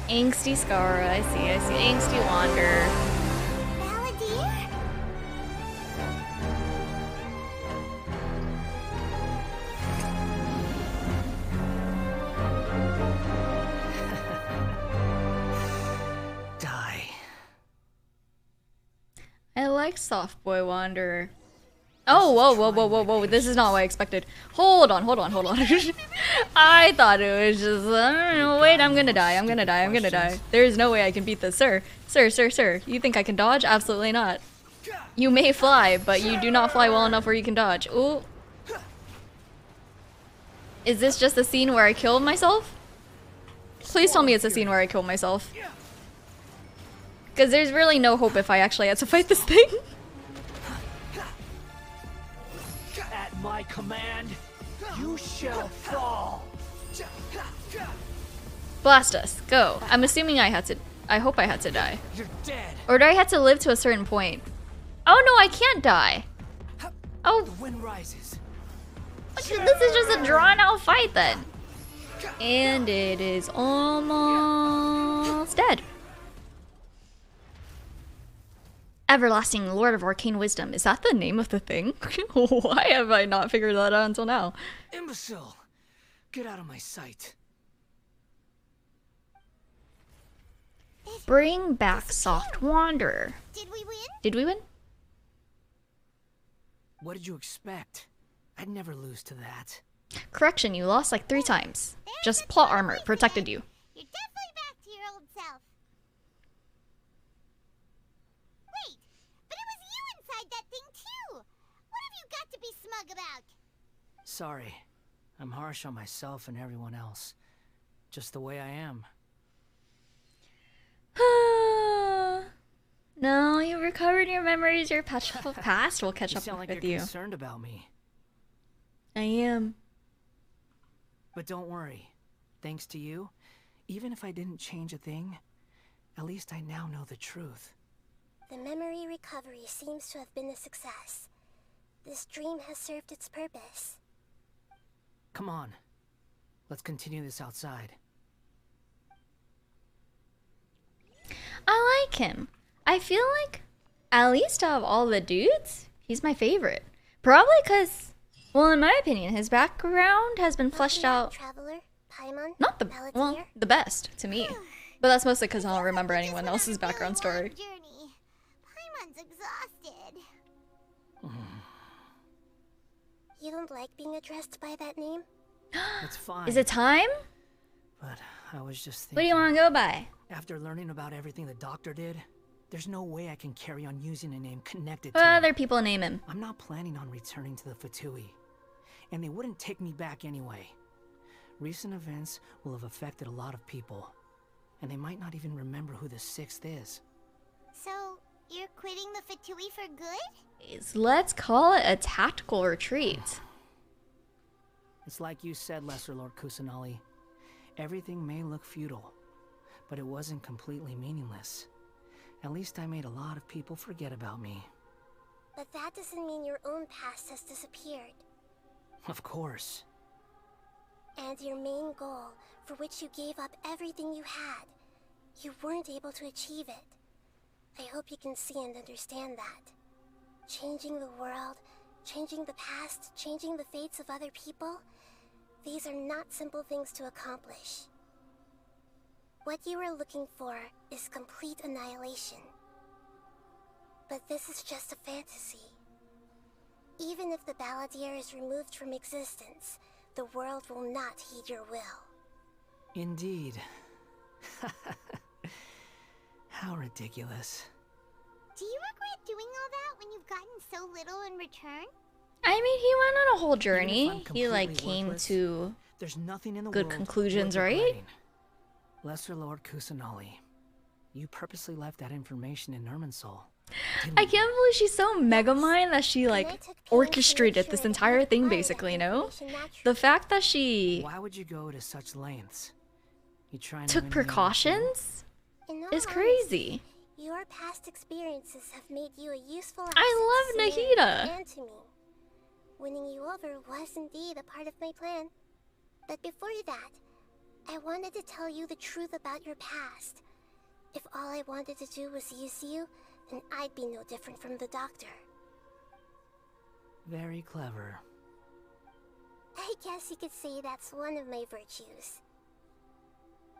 Angsty Scara, I see. Angsty Wander. Balladeer? Die. I like Soft Boy Wanderer. Oh, whoa. This is not what I expected. Hold on. I thought it was just, wait, I'm gonna die. There's no way I can beat this, sir. Sir. You think I can dodge? Absolutely not. You may fly, but you do not fly well enough where you can dodge. Ooh. Is this just a scene where I killed myself? Please tell me it's a scene where I killed myself. Because there's really no hope if I actually had to fight this thing. At my command, you shall fall. Blast us. Go. I'm assuming I hope I had to die. You're dead. Or do I have to live to a certain point? Oh no, I can't die. Oh. The wind rises. This is just a drawn out fight then. And it is almost dead. Everlasting Lord of Arcane Wisdom. Is that the name of the thing? Why have I not figured that out until now? Imbecile! Get out of my sight. Bring back Soft Wanderer. Did we win? What did you expect? I'd never lose to that. Correction, you lost like 3 times. Just plot armor protected you. You're definitely back to your old self. Wait, but it was you inside that thing too. What have you got to be smug about? Sorry. I'm harsh on myself and everyone else. Just the way I am. No, you recovered your memories. Your past will catch up sound like with you're you. concerned about me. I am. But don't worry. Thanks to you, even if I didn't change a thing, at least I now know the truth. The memory recovery seems to have been a success. This dream has served its purpose. Come on. Let's continue this outside. I like him. I feel like, at least out of all the dudes, he's my favorite. Probably because, well, in my opinion, his background has been fleshed out. Traveler, Paimon, Not the, well, the best to me. But that's mostly because I don't remember anyone else's background story. Paimon's exhausted. You don't like being addressed by that name? It's fine. Is it time? But I was just thinking... What do you want to go by? After learning about everything the doctor did, there's no way I can carry on using a name connected What to other him. people name him? I'm not planning on returning to the Fatui. And they wouldn't take me back anyway. Recent events will have affected a lot of people. And they might not even remember who the 6th is. So, you're quitting the Fatui for good? Let's call it a tactical retreat. It's like you said, Lesser Lord Kusanali. Everything may look futile, but it wasn't completely meaningless. At least I made a lot of people forget about me. But that doesn't mean your own past has disappeared. Of course. And your main goal, for which you gave up everything you had, you weren't able to achieve it. I hope you can see and understand that. Changing the world, changing the past, changing the fates of other people, these are not simple things to accomplish. What you are looking for is complete annihilation. But this is just a fantasy. Even if the Balladeer is removed from existence, the world will not heed your will. Indeed. How ridiculous. Do you regret doing all that when you've gotten so little in return? I mean, he went on a whole journey. I'm He like completely came worthless, to there's nothing in the good world conclusions, worth right? regretting. Lesser Lord Kusanali, you purposely left that information in Irminsul. I can't believe she's so megamind that she like orchestrated this entire thing basically, you know? The fact that she Why would you go to such lengths? You trying to took win me over too? precautions In all is crazy. honesty, your past experiences have made you a useful asset I love to Sumeru Nahida. and to me. Winning you over was indeed a part of my plan. But before that, I wanted to tell you the truth about your past. If all I wanted to do was use you, then I'd be no different from the doctor. Very clever. I guess you could say that's one of my virtues.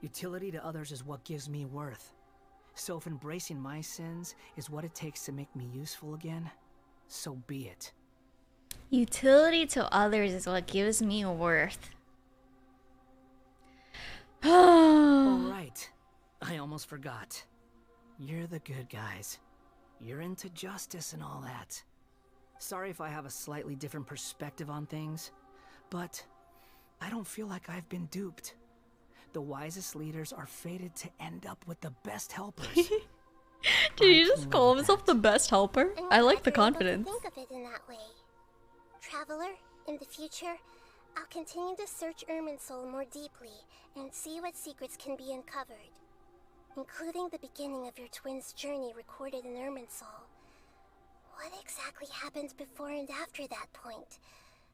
Utility to others is what gives me worth. So if embracing my sins is what it takes to make me useful again, so be it. Utility to others is what gives me worth. Oh, right. I almost forgot. You're the good guys. You're into justice and all that. Sorry if I have a slightly different perspective on things, but I don't feel like I've been duped. The wisest leaders are fated to end up with the best helpers. Did he just call himself the best helper? I like the confidence. Think of it in that way. Traveler, in the future, I'll continue to search Irminsul more deeply and see what secrets can be uncovered, including the beginning of your twins' journey recorded in Irminsul. What exactly happened before and after that point?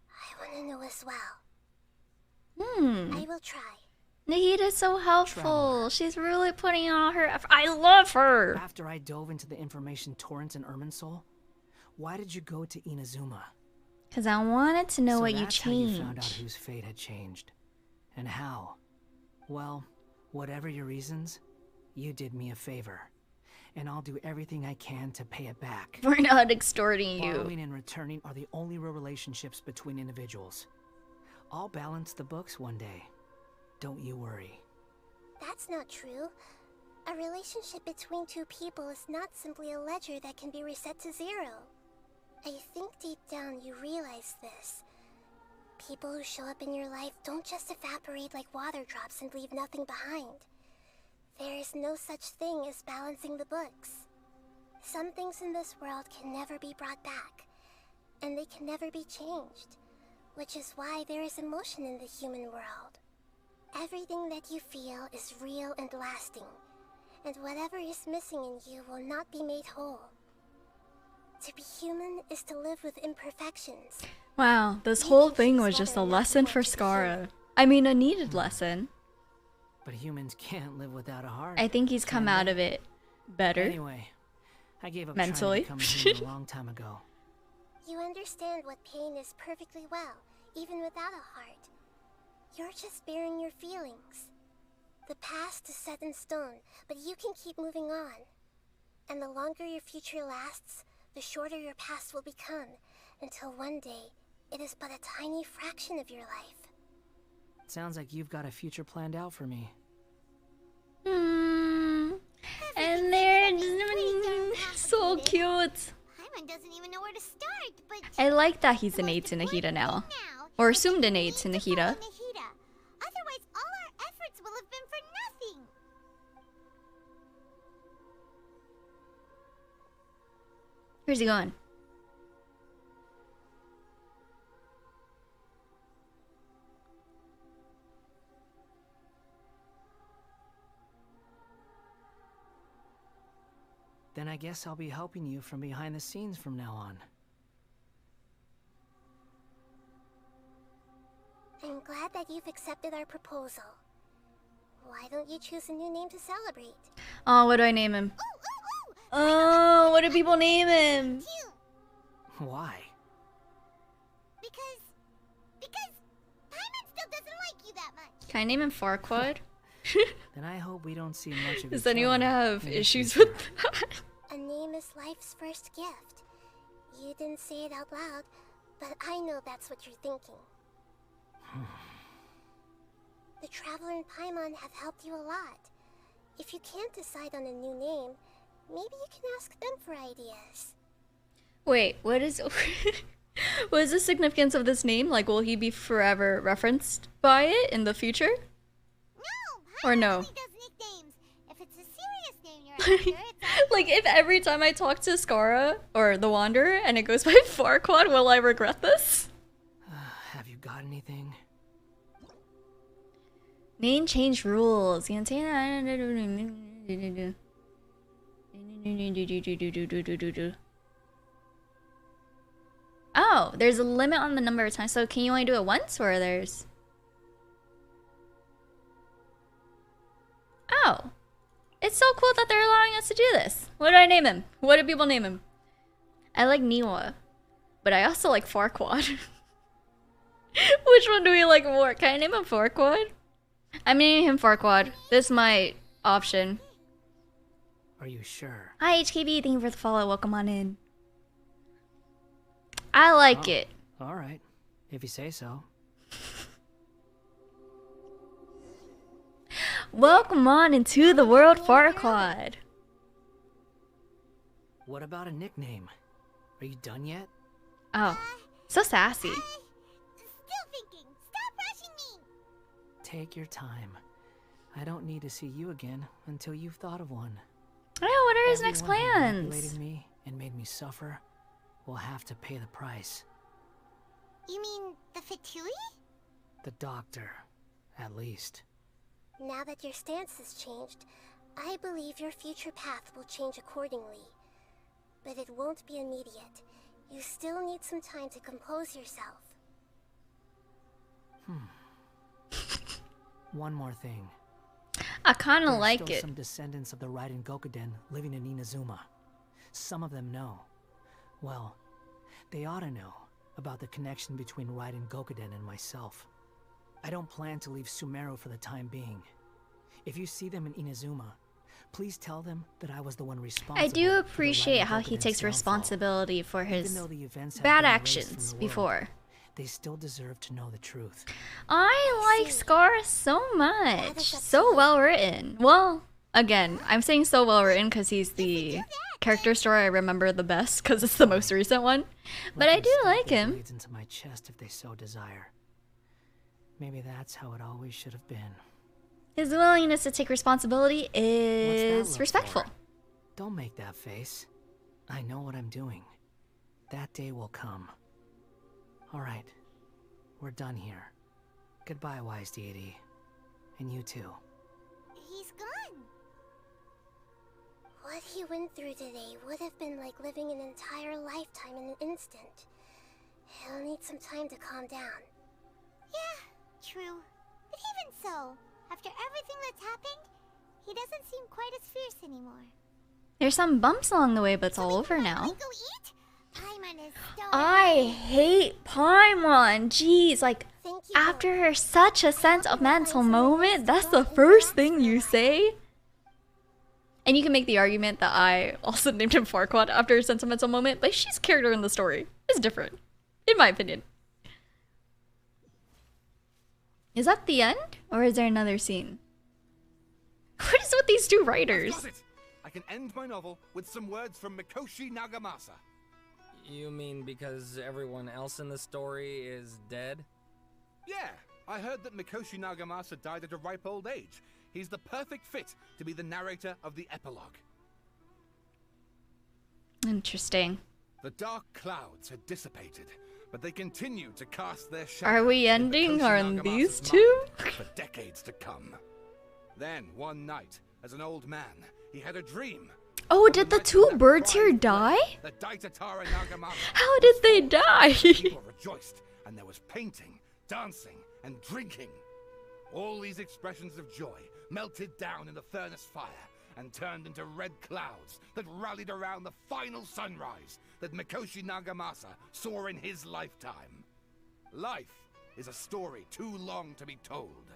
I want to know as well. I will try. Nahita's so helpful. She's really putting in all her effort. I love her. After I dove into the information torrent in Irminsul, why did you go to Inazuma? Because I wanted to know what you that's changed. How you found out whose fate had changed. And how. Well, whatever your reasons, you did me a favor. And I'll do everything I can to pay it back. We're not extorting you. Borrowing and returning are the only real relationships between individuals. I'll balance the books one day. Don't you worry. That's not true. A relationship between two people is not simply a ledger that can be reset to zero. I think deep down you realize this. People who show up in your life don't just evaporate like water drops and leave nothing behind. There is no such thing as balancing the books. Some things in this world can never be brought back, and they can never be changed, which is why there is emotion in the human world. Everything that you feel is real and lasting, and whatever is missing in you will not be made whole. To be human is to live with imperfections. Wow, this whole thing was just a lesson for Skara. I mean, a needed lesson. But humans can't live without a heart. I think he's come out of it better. Anyway, I gave up mentally. trying to become human a long time ago. You understand what pain is perfectly well, even without a heart. You're just bearing your feelings. The past is set in stone, but you can keep moving on. And the longer your future lasts, the shorter your past will become, until one day, it is but a tiny fraction of your life. Sounds like you've got a future planned out for me. And they're so cute. Paimon doesn't even know where to start, but I like that he's an aide to Nahida now. Or assumed an aide to Nahida. otherwise all our efforts will have been for nothing. Where's he going? Then I guess I'll be helping you from behind the scenes from now on. I'm glad that you've accepted our proposal. Why don't you choose a new name to celebrate? Oh, what do I name him? Oh, what do people name him? Why? Because Paimon still doesn't like you that much. Can I name him Farquaad? Then I hope we don't see much of Does each anyone other have in the issues future. with that? A name is life's first gift. You didn't say it out loud, but I know that's what you're thinking. The Traveler and Paimon have helped you a lot. If you can't decide on a new name, maybe you can ask them for ideas. Wait, what is what is the significance of this name? Like, will he be forever referenced by it in the future? No, or no? Paimon only does nicknames. If it's a serious name you're after, it's Like, if every time I talk to Skara or the Wanderer and it goes by Farquaad, will I regret this? Have you got anything? Name change rules. You can say that. Oh, there's a limit on the number of times. So can you only do it once, or there's? Oh, it's so cool that they're allowing us to do this. What do I name him? What do people name him? I like Niwa, but I also like Farquaad. Which one do we like more? Can I name him Farquaad? I'm naming him Farquaad. This is my option. Are you sure? Hi HKB, thank you for the follow. Welcome on in. I like it. All right, if you say so. Welcome on into the world, Farquaad. What about a nickname? Are you done yet? Oh, so sassy. Still thinking. Stop rushing me. Take your time. I don't need to see you again until you've thought of one. I know, what are his next Everyone who plans? manipulated me and made me suffer will have to pay the price. You mean the Fatui? The doctor, at least. Now that your stance has changed, I believe your future path will change accordingly. But it won't be immediate. You still need some time to compose yourself. One more thing. I kind of There are like still it. some descendants of the Raiden Gokuden living in Inazuma. Some of them know. Well, they ought to know about the connection between Raiden Gokuden and myself. I don't plan to leave Sumeru for the time being. If you see them in Inazuma, please tell them that I was the one responsible. I do for the appreciate Raiden how he Gokuden's takes downfall. responsibility for his Even though the events have bad been erased from actions the world, before. They still deserve to know the truth. I like Scar so much. So well written. Well, again, I'm saying so well written because he's the character story I remember the best because it's the most recent one. But I do like him. Blades into my chest if they so desire. Maybe that's how it always should have been. His willingness to take responsibility What's that is look respectful. for? Don't make that face. I know what I'm doing. That day will come. All right, we're done here. Goodbye, wise deity. And you too. He's gone. What he went through today would have been like living an entire lifetime in an instant. He'll need some time to calm down. Yeah, true. But even so, after everything that's happened, he doesn't seem quite as fierce anymore. There's some bumps along the way, but it's all over now. Go eat? Paimon is starving. I hate Paimon. Jeez, like, after such a sentimental moment, that's the first thing you say? And you can make the argument that I also named him Farquaad after a sentimental moment, but she's a character in the story. It's different, in my opinion. Is that the end? Or is there another scene? What is with these two writers? Got it! I can end my novel with some words from Mikoshi Nagamasa. You mean because everyone else in the story is dead? Yeah, I heard that Mikoshi Nagamasa died at a ripe old age. He's the perfect fit to be the narrator of the epilogue. Interesting. The dark clouds had dissipated, but they continued to cast their shadow. Are we in ending Mikoshi on Nagamasa's these two? mind for decades to come. Then, one night, as an old man, he had a dream. Oh, did the two birds here die? That Daitatara Nagamasa. How did they die? People rejoiced, and there was painting, dancing, and drinking. All these expressions of joy melted down in the furnace fire and turned into red clouds that rallied around the final sunrise that Mikoshi Nagamasa saw in his lifetime. Life is a story too long to be told,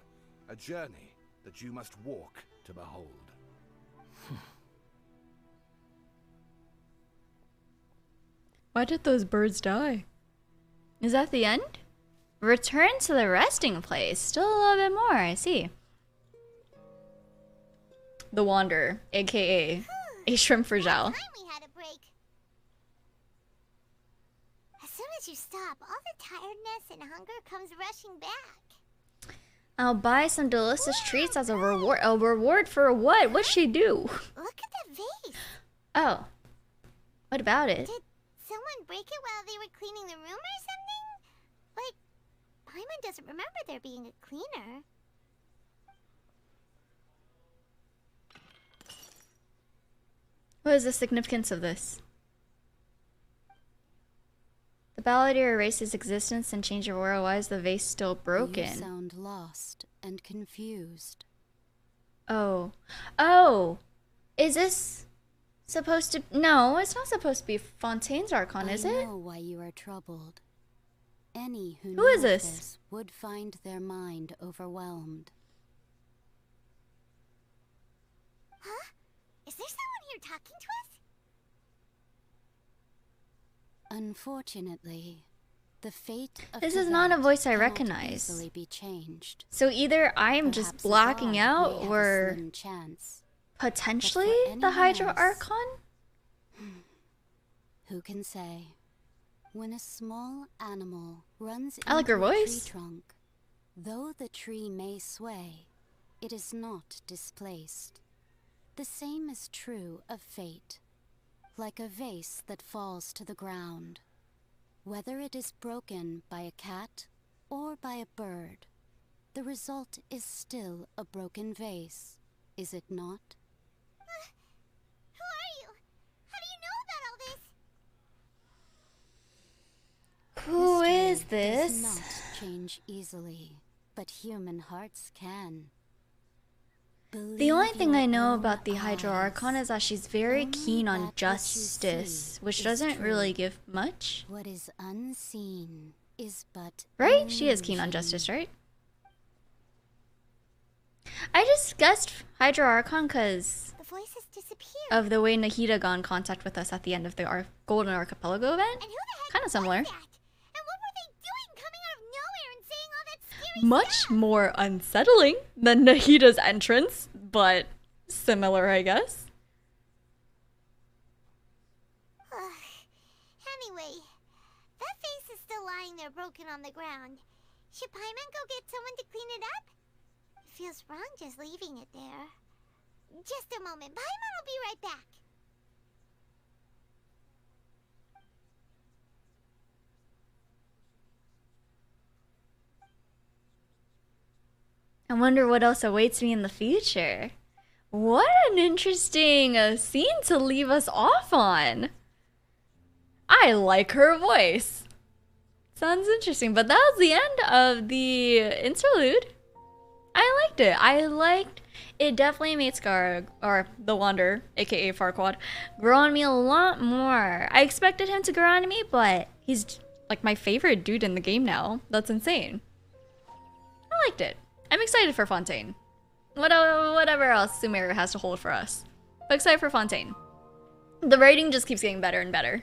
a journey that you must walk to behold. Why did those birds die? Is that the end? Return to the resting place. Still a little bit more, I see. The Wanderer, aka a shrimp for Zhao. We had a break. As soon as you stop, all the tiredness and hunger comes rushing back. I'll buy some delicious treats as a reward. A reward for what? What'd she do? Look at that vase. Oh. What about it? Did someone break it while they were cleaning the room or something? Like, Paimon doesn't remember there being a cleaner. What is the significance of this? The balladeer erased his existence and changed your aura. Why is the vase still broken? You sound lost and confused. Oh. Oh! Is this supposed to... No, it's not supposed to be Fontaine's Archon, is it? I know why you are troubled. Any who Who knows is this? this would find their mind overwhelmed. Huh? Is there someone here talking to us? Unfortunately, the fate of This the is not a vet voice I cannot recognize. easily be changed. So either I'm just Perhaps a blacking god out, may have a or slim chance. potentially the anyone Hydro else- Archon? Who can say? When a small animal runs I like her into a voice. tree trunk, though the tree may sway, it is not displaced. The same is true of fate, like a vase that falls to the ground. Whether it is broken by a cat or by a bird, the result is still a broken vase, is it not? Who are you? How do you know about all this? Who is History this? does not change easily, but human hearts can. The only thing I know about the Hydro Archon is that she's very keen on justice, which doesn't really give much. What is unseen is but Right? She is keen on justice, right? I just guessed Hydro Archon because The voice has disappeared. of the way Nahida got in contact with us at the end of the Golden Archipelago event. Kind of similar. And what were they doing coming out of nowhere and saying all that scary Much more unsettling than Nahida's entrance, but similar, I guess. Anyway, that face is still lying there broken on the ground. Should Paimon go get someone to clean it up? It feels wrong just leaving it there. Just a moment. Paimon will be right back. I wonder what else awaits me in the future. What an interesting scene to leave us off on. I like her voice. Sounds interesting, but that was the end of the interlude. I liked it. It definitely made Scar, or the Wanderer, aka Farquaad, grow on me a lot more. I expected him to grow on me, but he's like my favorite dude in the game now. That's insane. I liked it. I'm excited for Fontaine. Whatever else Sumeru has to hold for us. But excited for Fontaine. The writing just keeps getting better and better.